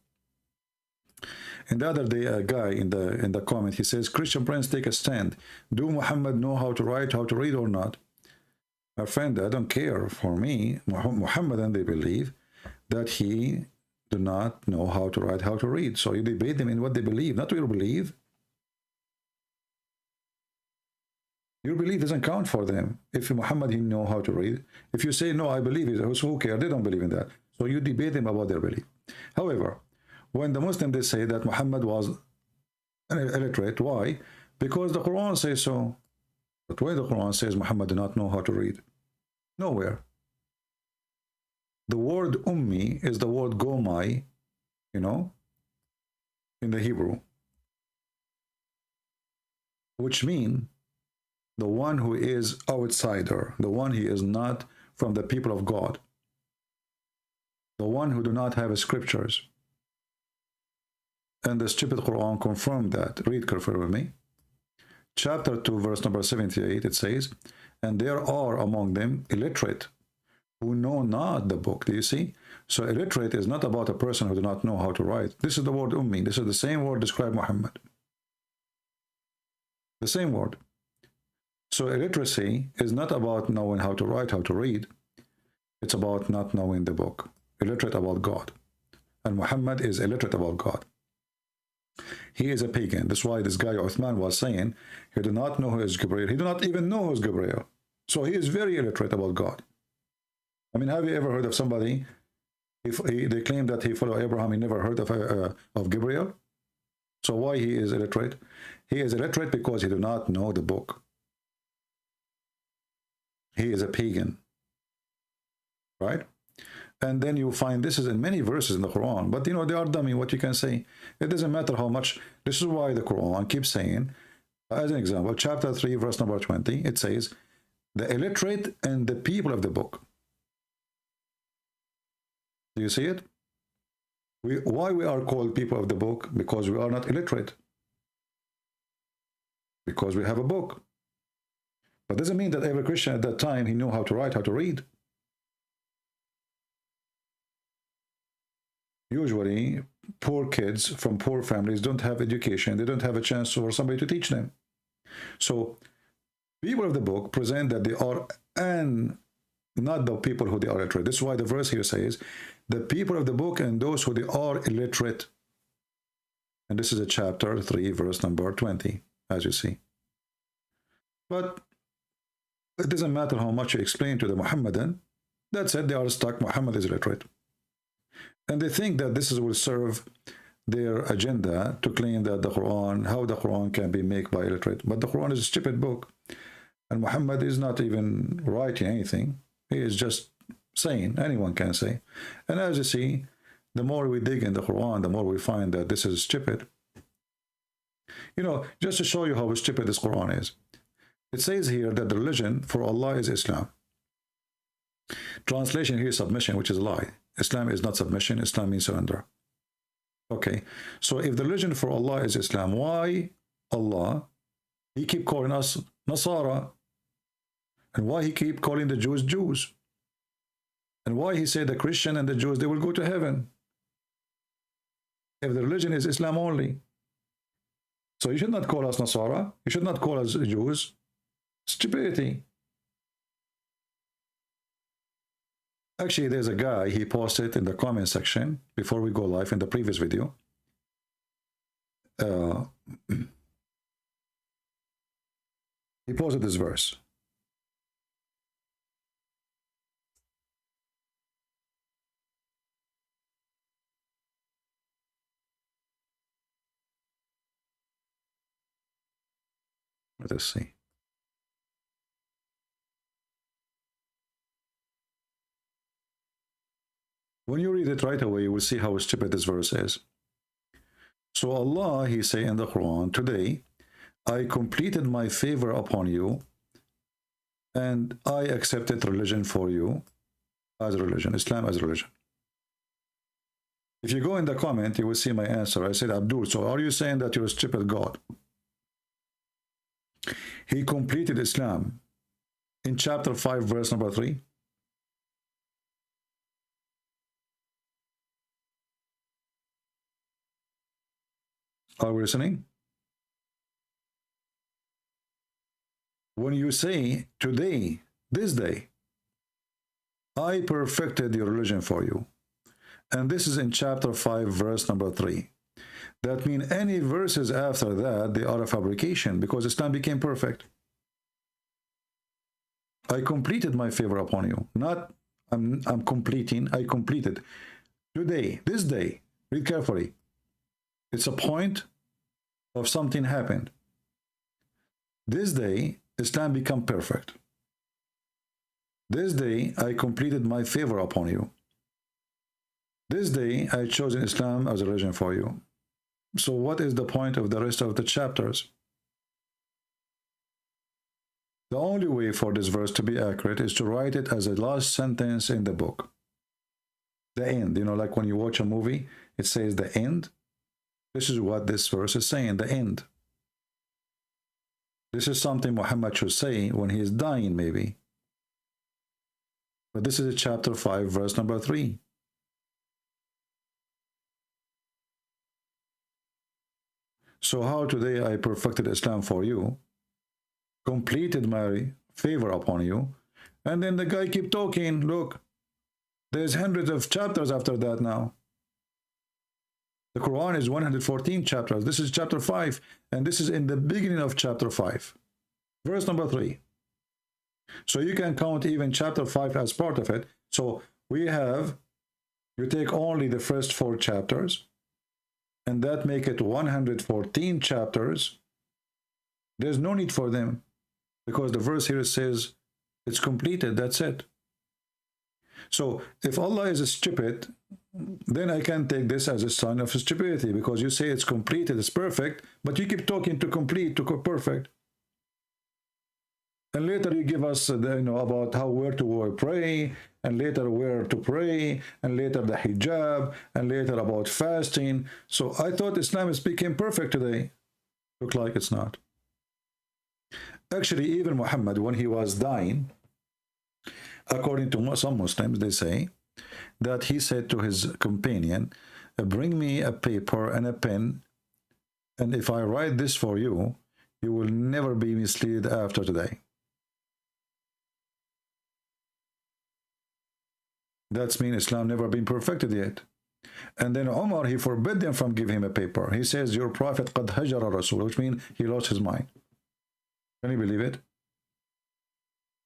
And the other day, a guy in the comment, he says, Christian friends take a stand. Do Muhammad know how to write, how to read or not? My friend, I don't care. For me, Muhammadan, they believe that he do not know how to write, how to read. So you debate them in what they believe, not what you believe. Your belief doesn't count for them. If Muhammad, he know how to read. If you say, no, I believe it, so who cares? They don't believe in that. So you debate them about their belief. However, when the Muslims, they say that Muhammad was illiterate, why? Because the Quran says so. But where the Quran says Muhammad did not know how to read? Nowhere. The word ummi is the word gomai, you know, in the Hebrew, which means the one who is outsider, the one he is not from the people of God, the one who do not have scriptures. And the stupid Quran confirmed that. Read carefully with me. Chapter 2, verse number 78, it says, and there are among them illiterate who know not the book. Do you see? So illiterate is not about a person who do not know how to write. This is the word ummi. This is the same word describe Muhammad. The same word. So illiteracy is not about knowing how to write, how to read. It's about not knowing the book. Illiterate about God. And Muhammad is illiterate about God. He is a pagan. That's why this guy Uthman was saying he did not know who is Gabriel. He did not even know who is Gabriel. So he is very illiterate about God. I mean, have you ever heard of somebody, if they claim that he followed Abraham, he never heard of Gabriel? So why he is illiterate? He is illiterate because he did not know the book. He is a pagan. Right? And then you find this is in many verses in the Quran. But, you know, they are dummy. What you can say, it doesn't matter how much. This is why the Quran keeps saying, as an example, chapter 3, verse number 20, it says, the illiterate and the people of the book. Do you see it? Why we are called people of the book? Because we are not illiterate. Because we have a book. But doesn't mean that every Christian at that time, he knew how to write, how to read. Usually, poor kids from poor families don't have education. They don't have a chance for somebody to teach them. So, people of the book present that they are, and not the people who they are illiterate. This is why the verse here says, the people of the book and those who they are illiterate. And this is a chapter 3, verse number 20, as you see. But it doesn't matter how much you explain to the Muhammadan. That's it, they are stuck. Muhammad is illiterate. And they think that this will serve their agenda to claim that the Quran, how the Quran can be made by illiterate. But the Quran is a stupid book. And Muhammad is not even writing anything. He is just saying, anyone can say. And as you see, the more we dig in the Quran, the more we find that this is stupid. You know, just to show you how stupid this Quran is. It says here that the religion for Allah is Islam. Translation here is submission, which is a lie. Islam is not submission. Islam means surrender. Okay, so if the religion for Allah is Islam, why Allah, he keep calling us Nasara? And why he keep calling the Jews Jews? And why he said the Christian and the Jews, they will go to heaven? If the religion is Islam only. So you should not call us Nasara. You should not call us Jews. Stupidity. Actually, there's a guy, he posted in the comment section before we go live in the previous video. He posted this verse. Let us see. When you read it right away, you will see how stupid this verse is. So Allah, he say in the Quran, today, I completed my favor upon you, and I accepted religion for you as a religion, Islam as a religion. If you go in the comment, you will see my answer. I said, Abdul, so are you saying that you're a stupid God? He completed Islam in chapter 5, verse number 3. Are we listening? When you say, today, this day, I perfected your religion for you. And this is in chapter 5, verse number 3. That means any verses after that, they are a fabrication because Islam became perfect. I completed my favor upon you. Not, I'm completing, I completed. Today, this day, read carefully. It's a point of something happened. This day, Islam become perfect. This day, I completed my favor upon you. This day, I chosen Islam as a religion for you. So what is the point of the rest of the chapters? The only way for this verse to be accurate is to write it as a last sentence in the book. The end. You know, like when you watch a movie, it says the end. This is what this verse is saying, the end. This is something Muhammad should say when he is dying, maybe. But this is chapter 5, verse number 3. So how today I perfected Islam for you, completed my favor upon you, and then the guy keep talking. Look, there's hundreds of chapters after that now. The Quran is 114 chapters. This is chapter 5, and this is in the beginning of chapter 5, verse number 3. So you can count even chapter 5 as part of it. So we have, you take only the first 4 chapters, and that make it 114 chapters. There's no need for them, because the verse here says it's completed, that's it. So if Allah is stupid, then I can take this as a sign of stupidity, because you say it's completed, it's perfect, but you keep talking to complete, to perfect. And later you give us about where to pray, and later where to pray, and later the hijab, and later about fasting. So I thought Islam became perfect today. Look like it's not. Actually, even Muhammad, when he was dying, according to some Muslims, they say that he said to his companion, bring me a paper and a pen, and if I write this for you, you will never be misled after today. That means Islam never been perfected yet. And then Umar, he forbid them from giving him a paper. He says, your prophet qad hajara Rasul, which means he lost his mind. Can you believe it?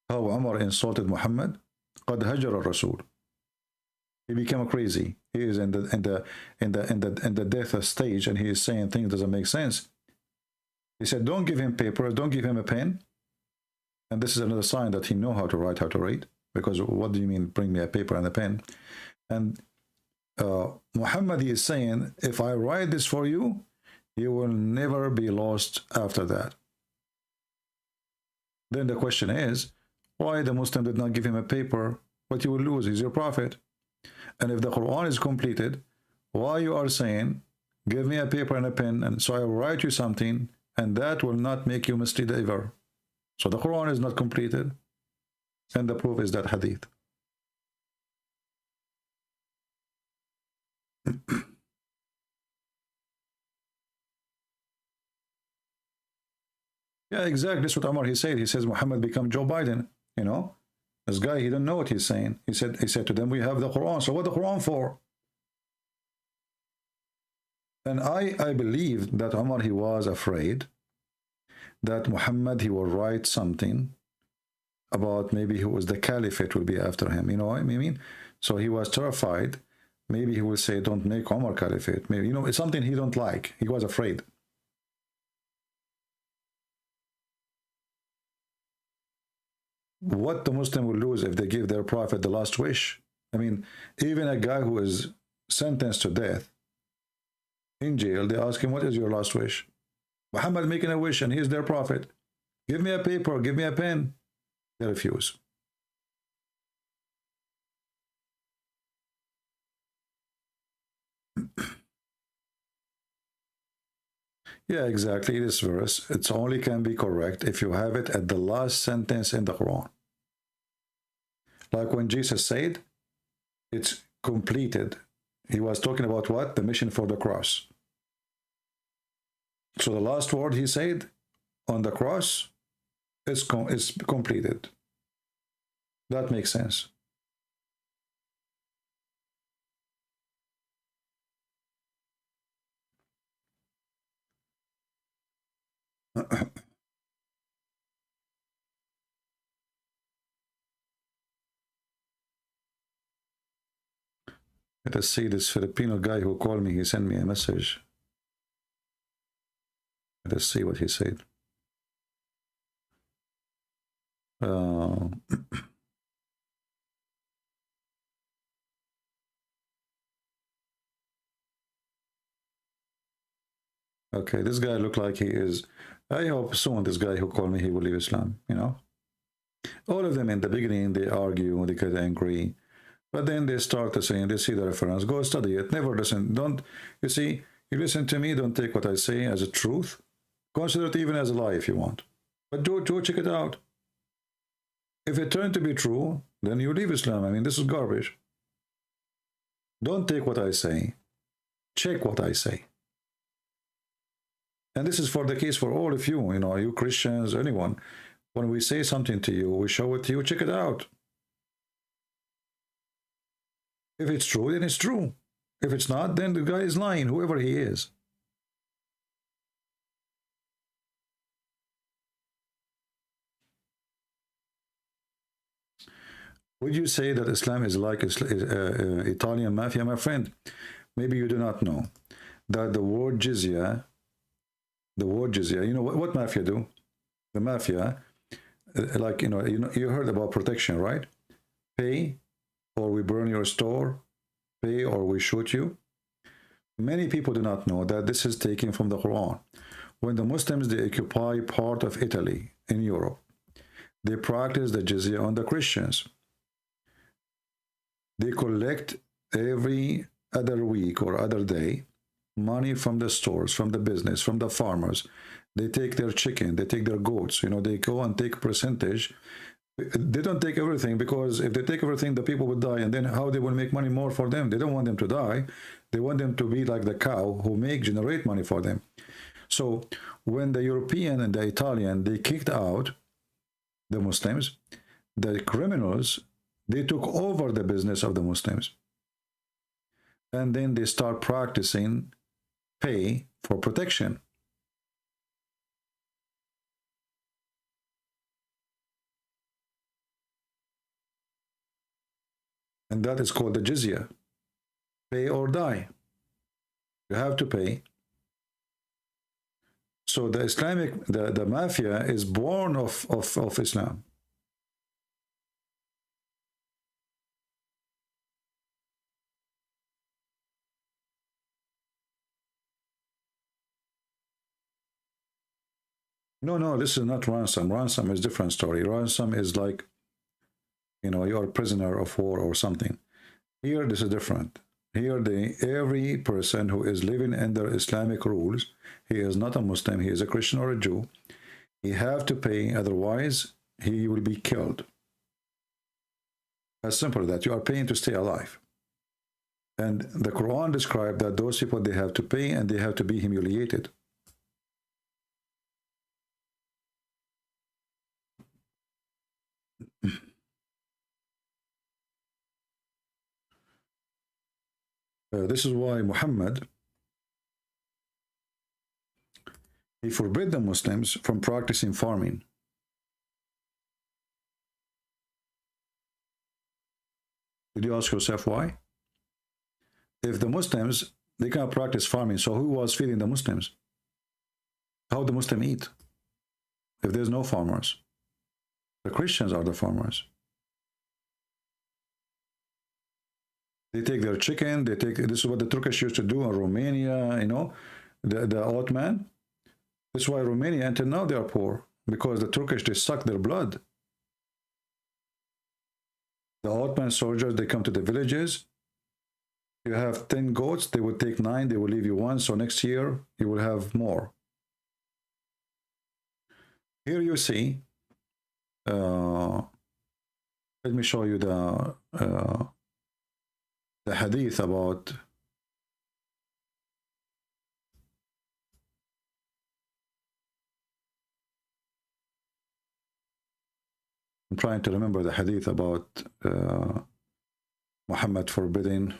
How Umar insulted Muhammad? Qad hajara Rasul. He became crazy. He is in the death stage, and he is saying things that doesn't make sense. He said, don't give him papers, don't give him a pen. And this is another sign that he know how to write, how to read. Because what do you mean, bring me a paper and a pen? And Muhammad is saying, if I write this for you, you will never be lost after that. Then the question is, why the Muslim did not give him a paper? What you will lose is your prophet. And if the Quran is completed, why you are saying, give me a paper and a pen, and so I will write you something, and that will not make you mislead ever. So the Quran is not completed, and the proof is that hadith. Yeah, exactly. That's what Omar, he said. He says Muhammad become Joe Biden. You know, this guy, he don't know what he's saying. He said to them, we have the Quran. So what the Quran for? And I believe that Omar, he was afraid that Muhammad, he will write something about maybe who was the caliphate will be after him. You know what I mean? So he was terrified. Maybe he will say, don't make Omar caliphate. Maybe, you know, it's something he don't like. He was afraid. What the Muslim will lose if they give their prophet the last wish? I mean, even a guy who is sentenced to death in jail, they ask him, what is your last wish? Muhammad making a wish, and he is their prophet. Give me a paper, give me a pen. They refuse. Yeah, exactly. This verse, it only can be correct if you have it at the last sentence in the Quran. Like when Jesus said, it's completed. He was talking about what? The mission for the cross. So the last word he said on the cross is completed. That makes sense. Let us see this Filipino guy who called me. He sent me a message. Let us see what he said. Okay, this guy looked like he is. I hope soon this guy who called me, he will leave Islam, you know. All of them in the beginning, they argue, they get angry. But then they start to say, they see the reference, go study it, never listen. Don't, you see, you listen to me, don't take what I say as a truth. Consider it even as a lie if you want. But go check it out. If it turned to be true, then you leave Islam. I mean, this is garbage. Don't take what I say. Check what I say. And this is for the case for all of you, you know, you Christians, anyone. When we say something to you, we show it to you, check it out. If it's true, then it's true. If it's not, then the guy is lying, whoever he is. Would you say that Islam is like Italian mafia, my friend? Maybe you do not know that the word jizya, you know what mafia do? The mafia, like, you know, you heard about protection, right? Pay or we burn your store, pay or we shoot you. Many people do not know that this is taken from the Quran. When the Muslims, they occupy part of Italy in Europe, they practice the jizya on the Christians. They collect every other week or other day money from the stores, from the business, from the farmers. They take their chicken, they take their goats, you know, they go and take percentage. They don't take everything, because if they take everything, the people would die, and then how they will make money more for them? They don't want them to die. They want them to be like the cow who generate money for them. So when the European and the Italian, they kicked out the Muslims, the criminals, they took over the business of the Muslims. And then they start practicing pay for protection. And that is called the jizya. Pay or die. You have to pay. So the Islamic, the mafia is born of Islam. No, no, this is not ransom. Ransom is different story. Ransom is like, you know, you're a prisoner of war or something. Here, this is different. Here, every person who is living under Islamic rules, he is not a Muslim, he is a Christian or a Jew, he have to pay, otherwise he will be killed. As simple as that. You are paying to stay alive. And the Quran described that those people, they have to pay and they have to be humiliated. This is why Muhammad, he forbid the Muslims from practicing farming. Did you ask yourself why? If the Muslims, they can't practice farming, so who was feeding the Muslims? How the Muslim eat if there's no farmers? The Christians are the farmers. They take their chicken, they take, this is what the Turkish used to do in Romania, you know, the Ottoman. That's why Romania, until now, they are poor, because the Turkish, they suck their blood. The Ottoman soldiers, they come to the villages. You have 10 goats, they will take 9, they will leave you 1, so next year you will have more. Here you see, let me show you the hadith about I'm trying to remember the hadith about Muhammad forbidding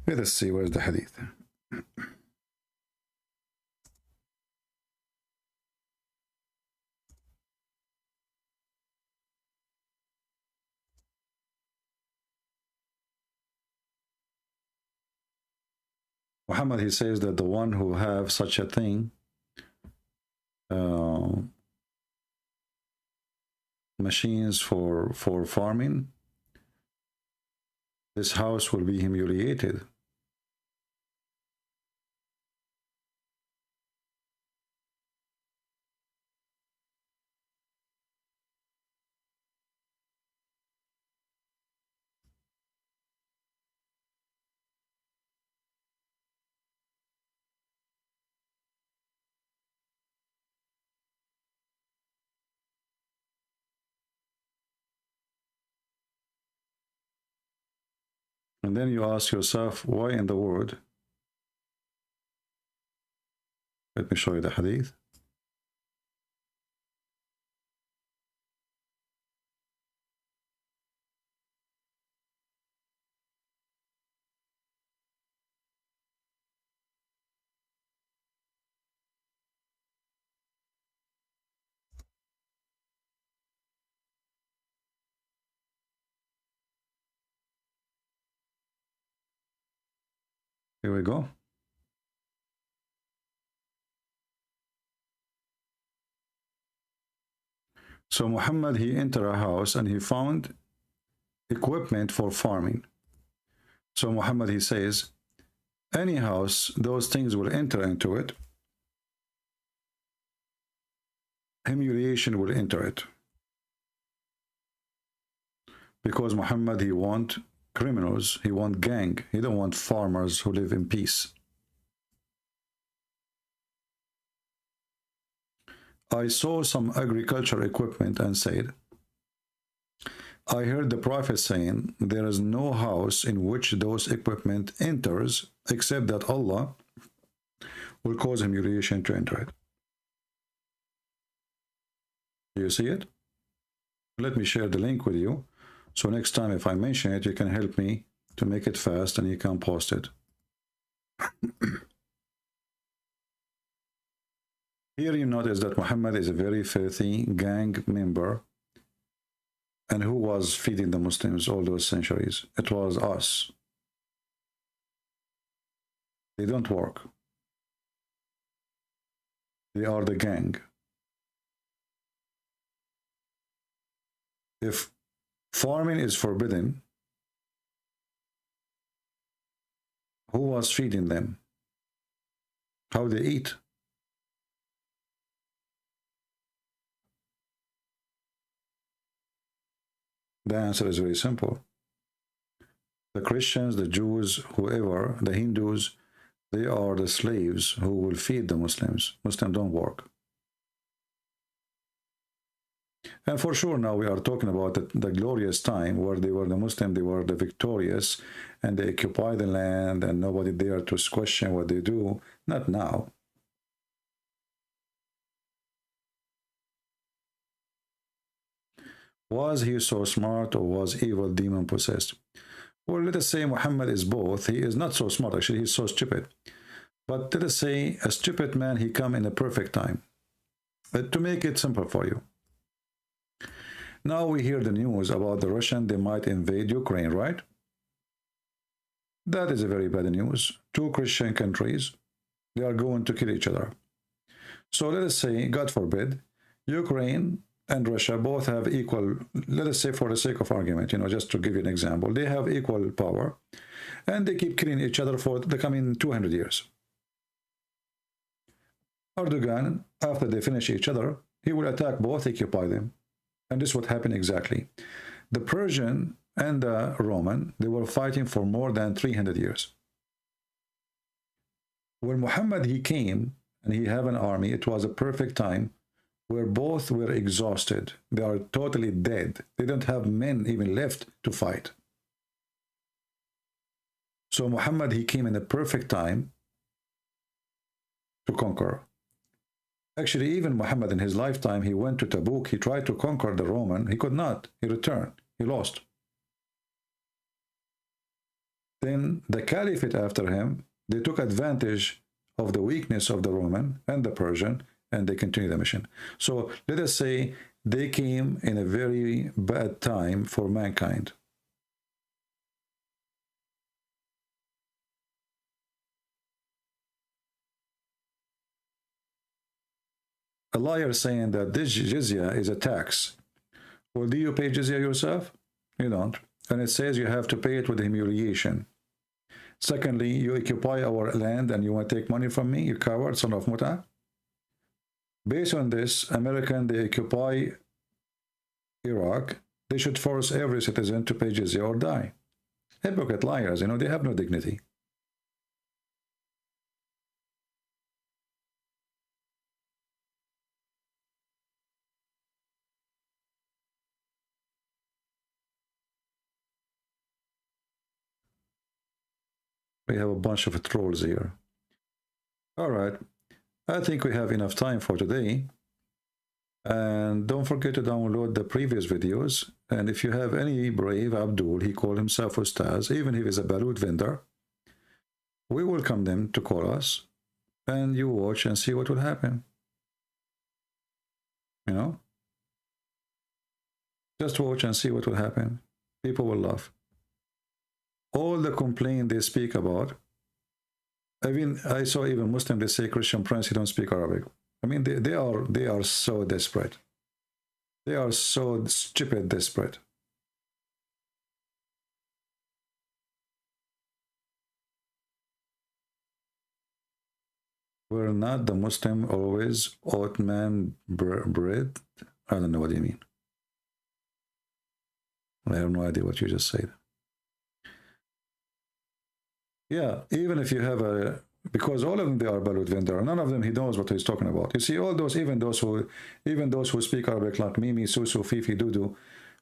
let us see where's the hadith. Muhammad, he says that the one who have such a thing, machines for farming, this house will be humiliated. And then you ask yourself, why in the world? Let me show you the hadith. Here we go. So Muhammad, he entered a house and he found equipment for farming. So Muhammad, he says, any house, those things will enter into it. Humiliation will enter it. Because Muhammad, he want criminals, he want gang, he don't want farmers who live in peace. I saw some agriculture equipment and said, I heard the Prophet saying, there is no house in which those equipment enters except that Allah will cause humiliation to enter it. Do you see it? Let me share the link with you. So next time if I mention it, you can help me to make it fast and you can post it. Here you notice that Muhammad is a very filthy gang member. And who was feeding the Muslims all those centuries? It was us. They don't work. They are the gang. If farming is forbidden, who was feeding them? How they eat? The answer is very simple. The Christians, the Jews, whoever, the Hindus, they are the slaves who will feed the Muslims. Muslims don't work. And for sure now we are talking about the glorious time where they were the Muslim, they were the victorious, and they occupy the land and nobody there to question what they do. Not now. Was he so smart or was evil demon possessed? Well, let us say Muhammad is both. He is not so smart, actually, he's so stupid. But let us say a stupid man, he come in a perfect time. To make it simple for you. Now we hear the news about the Russian, they might invade Ukraine, right? That is a very bad news. Two Christian countries, they are going to kill each other. So let us say, God forbid, Ukraine and Russia both have equal, let us say for the sake of argument, you know, just to give you an example, they have equal power and they keep killing each other for the coming 200 years. Erdogan, after they finish each other, he will attack both, occupy them. And this would happen exactly. The Persian and the Roman, they were fighting for more than 300 years. When Muhammad, he came and he had an army, it was a perfect time where both were exhausted. They are totally dead. They don't have men even left to fight. So Muhammad, he came in a perfect time to conquer. Actually, even Muhammad in his lifetime, he went to Tabuk. He tried to conquer the Roman. He could not. He returned. He lost. Then the Caliphate after him, they took advantage of the weakness of the Roman and the Persian, and they continued the mission. So let us say they came in a very bad time for mankind. A liar saying that this jizya is a tax. Well, do you pay jizya yourself? You don't. And it says you have to pay it with humiliation. Secondly, you occupy our land and you want to take money from me, you coward, son of Muta. Based on this, American, they occupy Iraq. They should force every citizen to pay jizya or die. Hypocrite liars, you know, they have no dignity. We have a bunch of trolls here. All right. I think we have enough time for today. And don't forget to download the previous videos. And if you have any brave Abdul, he called himself Ustadz, even if he's a Balut vendor, we welcome them to call us. And you watch and see what will happen. You know? Just watch and see what will happen. People will laugh. All the complaint they speak about, I mean, I saw even Muslim, they say Christian Prince, he don't speak Arabic. I mean, they are so desperate. They are so stupid desperate. We're not the Muslim always Ottoman bread. I don't know what you mean. I have no idea what you just said. Yeah, even if you have a, because all of them, they are Balut vendor. None of them, he knows what he's talking about. You see, all those, even those who speak Arabic like Mimi, Susu, Fifi, Dudu,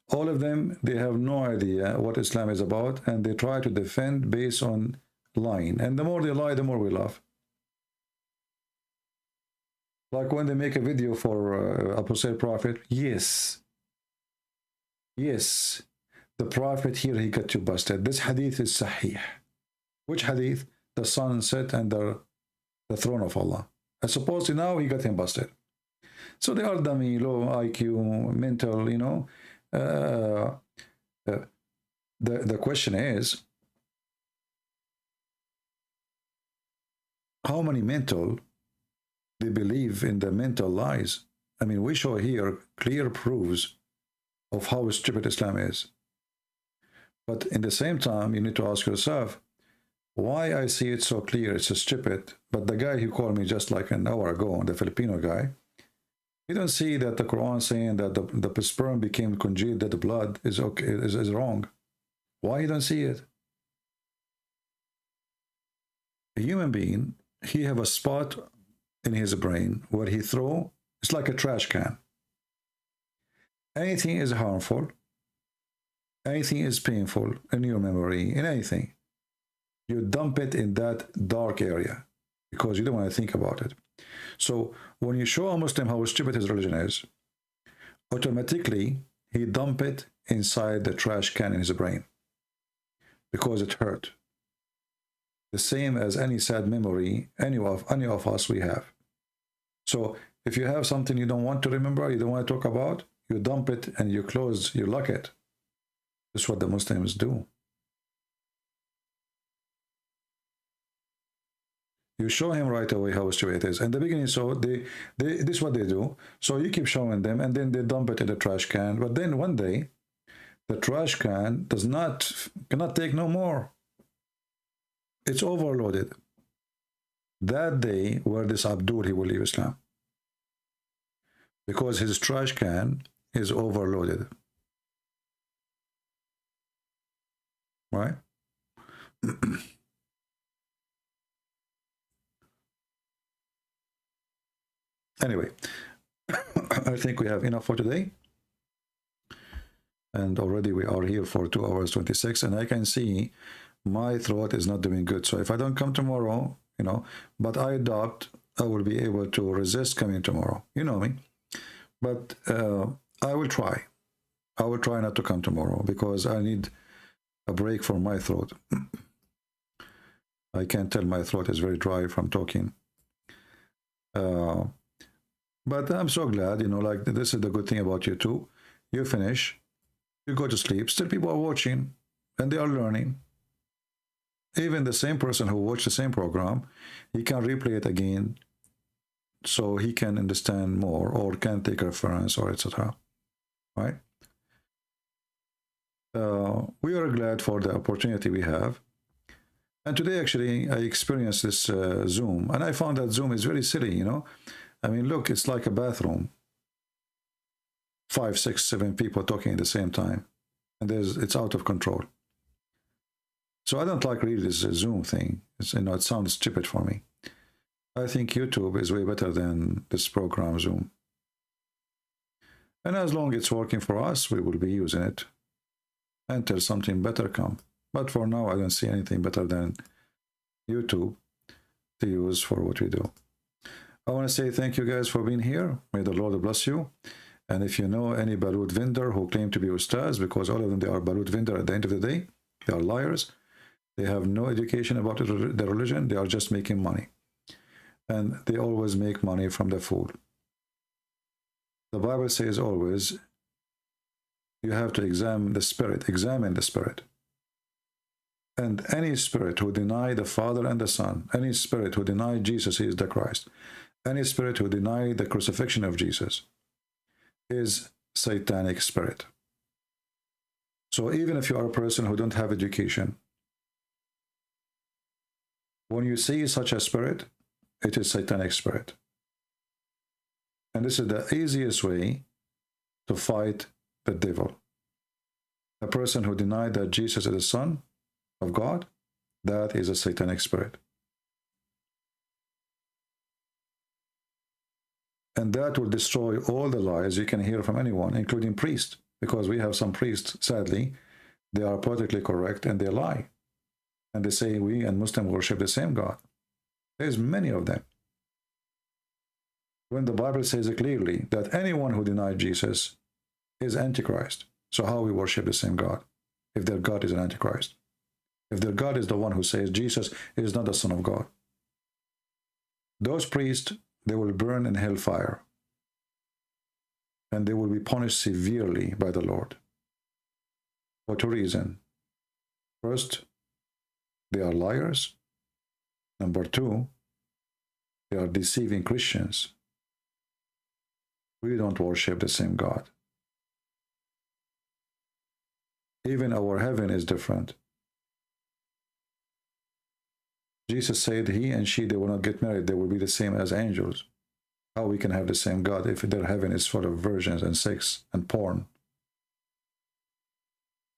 all of them, they have no idea what Islam is about, and they try to defend based on lying. And the more they lie, the more we laugh. Like when they make a video for Apostle Prophet, yes, the Prophet here, he got you busted. This hadith is sahih. Which hadith? The sun set under the throne of Allah. I suppose now he got him busted. So they are dummy, low IQ, mental, you know. The question is, how many mental They believe in the mental lies. I mean, we show here clear proofs of how stupid Islam is. But in the same time, you need to ask yourself, why I see it so clear, it's so stupid, but the guy who called me just like an hour ago, the Filipino guy, you don't see that the Quran saying that the sperm became congealed, that the blood is okay, is wrong. Why you don't see it? A human being, he have a spot in his brain where he throw, it's like a trash can. Anything is harmful, anything is painful in your memory, in anything, you dump it in that dark area because you don't want to think about it. So when you show a Muslim how stupid his religion is, automatically he dump it inside the trash can in his brain because it hurt. The same as any sad memory any of us we have. So if you have something you don't want to remember, you don't want to talk about, you dump it and you close, you lock it. That's what the Muslims do. You show him right away how stupid it is. In the beginning, so this is what they do. So you keep showing them, and then they dump it in the trash can. But then one day, the trash can cannot take no more. It's overloaded. That day, where this Abdul, he will leave Islam. Because his trash can is overloaded. Right? Anyway, I think we have enough for today. And already we are here for 2 hours 26, and I can see my throat is not doing good. So if I don't come tomorrow, you know, but I doubt I will be able to resist coming tomorrow. You know me. But I will try. I will try not to come tomorrow because I need a break from my throat. I can tell my throat is very dry from talking. But I'm so glad, you know, like this is the good thing about YouTube. You finish, you go to sleep, still people are watching and they are learning. Even the same person who watched the same program, he can replay it again so he can understand more or can take reference or etc. Right? We are glad for the opportunity we have. And today, actually, I experienced this Zoom, and I found that Zoom is very silly, you know. I mean, look, it's like a bathroom. 5, 6, 7 people talking at the same time, and it's out of control. So I don't like really this Zoom thing. You know, it sounds stupid for me. I think YouTube is way better than this program Zoom. And as long as it's working for us, we will be using it until something better comes. But for now, I don't see anything better than YouTube to use for what we do. I want to say thank you guys for being here. May the Lord bless you. And if you know any Balut vendor who claim to be Ustadz, because all of them, they are Balut vendor at the end of the day, they are liars. They have no education about the religion. They are just making money. And they always make money from the food. The Bible says always, you have to examine the spirit. Examine the spirit. And any spirit who deny the Father and the Son, any spirit who deny Jesus is the Christ, any spirit who deny the crucifixion of Jesus is satanic spirit. So even if you are a person who don't have education, when you see such a spirit, it is satanic spirit. And this is the easiest way to fight the devil. A person who denied that Jesus is the Son of God, that is a satanic spirit. And that will destroy all the lies you can hear from anyone, including priests, because we have some priests, sadly, they are politically correct and they lie. And they say we and Muslims worship the same God. There's many of them. When the Bible says it clearly that anyone who denies Jesus is Antichrist. So how we worship the same God if their God is an Antichrist? If their God is the one who says Jesus is not the Son of God. Those priests, they will burn in hellfire. And they will be punished severely by the Lord. For two reasons. First, they are liars. Number two, They are deceiving Christians. We don't worship the same God. Even our heaven is different. Jesus said he and she, they will not get married. They will be the same as angels. How we can have the same God if their heaven is full of virgins and sex and porn?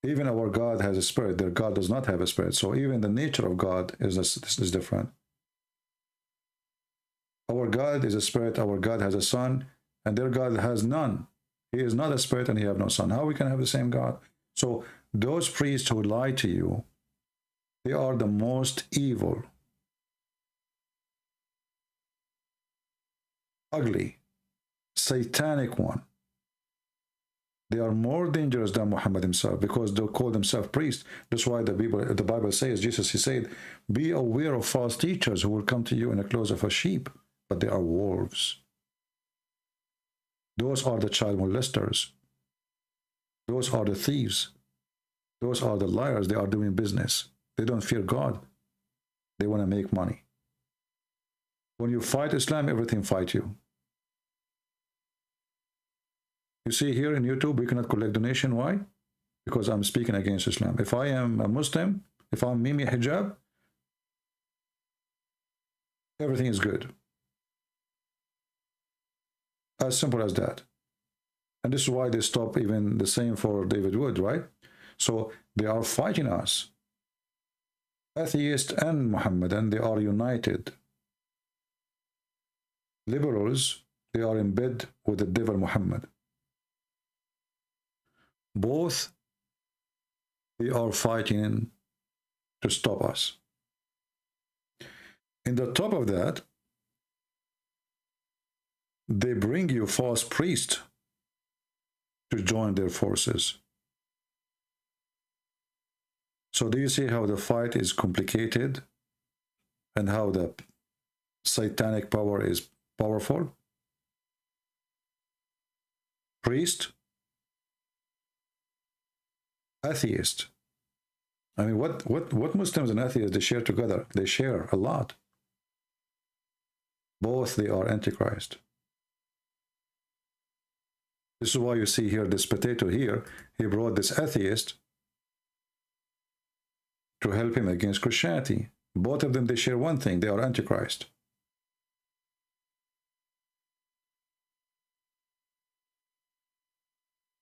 Even our God has a spirit. Their God does not have a spirit. So even the nature of God is different. Our God is a spirit. Our God has a son, and their God has none. He is not a spirit, and he has no son. How we can have the same God? So those priests who lie to you, they are the most evil, ugly, satanic one. They are more dangerous than Muhammad himself because they call themselves priests. That's why the Bible says, Jesus, he said, be aware of false teachers who will come to you in the clothes of a sheep, but they are wolves. Those are the child molesters. Those are the thieves. Those are the liars. They are doing business. They don't fear God. They want to make money. When you fight Islam, everything fights you. You see here in YouTube, we cannot collect donation. Why? Because I'm speaking against Islam. If I am a Muslim, if I'm Mimi Hijab, everything is good. As simple as that. And this is why they stop even the same for David Wood, right? So they are fighting us. Atheists and Muhammadan, they are united. Liberals, they are in bed with the devil Muhammad. Both, they are fighting to stop us. In the top of that, they bring you false priests to join their forces. So do you see how the fight is complicated and how the satanic power is powerful? Priest, atheist. I mean, what Muslims and atheists, they share together? They share a lot. Both, they are Antichrist. This is why you see here this potato here. He brought this atheist to help him against Christianity. Both of them, they share one thing. They are Antichrist.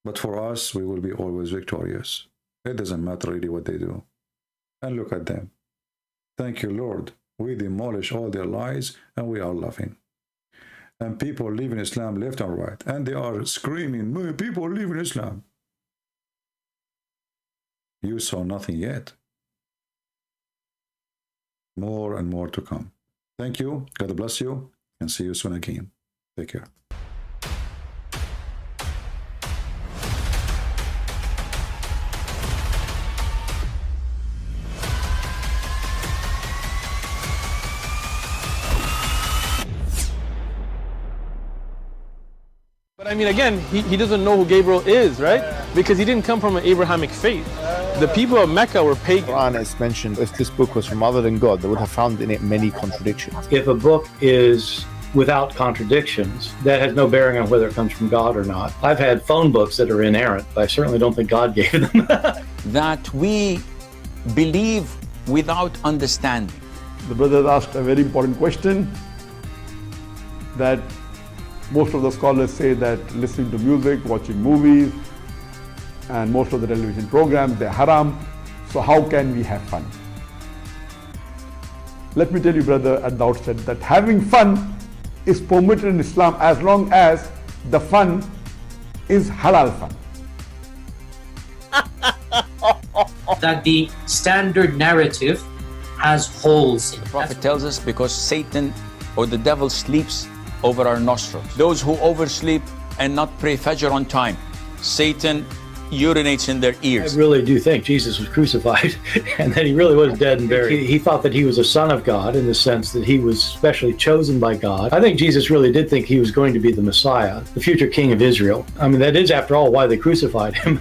But for us, we will be always victorious. It doesn't matter really what they do. And look at them. Thank you, Lord. We demolish all their lies and we are laughing. And people leaving Islam left and right. And they are screaming, people leaving Islam. You saw nothing yet. More and more to come. Thank you. God bless you. And see you soon again. Take care. But I mean, again, he doesn't know who Gabriel is, right? Because he didn't come from an Abrahamic faith. The people of Mecca were pagan. Qur'an is mentioned. If this book was from other than God, they would have found in it many contradictions. If a book is without contradictions, that has no bearing on whether it comes from God or not. I've had phone books that are inerrant, but I certainly don't think God gave them. That we believe without understanding. The brother asked a very important question, that most of the scholars say that listening to music, watching movies, and most of the television programs, they're haram. So how can we have fun? Let me tell you, brother, at the outset that having fun is permitted in Islam as long as the fun is halal fun. That the standard narrative has holes in it. The Prophet tells us because Satan or the devil sleeps over our nostrils. Those who oversleep and not pray Fajr on time, Satan urinates in their ears. I really do think Jesus was crucified and that he really was dead and buried. He thought that he was a son of God in the sense that he was specially chosen by God. I think Jesus really did think he was going to be the Messiah, the future king of Israel. I mean, that is, after all, why they crucified him.